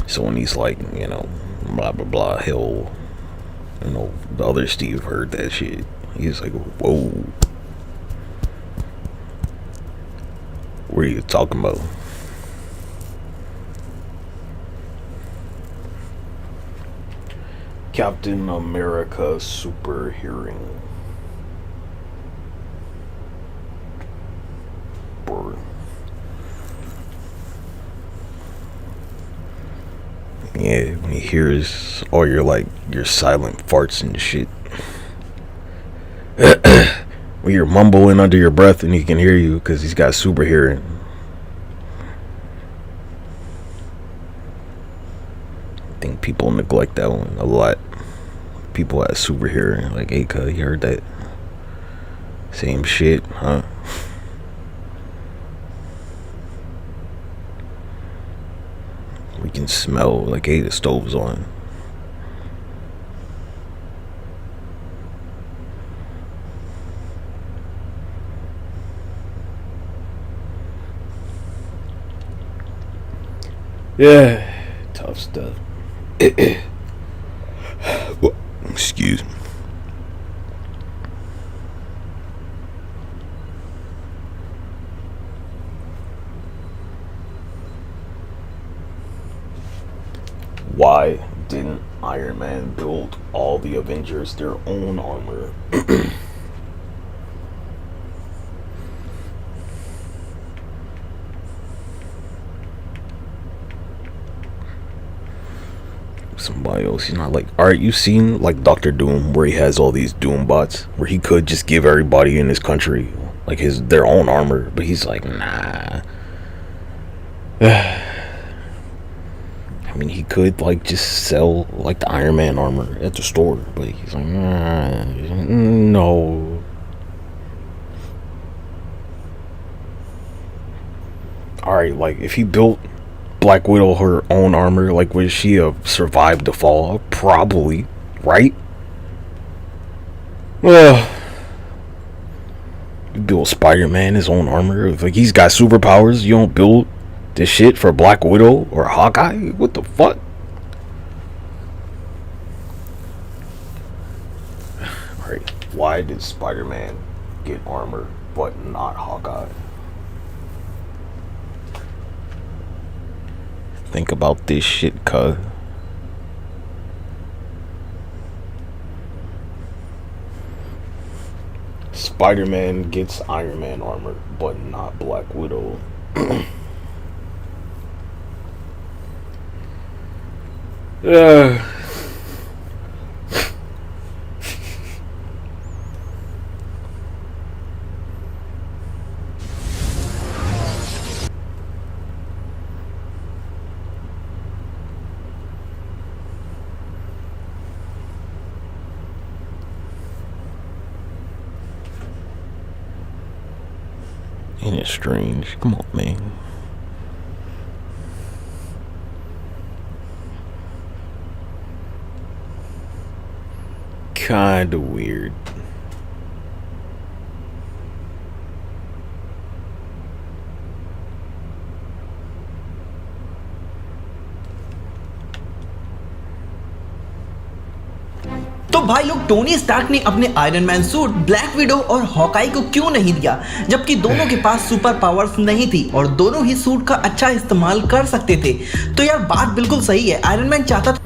So when he's like, you know, blah blah blah, hell, you know, the other Steve heard that shit. He's like, whoa, what are you talking about? Captain America super hearing. Yeah, when he hears all your like your silent farts and shit. When you're mumbling under your breath and he can hear you because he's got super hearing. I think people neglect that one a lot. People have super hearing, like, hey, cuz, you heard that? Same shit, huh? We can smell, like, hey, the stove's on. Yeah, tough stuff. Well, excuse me. Why didn't Iron Man build all the Avengers their own armor? Somebody else, he's not like, alright, you've seen like Dr. Doom where he has all these Doom bots where he could just give everybody in his country like their own armor, but he's like, nah. I mean, he could like just sell like the Iron Man armor at the store, but he's like, nah, no. Alright, like if he built Black Widow her own armor, like would she have survived the fall? Probably, right? Well, you build Spider-Man his own armor. If like he's got superpowers, you don't build this shit for Black Widow or Hawkeye? What the fuck? Alright, why did Spider-Man get armor but not Hawkeye? Think about this shit, cuz. Spider-Man gets Iron Man armor, but not Black Widow. Ain't it strange? Come on, man. Kinda weird. तो भाई लोग Tony Stark ने अपने iron man suit black window और Hawkeye को क्यों नहीं दिया, जबकि दोनों के पास सुपर पावर्स नहीं थी और दोनों ही सूट का अच्छा इस्तेमाल कर सकते थे। तो यार बात बिल्कुल सही है, आयरन मैन चाहता था।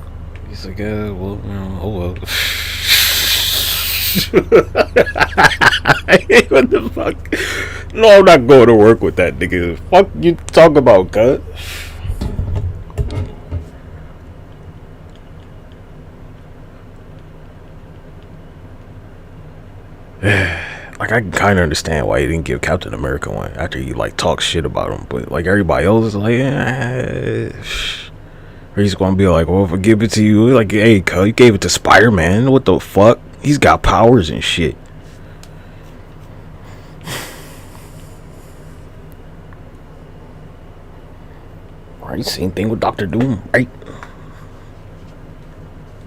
He's like, well, hold up. What the fuck? No, I'm not going to work with that nigga. Fuck you talk about, cut. Like, I can kind of understand why he didn't give Captain America one after he like talks shit about him, but like everybody else is like, or he's gonna be like, well, if I give it to you, like, hey, cuz, you gave it to Spider-Man. What the fuck? He's got powers and shit. Right, same thing with Doctor Doom, right?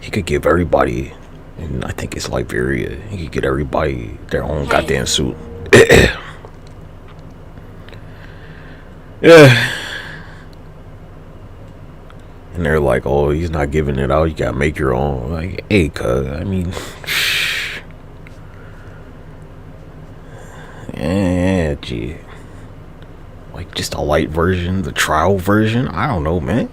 He could give everybody, and I think it's Liberia, he could get everybody their own goddamn suit. Yeah. And they're like, oh, he's not giving it out, you gotta make your own. Like, hey, cuz, I mean, yeah, gee. Like, just a light version, the trial version? I don't know, man.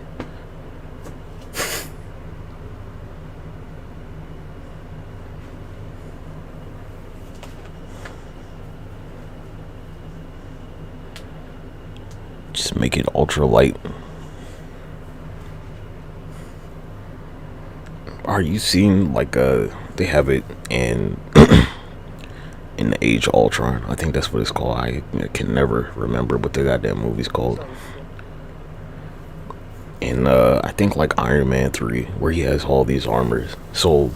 Just make it ultra light. Are you seeing like they have it in in the Age of Ultron? I think that's what it's called. I can never remember what the goddamn movie's called. And I think like Iron Man 3, where he has all these armors. So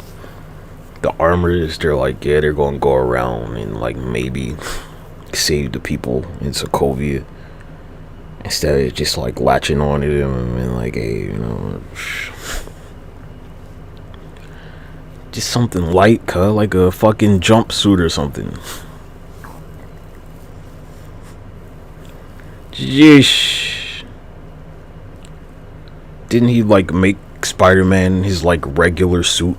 the armors, they're like, yeah, they're gonna go around and like maybe save the people in Sokovia, instead of just like latching on to them and like, hey, you know, just something light, like a fucking jumpsuit or something. Yeesh. Didn't he like make Spider-Man his like regular suit?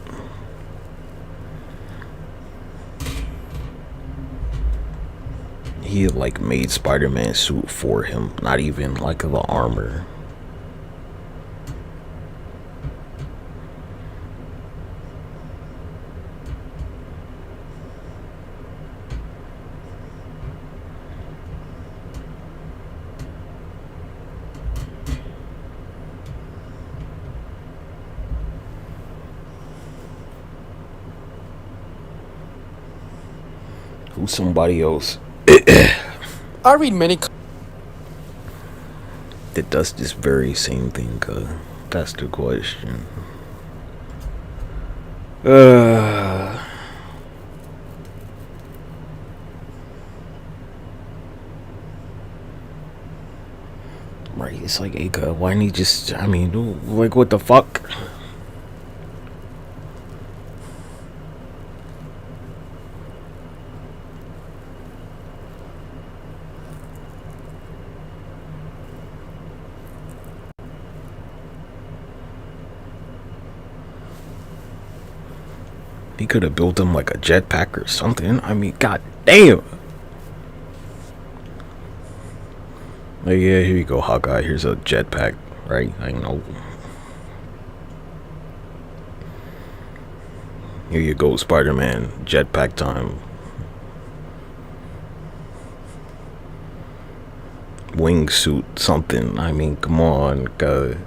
He had like made Spider-Man's suit for him, not even like the armor. Who's somebody else? I read many that does this very same thing, that's the question. Right, it's like, hey, why didn't he just, I mean, like, what the fuck? He could have built him like a jetpack or something. I mean, god damn. Like, yeah, here you go, Hawkeye. Here's a jetpack, right? I know. Here you go, Spider-Man. Jetpack time. Wingsuit, something. I mean, come on, God.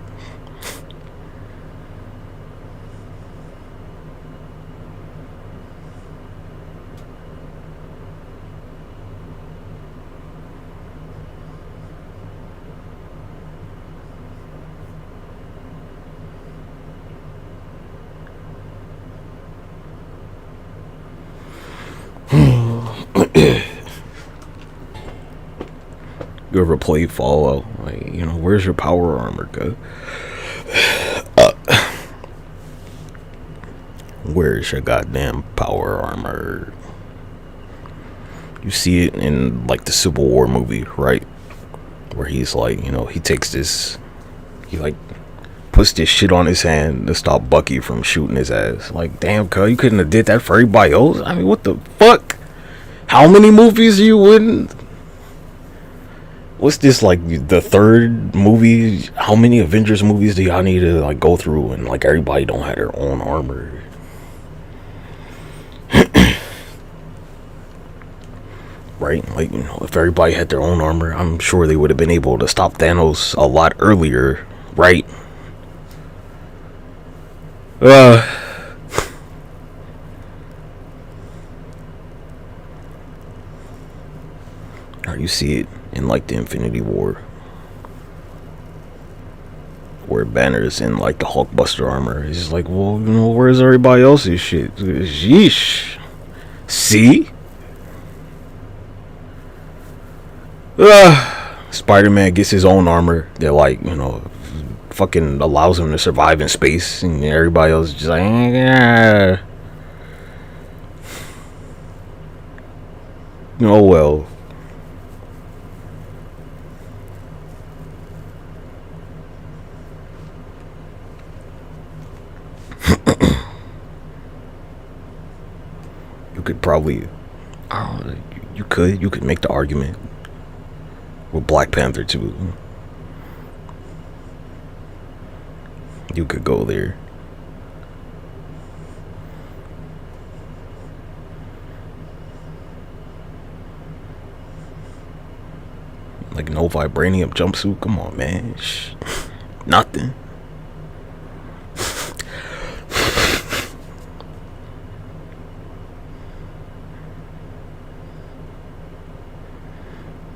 you ever played Fallout, like, you know, where's your power armor go? Where's your goddamn power armor? You see it in like the Civil War movie, right? Where he's like, you know, he takes this, he like puts this shit on his hand to stop Bucky from shooting his ass. Like, damn, cuz, you couldn't have did that for everybody else. I mean, what the fuck? How many movies are you in? What's this, like the third movie? How many Avengers movies do y'all need to like go through and like everybody don't have their own armor? Right? Like, you know, if everybody had their own armor, I'm sure they would have been able to stop Thanos a lot earlier, right? Or you see it in like the Infinity War, where Banner's in like the Hulkbuster armor. It's just like, well, you know, where's everybody else's shit? Yeesh. See? Spider-Man gets his own armor that, like, you know, fucking allows him to survive in space, and everybody else is just like, yeah. Oh well. You could probably, I don't know, you could make the argument with Black Panther too. You could go there. Like no vibranium jumpsuit. Come on, man. Nothing.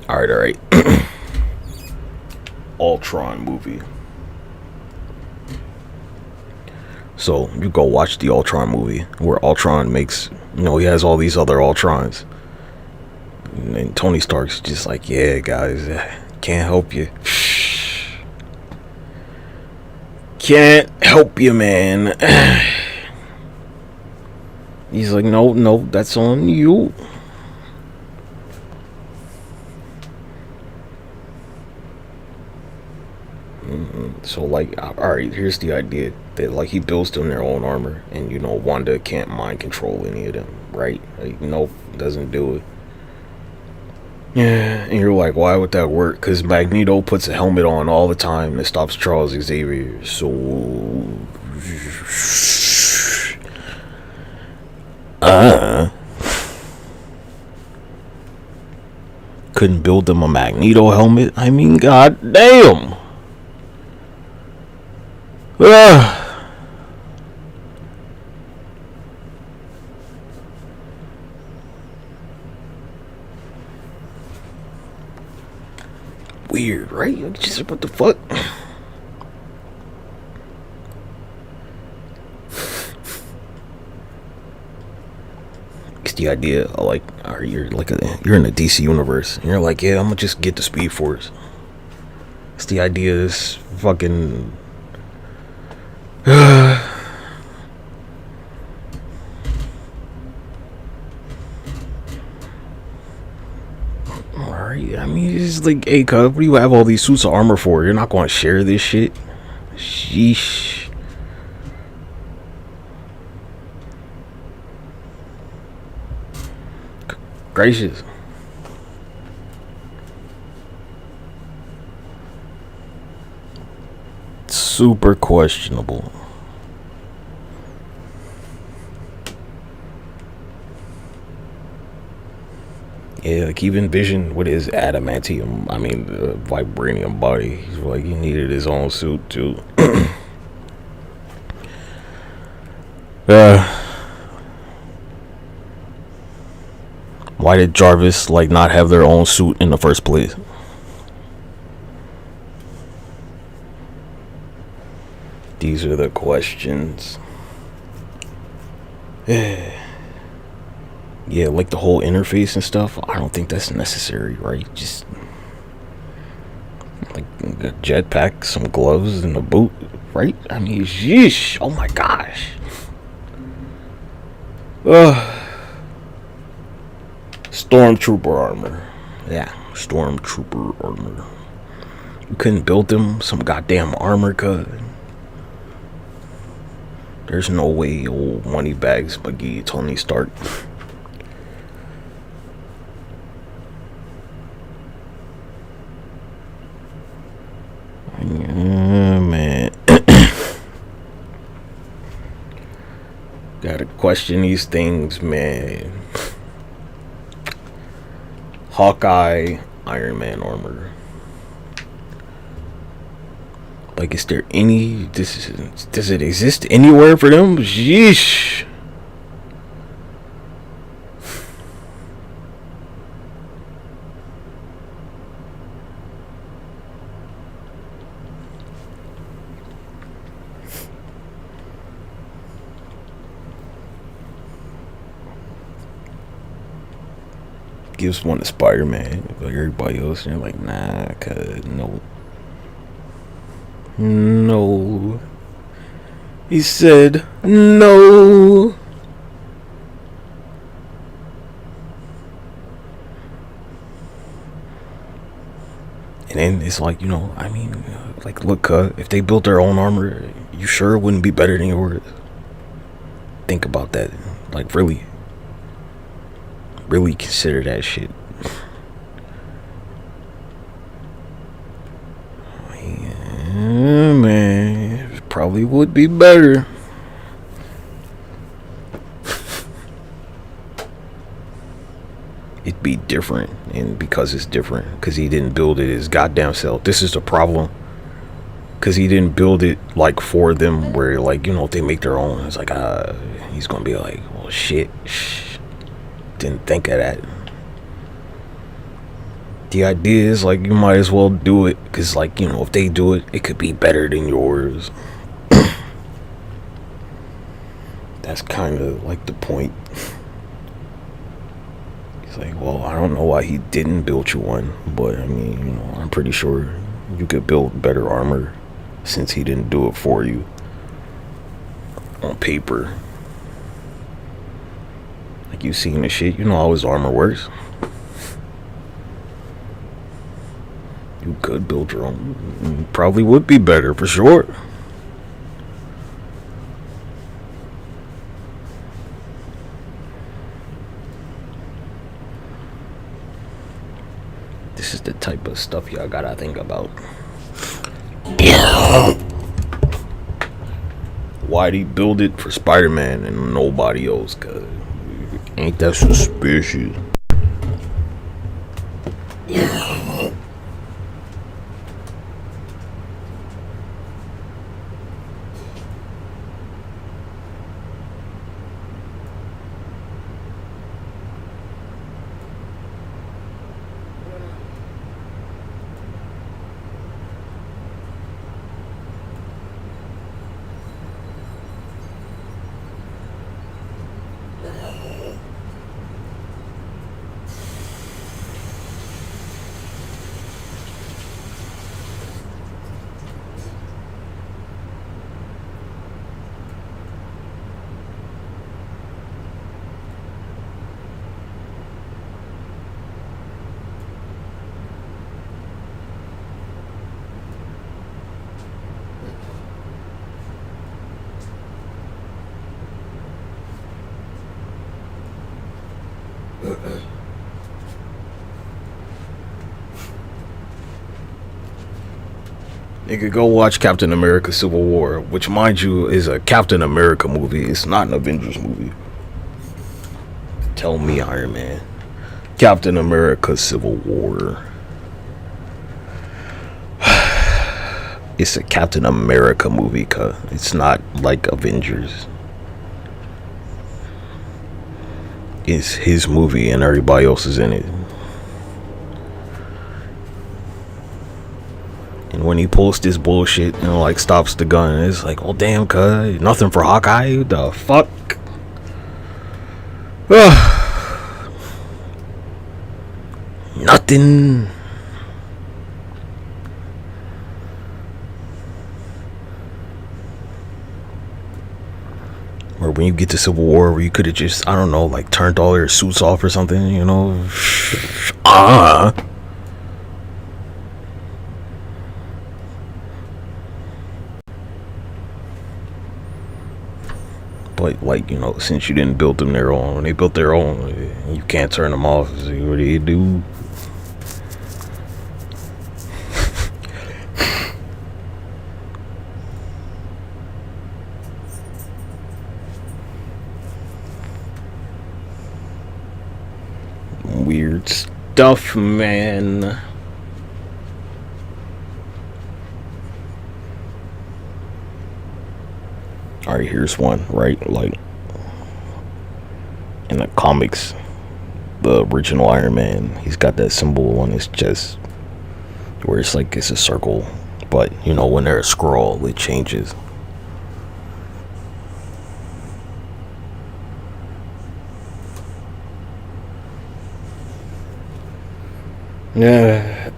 All right. Ultron movie. So you go watch the Ultron movie where Ultron makes, you know, he has all these other Ultrons, and Tony Stark's just like, yeah, guys, can't help you. Can't help you, man. He's like, no, that's on you. So like, alright, here's the idea that like he builds them their own armor, and you know Wanda can't mind control any of them, right? Like, nope, doesn't do it. Yeah, and you're like, why would that work? Because Magneto puts a helmet on all the time that stops Charles Xavier. So couldn't build them a Magneto helmet. I mean, god damn. Weird, right? Just what the fuck? It's the idea of like, you're in the DC universe, and you're like, yeah, I'm gonna just get the Speed Force. It's the idea of this fucking alright, I mean, it's like, hey, cuz, what do you have all these suits of armor for? You're not going to share this shit? Sheesh. Gracious. Super questionable. Yeah, like even Vision with his adamantium, vibranium body, he's like, he needed his own suit too. Why did Jarvis like not have their own suit in the first place? These are the questions. Yeah, like the whole interface and stuff, I don't think that's necessary, right? Just a jetpack, some gloves, and a boot, right? I mean, yeesh. Oh my gosh. Stormtrooper armor. Yeah, stormtrooper armor. You couldn't build them some goddamn armor, cuz. There's no way old Moneybags McGee Tony Stark. Yeah, man. Gotta question these things, man. Hawkeye, Iron Man armor. Like, is there any... Does it exist anywhere for them? Yeesh. Gives one to Spider-Man, but everybody else, they're like, nah, cuz, no. No. He said, no. And then it's like, you know, I mean, like, look, if they built their own armor, you sure it wouldn't be better than yours? Think about that. Like, really consider that shit. Yeah, man, it probably would be better. It'd be different, and because it's different, because he didn't build it his goddamn self. This is the problem, because he didn't build it like for them, where, like, you know, if they make their own, it's like, he's gonna be like, well, shit, didn't think of that. The idea is, like, you might as well do it, because, like, you know, if they do it, it could be better than yours. That's kind of like the point. He's like, well, I don't know why he didn't build you one, but I mean, you know, I'm pretty sure you could build better armor since he didn't do it for you on paper. Like, you seen the shit, you know how his armor works. You could build your own. Probably would be better, for sure. This is the type of stuff y'all gotta think about. Why'd he build it for Spider-Man and nobody else? Cause ain't that suspicious? Nigga, go watch Captain America Civil War, which, mind you, is a Captain America movie. It's not an Avengers movie. Tell me, Iron Man. Captain America Civil War. It's a Captain America movie, cuz it's not like Avengers. It's his movie and everybody else is in it. And when he pulls this bullshit and, like, stops the gun, it's like, well, damn, cuz nothing for Hawkeye. What the fuck? Nothing. when you get to Civil War, where you could have just, I don't know, like turned all their suits off or something, you know? But like, you know, since you didn't build them their own, when they built their own, you can't turn them off. So what do you do? Weird stuff, man. Alright, here's one, right? Like, in the comics, the original Iron Man, he's got that symbol on his chest where it's like it's a circle, but you know, when they're a scroll, it changes. Yeah.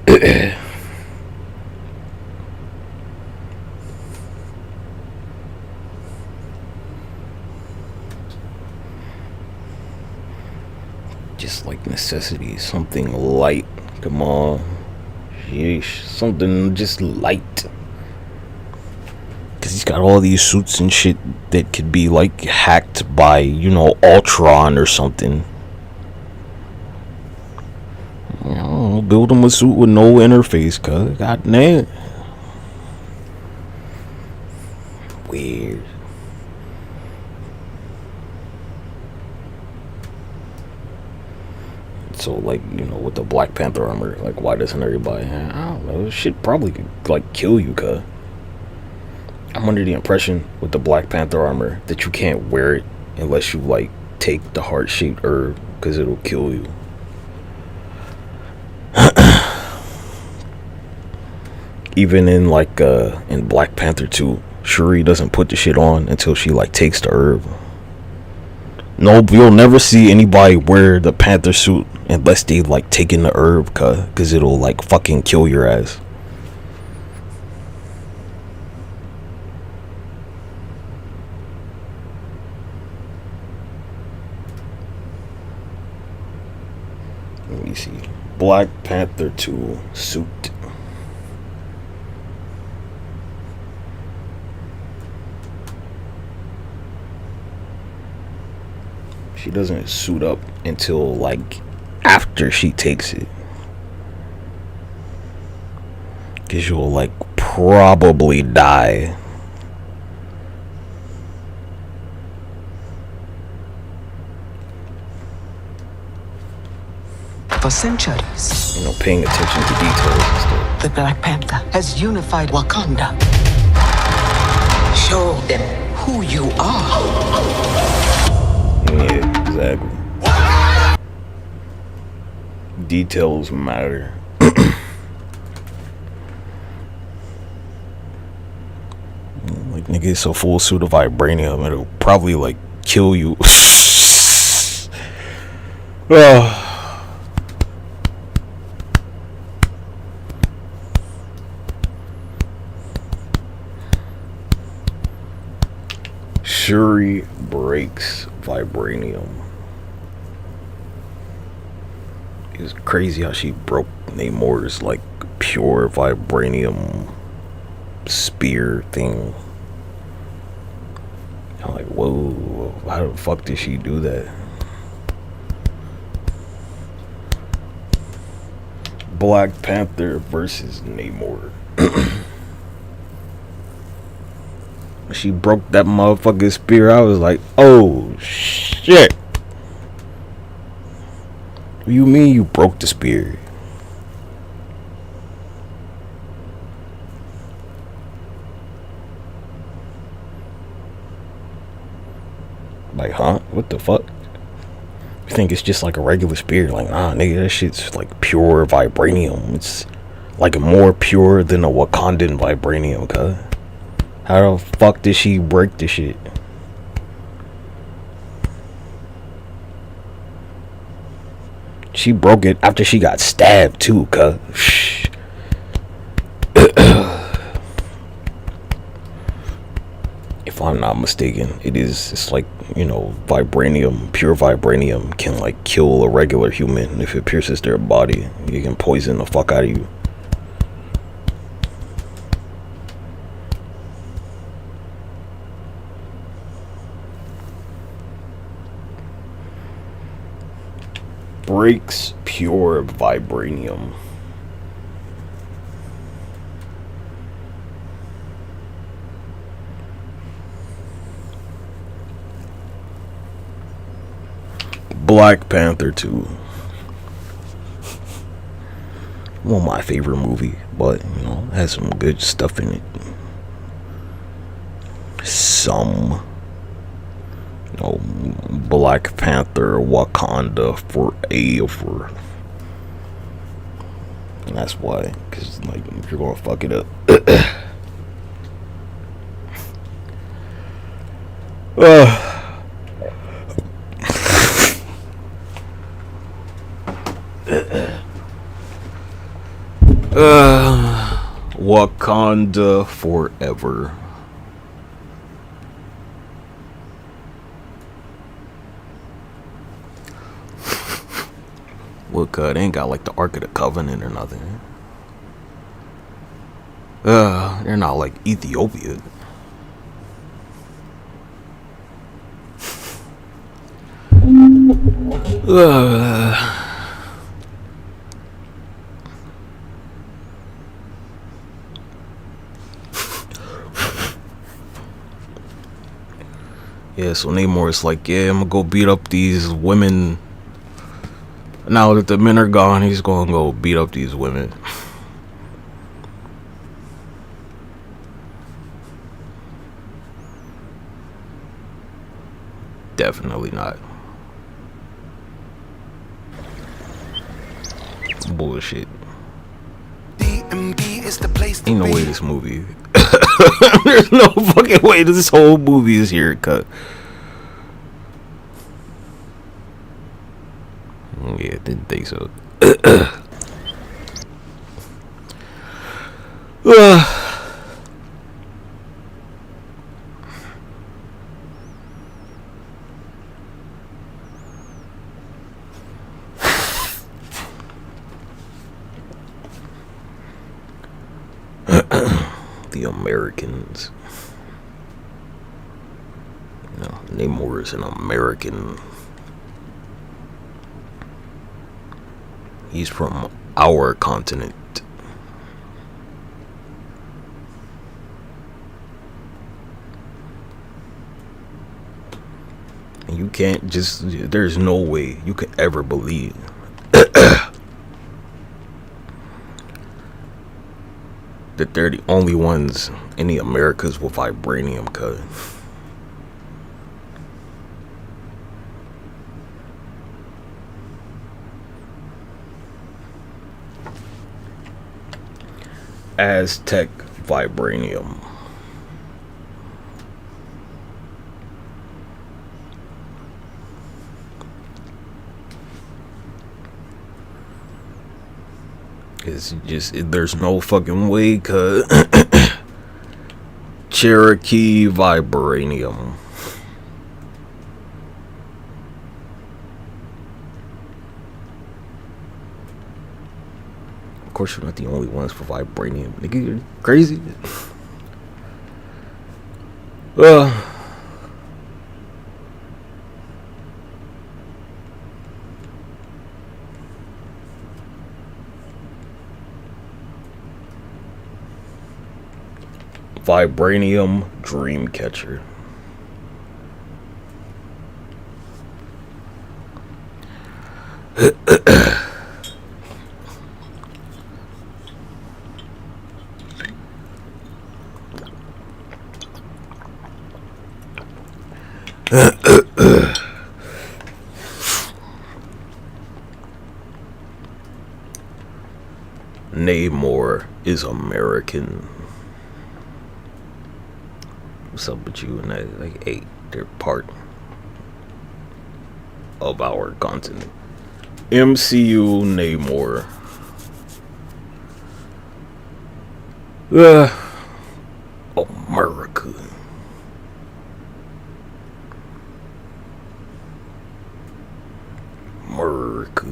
Just like necessity, something light. Come on. Sheesh. Something just light. Because he's got all these suits and shit that could be like hacked by, you know, Ultron or something. You know, build him a suit with no interface, cuz. God damn. Weird. So, like, you know, with the Black Panther armor, like, why doesn't everybody? I don't know. This shit probably could, like, kill you, cuz. I'm under the impression with the Black Panther armor that you can't wear it unless you, like, take the heart-shaped herb, because it'll kill you. Even in, like, in Black Panther 2, Shuri doesn't put the shit on until she, like, takes the herb. No, you'll never see anybody wear the Panther suit unless they like taking the herb, cause it'll like fucking kill your ass. Let me see. Black Panther 2 suit. She doesn't suit up until like after she takes it, cause you'll like probably die. For centuries, You know, paying attention to details and stuff. the Black Panther has unified Wakanda. Show them who you are. Yeah, exactly. Details matter. Like, nigga, it's a full suit of vibranium. It'll probably like kill you. Oh. Shuri breaks vibranium. It's crazy how she broke Namor's like pure vibranium spear thing. I'm like, whoa, how the fuck did she do that? Black Panther versus Namor. She broke that motherfucking spear. I was like, oh shit. What do you mean you broke the spear? Like, huh? What the fuck? You think it's just like a regular spear? Like, nah, nigga, that shit's like pure vibranium. It's like more pure than a Wakandan vibranium, cuz. How the fuck did she break the shit? She broke it after she got stabbed too, cuz. If I'm not mistaken, it's like, you know, vibranium, pure vibranium can like kill a regular human if it pierces their body. It can poison the fuck out of you. Breaks pure vibranium. Black Panther 2. Well, my favorite movie, but you know, has some good stuff in it. Some, you know, Black Panther, Wakanda forever. And that's why, because like if you're gonna fuck it up. Wakanda forever. Look, they ain't got like the Ark of the Covenant or nothing. They're not like Ethiopia. Yeah, so Namor is like, yeah, I'm gonna go beat up these women. Now that the men are gone, he's gonna go beat up these women. Definitely not. Bullshit. Ain't no way this movie. There's no fucking way this whole movie is here cut. Yeah, didn't think so. The Americans. No, Namor is an American. He's from our continent. And you can't just, there's no way you could ever believe that they're the only ones in the Americas with vibranium cut. Aztec vibranium. It's just, there's no fucking way, cause Cherokee vibranium. Of course, you're not the only ones for vibranium. Nigga, you're crazy. Vibranium Dreamcatcher. Namor is American. What's up with you and that? Like, hey, they're part of our continent. MCU Namor. America. America.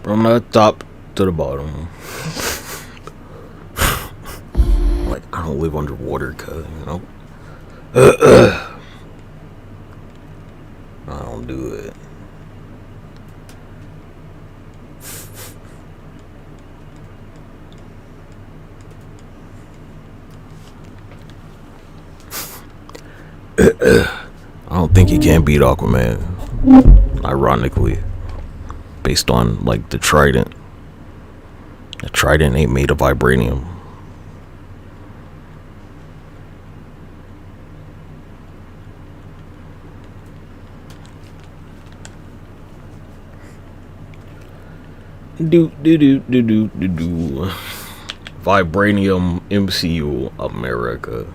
From the top to the bottom. Like, I don't live underwater, cuz, you know? I don't do it. I don't think he can beat Aquaman. Ironically, based on like the trident. The trident ain't made of vibranium. Do. Vibranium MCU America.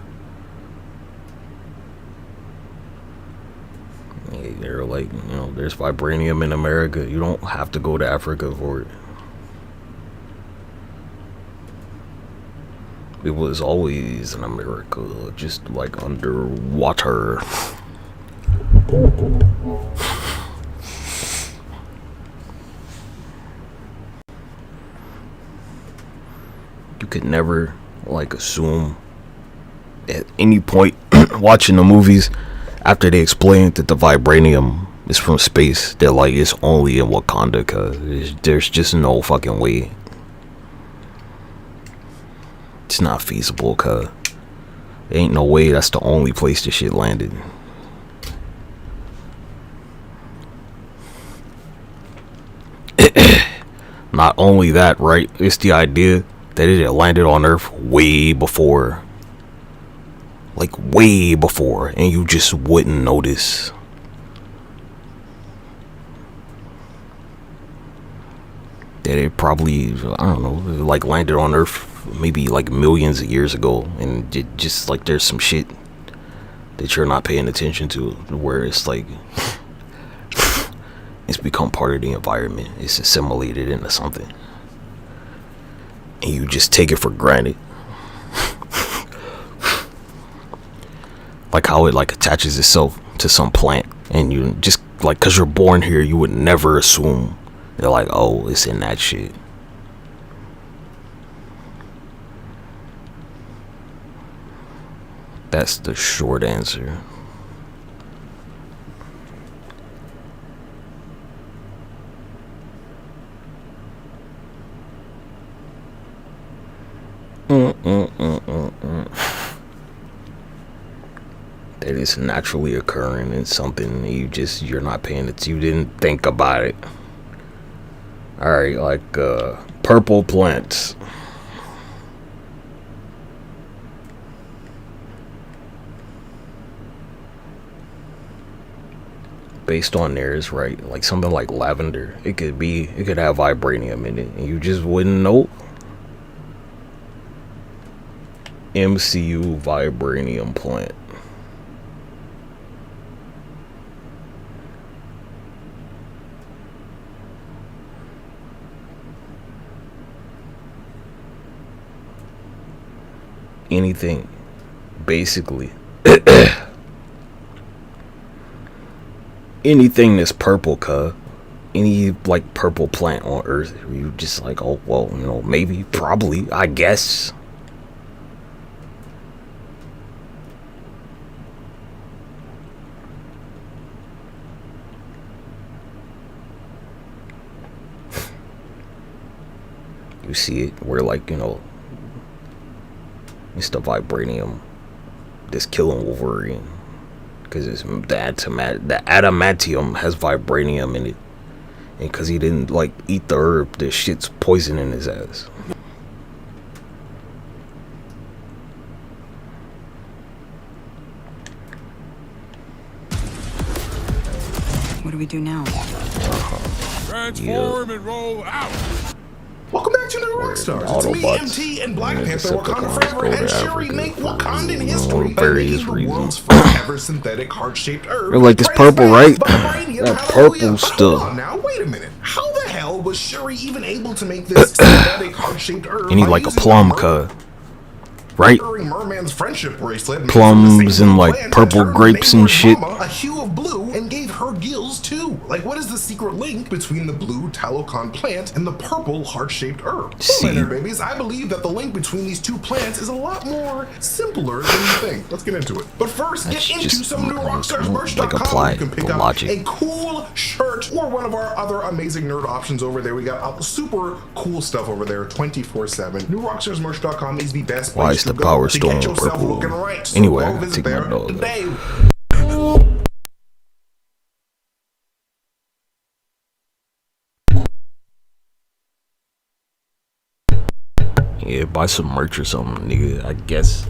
They're like, you know, there's vibranium in America. You don't have to go to Africa for it. It was always in America, just like underwater. You could never like assume at any point watching the movies after they explained that the vibranium is from space, they're like, it's only in Wakanda, cause there's just no fucking way. It's not feasible, cuz there ain't no way that's the only place this shit landed. Not only that, right? It's the idea that it had landed on Earth way before. Like way before, and you just wouldn't notice. That it probably, I don't know, like landed on Earth maybe like millions of years ago, and it just like there's some shit that you're not paying attention to, where it's like it's become part of the environment. It's assimilated into something, and you just take it for granted. Like how it like attaches itself to some plant, and you just like, cause you're born here, you would never assume they're like, oh, it's in that shit. That's the short answer. That is naturally occurring in something you're not paying it. You didn't think about it. Alright, like purple plants. Based on theirs, right? Like something like lavender. It could have vibranium in it, and you just wouldn't know. MCU vibranium plant. Anything, basically. Anything that's purple, cuh. Any like purple plant on Earth, you just like, oh well, you know, maybe, probably, I guess. You see it where, like, you know, it's the vibranium that's killing Wolverine, because it's the adamantium has vibranium in it, and because he didn't like eat the herb, this shit's poisoning his ass. What do we do now? Transform and roll out. Welcome back to the Rockstars. It's me, MT, and Black Panther, Wakanda Forever, and Shuri make Wakandan history by making the world's first ever synthetic heart-shaped herb. You're like, it's purple, right? That purple stuff. Hold on now, wait a minute. How the hell was Shuri even able to make this synthetic heart-shaped herb? You need like a plum, cuh. right? Merman's friendship bracelet Plums and like purple grapes and shit. A hue of blue and gave her gills too. Like, what is the secret link between the blue talocon plant and the purple heart-shaped herb? Well, nerd babies, I believe that the link between these two plants is a lot more simpler than you think. Let's get into it. But first, get into some new RockstarsMerch.com where you can pick up a cool shirt or one of our other amazing nerd options over there. We got super cool stuff over there 24/7. New RockstarsMerch.com is the best Why place is the to Power go to get Stone yourself purple? looking right. So Anyway, I go gotta visit take my there dog today. Yeah, buy some merch or something, nigga, I guess.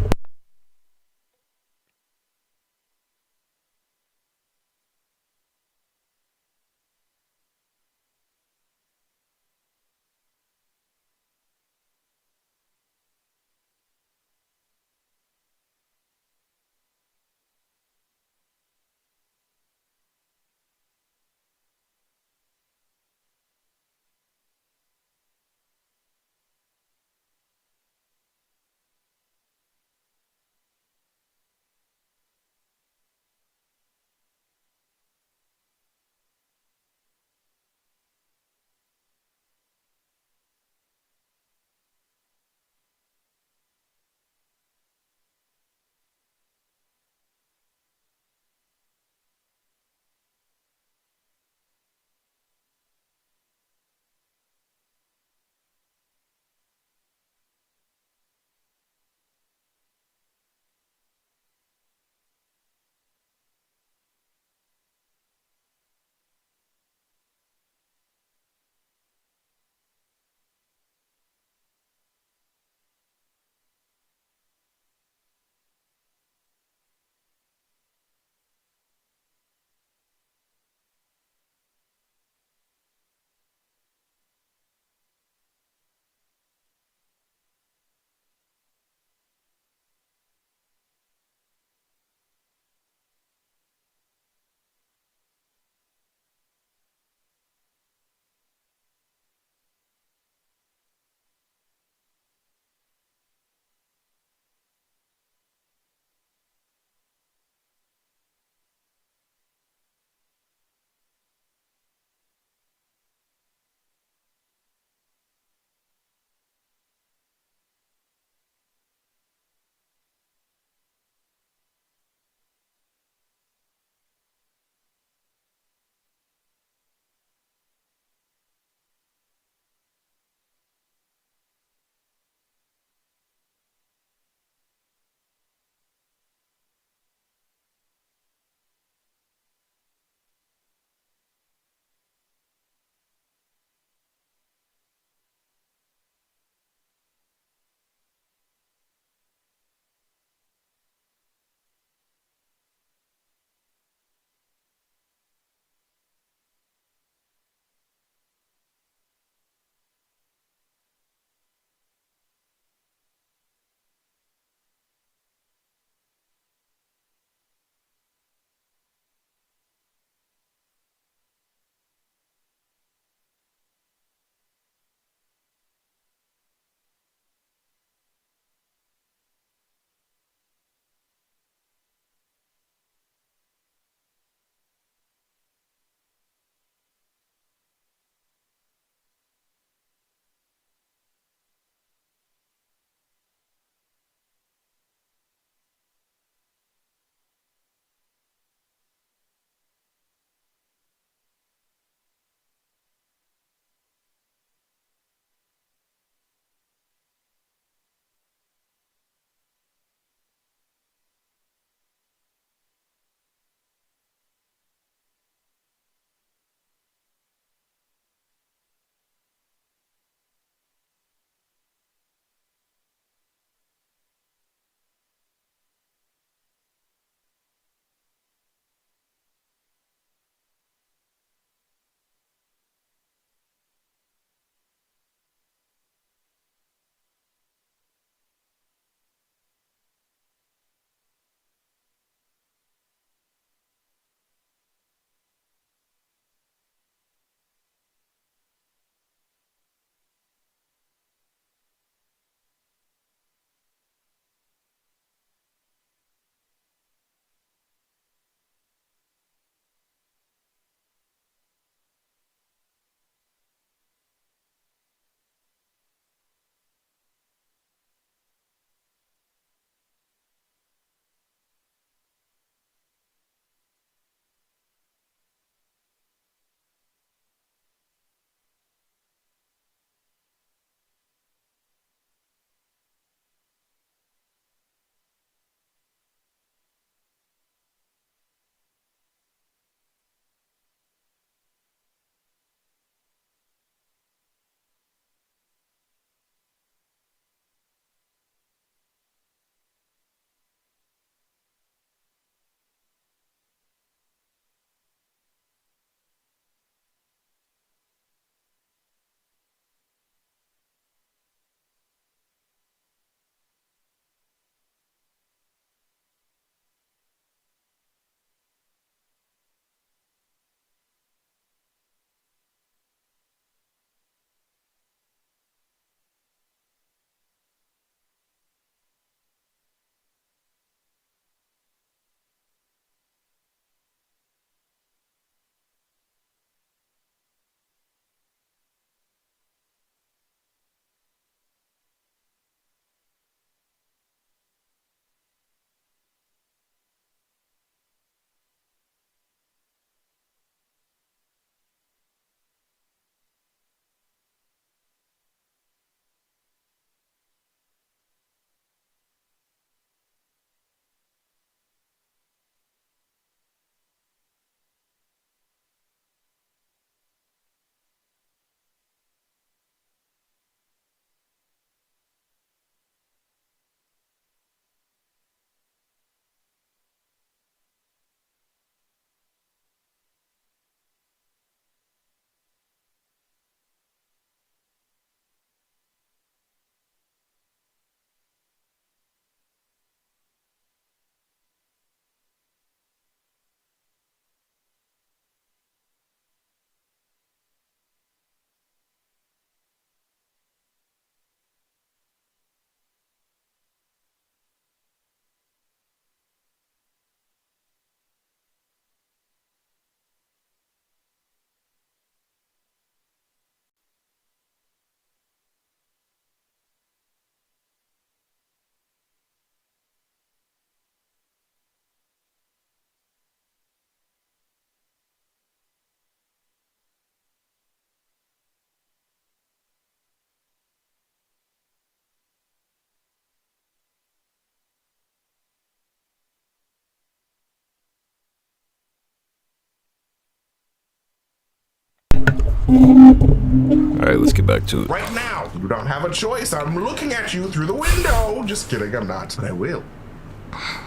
Alright, let's get back to it. Right now, you don't have a choice. I'm looking at you through the window. Just kidding, I'm not. But I will.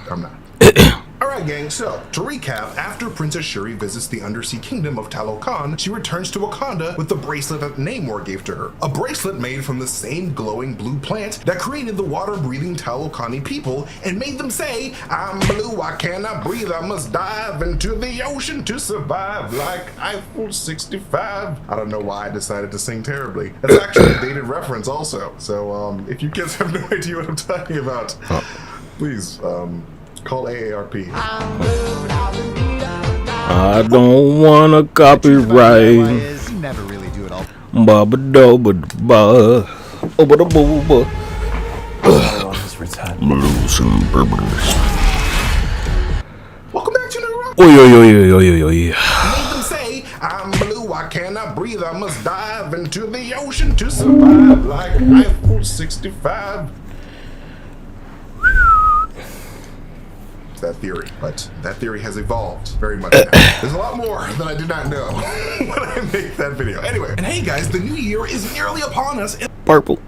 I'm not. Alright gang, so to recap, after Princess Shuri visits the undersea kingdom of Talokan, she returns to Wakanda with the bracelet that Namor gave to her. A bracelet made from the same glowing blue plant that created the water-breathing Talokani people and made them say, I'm blue, I cannot breathe, I must dive into the ocean to survive like Eiffel 65. I don't know why I decided to sing terribly. That's actually a dated reference also, so if you kids have no idea what I'm talking about, please, call AARP. I don't wanna copyright. Never really do it all. Baba doba ba. Oba da booba. Blues and burgers. Welcome back to the Oi, oi, oi, oi, oi, oi. Made them say, I'm blue, I cannot breathe, I must dive into the ocean to survive like Eiffel 65. That theory, but that theory has evolved very much now. There's a lot more that I did not know when I made that video. Anyway, and hey guys, the new year is nearly upon us. Purple.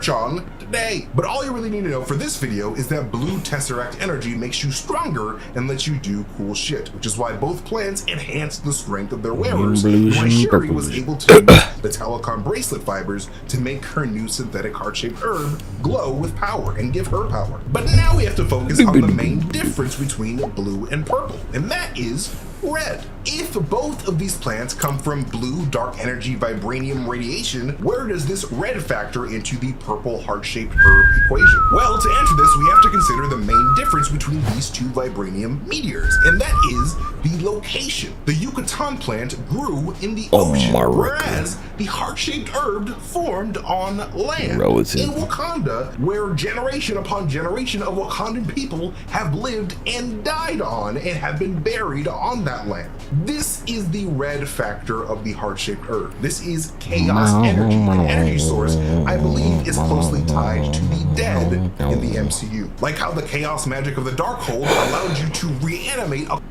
On today. But all you really need to know for this video is that blue Tesseract energy makes you stronger and lets you do cool shit, which is why both plants enhance the strength of their wearers, and why Shuri was able to use the Talokan bracelet fibers to make her new synthetic heart-shaped herb glow with power and give her power. But now we have to focus on the main difference between blue and purple, and that is red. If both of these plants come from blue dark energy vibranium radiation, where does this red factor into the purple heart-shaped herb equation? Well, to answer this, we have to consider the main difference between these two vibranium meteors, and that is the location. The Yucatan plant grew in the ocean, whereas the heart-shaped herb formed on land. In Wakanda, where generation upon generation of Wakandan people have lived and died on and have been buried on that land. This is the red factor of the heart-shaped herb. This is chaos energy, an energy source I believe is closely tied to the dead in the MCU. Like how the chaos magic of the Darkhold allowed you to reanimate a...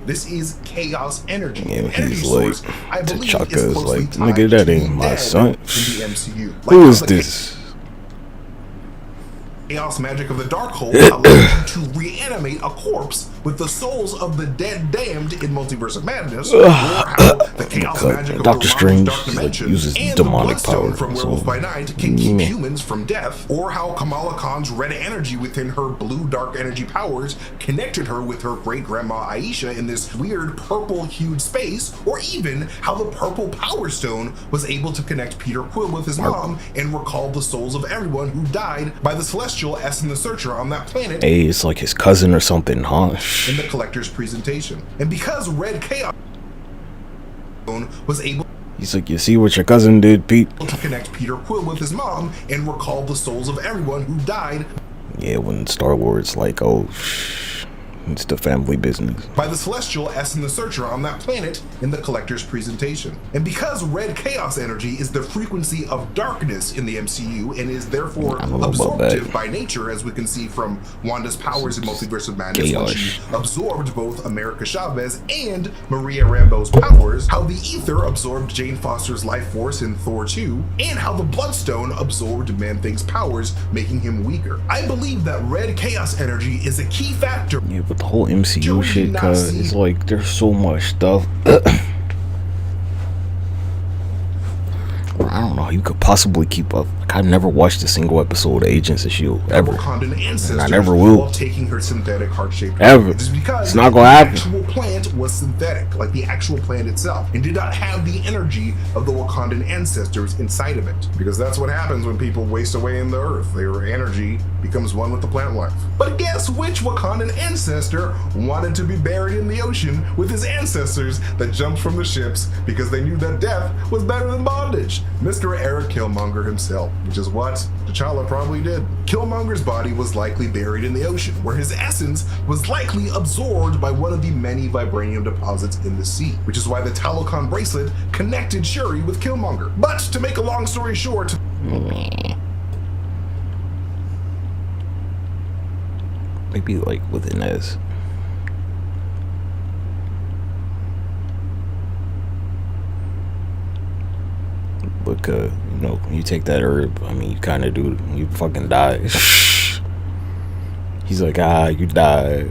This is chaos energy. Yeah, an energy he's source like, I believe T'Chaka is is closely like, tied nigga, to that the ain't my dead son. in the MCU. Who is this? Chaos magic of the Darkhold allowed you to reanimate a corpse with the souls of the dead damned in Multiverse of Madness, or how the chaos magic of Doctor the Strange Dark Dimension uses and demonic the Bloodstone power. from Werewolf by Night can keep humans from death, or how Kamala Khan's red energy within her blue dark energy powers connected her with her great-grandma Aisha in this weird purple-hued space, or even how the purple Power Stone was able to connect Peter Quill with his mom and recall the souls of everyone who died by the Celestial S in the Searcher on that planet. Hey, it's like his cousin or something, huh? In the collector's presentation. And because Red Chaos was able He's like, you see what your cousin did, Pete? to connect Peter Quill with his mom and recall the souls of everyone who died. Yeah, when Star Wars like, oh, it's the family business. By the Celestial S in the Searcher on that planet in the collector's presentation. And because red chaos energy is the frequency of darkness in the MCU and is therefore absorptive by nature, as we can see from Wanda's powers in Multiverse of Madness when she absorbed both America Chavez and Maria Rambeau's powers, how the ether absorbed Jane Foster's life force in Thor 2, and how the Bloodstone absorbed Man-Thing's powers, making him weaker. I believe that red chaos energy is a key factor. Yeah, but the whole MCU shit, cause it's like there's so much stuff. I don't know how you could possibly keep up. Like, I've never watched a single episode of Agents of S.H.I.E.L.D. ever. And I never will. Taking her synthetic heart-shaped ever. It's because it's not gonna happen. The actual plant was synthetic, like the actual plant itself, and did not have the energy of the Wakandan ancestors inside of it. Because that's what happens when people waste away in the earth. Their energy becomes one with the plant life. But guess which Wakandan ancestor wanted to be buried in the ocean with his ancestors that jumped from the ships because they knew that death was better than bondage? Mr. Eric Killmonger himself, which is what T'Challa probably did. Killmonger's body was likely buried in the ocean, where his essence was likely absorbed by one of the many vibranium deposits in the sea, which is why the Talokan bracelet connected Shuri with Killmonger. But to make a long story short, maybe like with an S. Look, you know, when you take that herb, I mean, you kind of do, you fucking die. He's like, you died.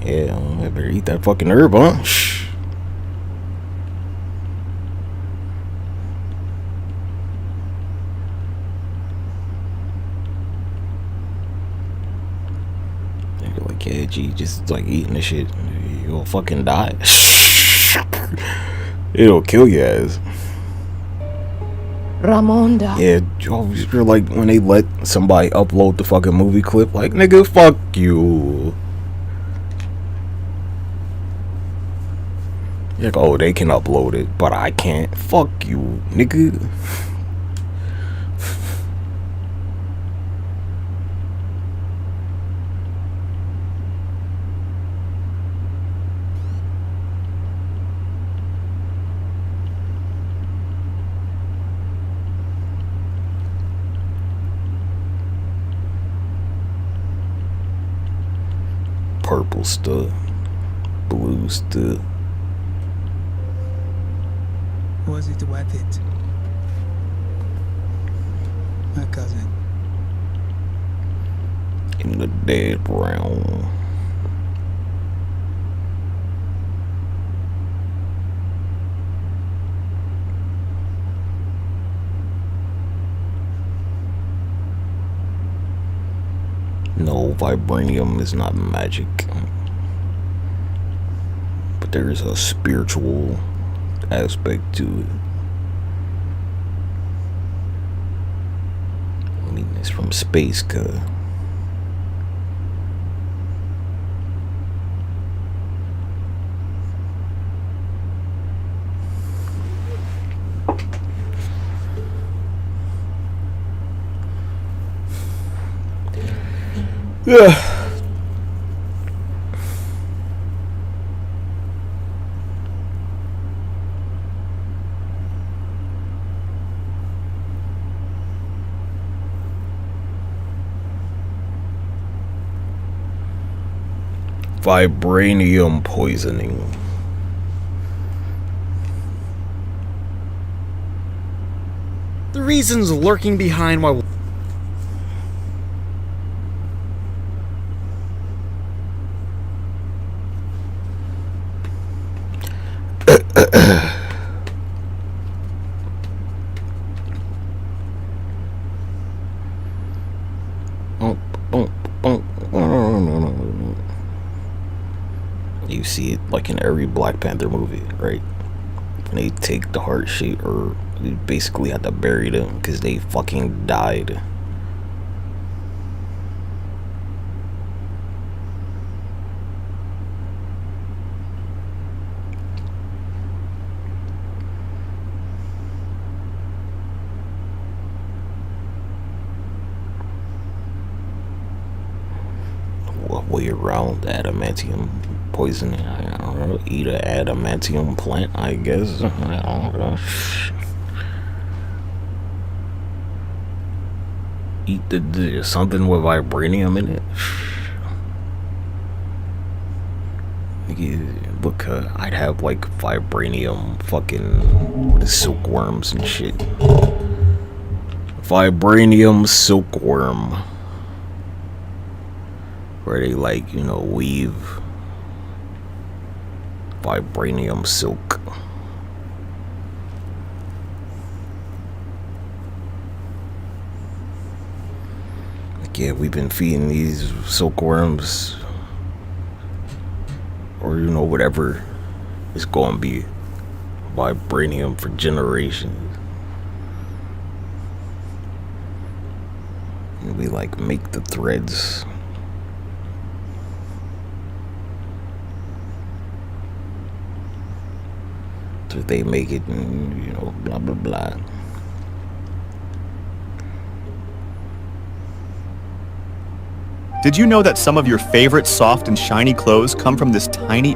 Yeah, I better eat that fucking herb, huh? You're like, yeah, G, just like eating this shit, you'll fucking die. It'll kill you ass. Ramonda. Yeah, you're like when they let somebody upload the fucking movie clip, like, nigga, fuck you. You're like, oh, they can upload it, but I can't. Fuck you, nigga. Purple stuff, blue stuff. Was it worth it? My cousin. In the dead realm. No, vibranium is not magic, but there is a spiritual aspect to it. I mean, it's from space, cuz. Yeah. Vibranium poisoning. The reasons lurking behind why. You see it like in every Black Panther movie, right? When they take the heart shape, or you basically have to bury them because they fucking died. What way around adamantium poisoning? I don't know. Eat an adamantium plant, I guess. I don't know. Eat the something with vibranium in it. Look, I'd have like vibranium fucking silkworms and shit. Vibranium silkworm. Where they like, you know, weave vibranium silk. Like, yeah, we've been feeding these silkworms, or you know, whatever is going to be vibranium for generations. And we like make the threads. So they make it, and, you know, blah blah blah. Did you know that some of your favorite soft and shiny clothes come from this tiny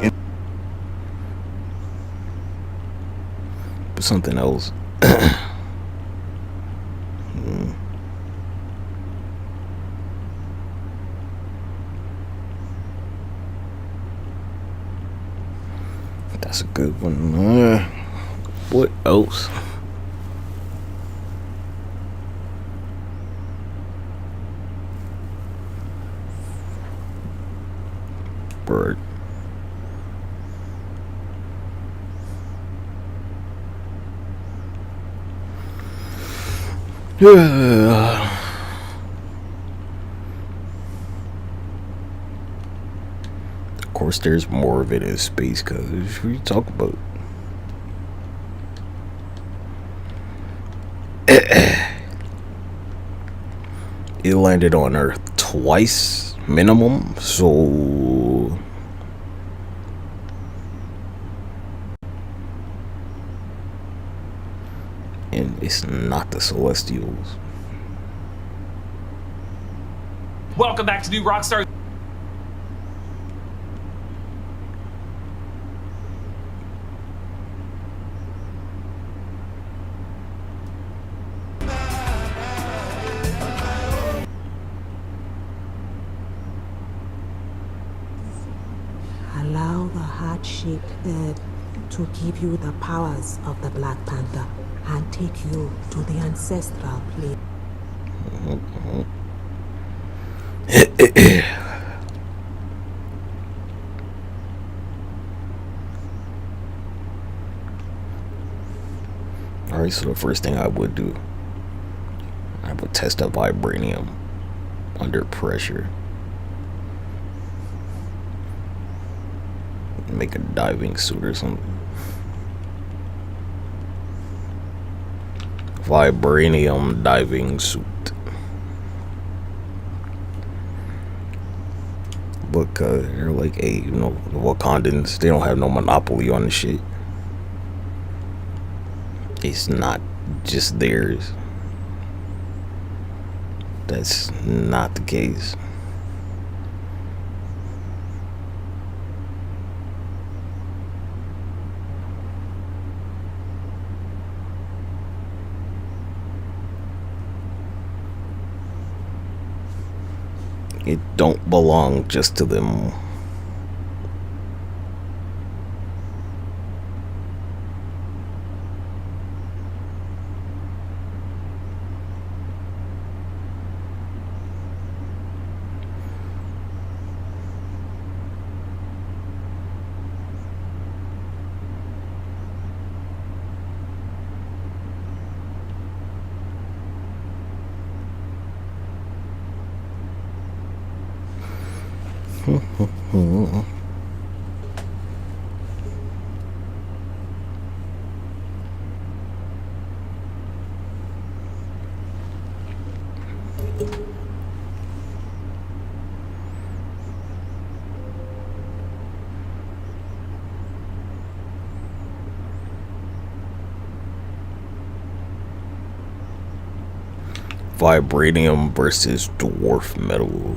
But something else. That's a good one. What else? Bird. Of course, there's more of it in space, cause what you talk about? It landed on Earth twice minimum, so and it's not the Celestials. Welcome back to New Rockstar. Allow the heart-shaped bird to give you the powers of the Black Panther and take you to the ancestral plane. Alright, so the first thing I would do, I would test a vibranium under pressure. Make a diving suit or something. Vibranium diving suit. Because they're like, hey, you know, the Wakandans, they don't have no monopoly on the shit. It's not just theirs. That's not the case. It don't belong just to them. Vibranium versus dwarf metal.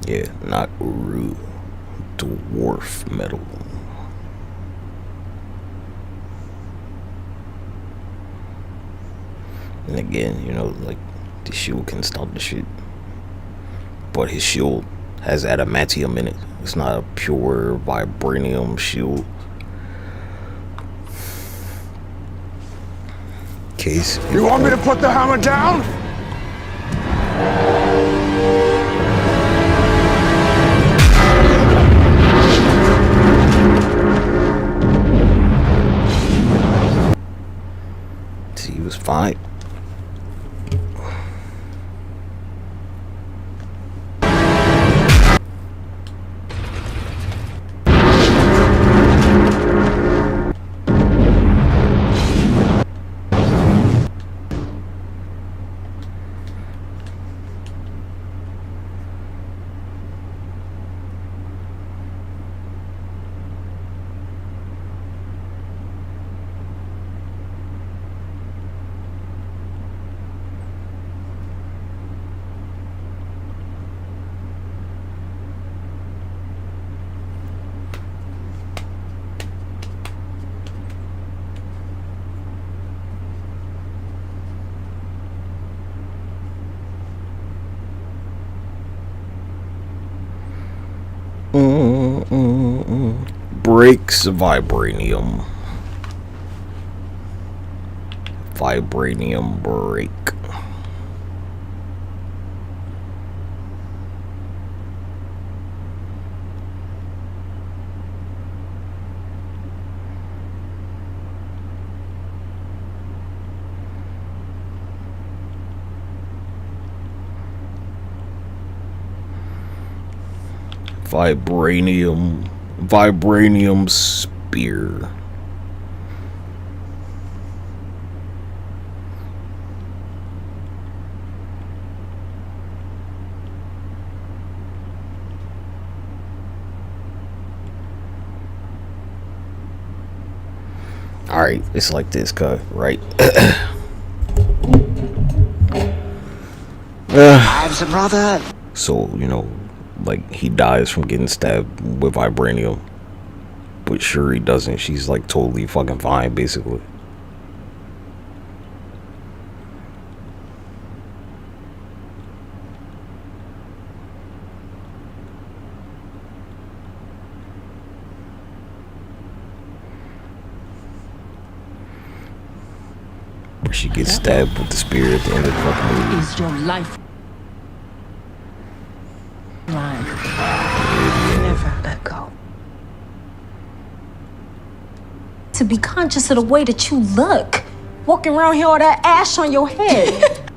Yeah, not Uru. Dwarf metal. And again, you know, like, the shield can stop the shit. But his shield has adamantium in it. It's not a pure vibranium shield. Case. You want me to put the hammer down? He was fine. Breaks vibranium. Vibranium break. Vibranium spear. Alright, it's like this, right? Lives a brother. So, you know, like, he dies from getting stabbed with vibranium. But Shuri doesn't. She's, like, totally fucking fine, basically. Where she gets stabbed with the spear at the end of the fucking movie. Is your life line? Never let go. To be conscious of the way that you look, walking around here with that ash on your head.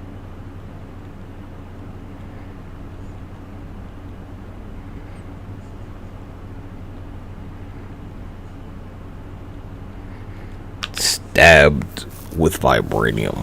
Stabbed with vibranium.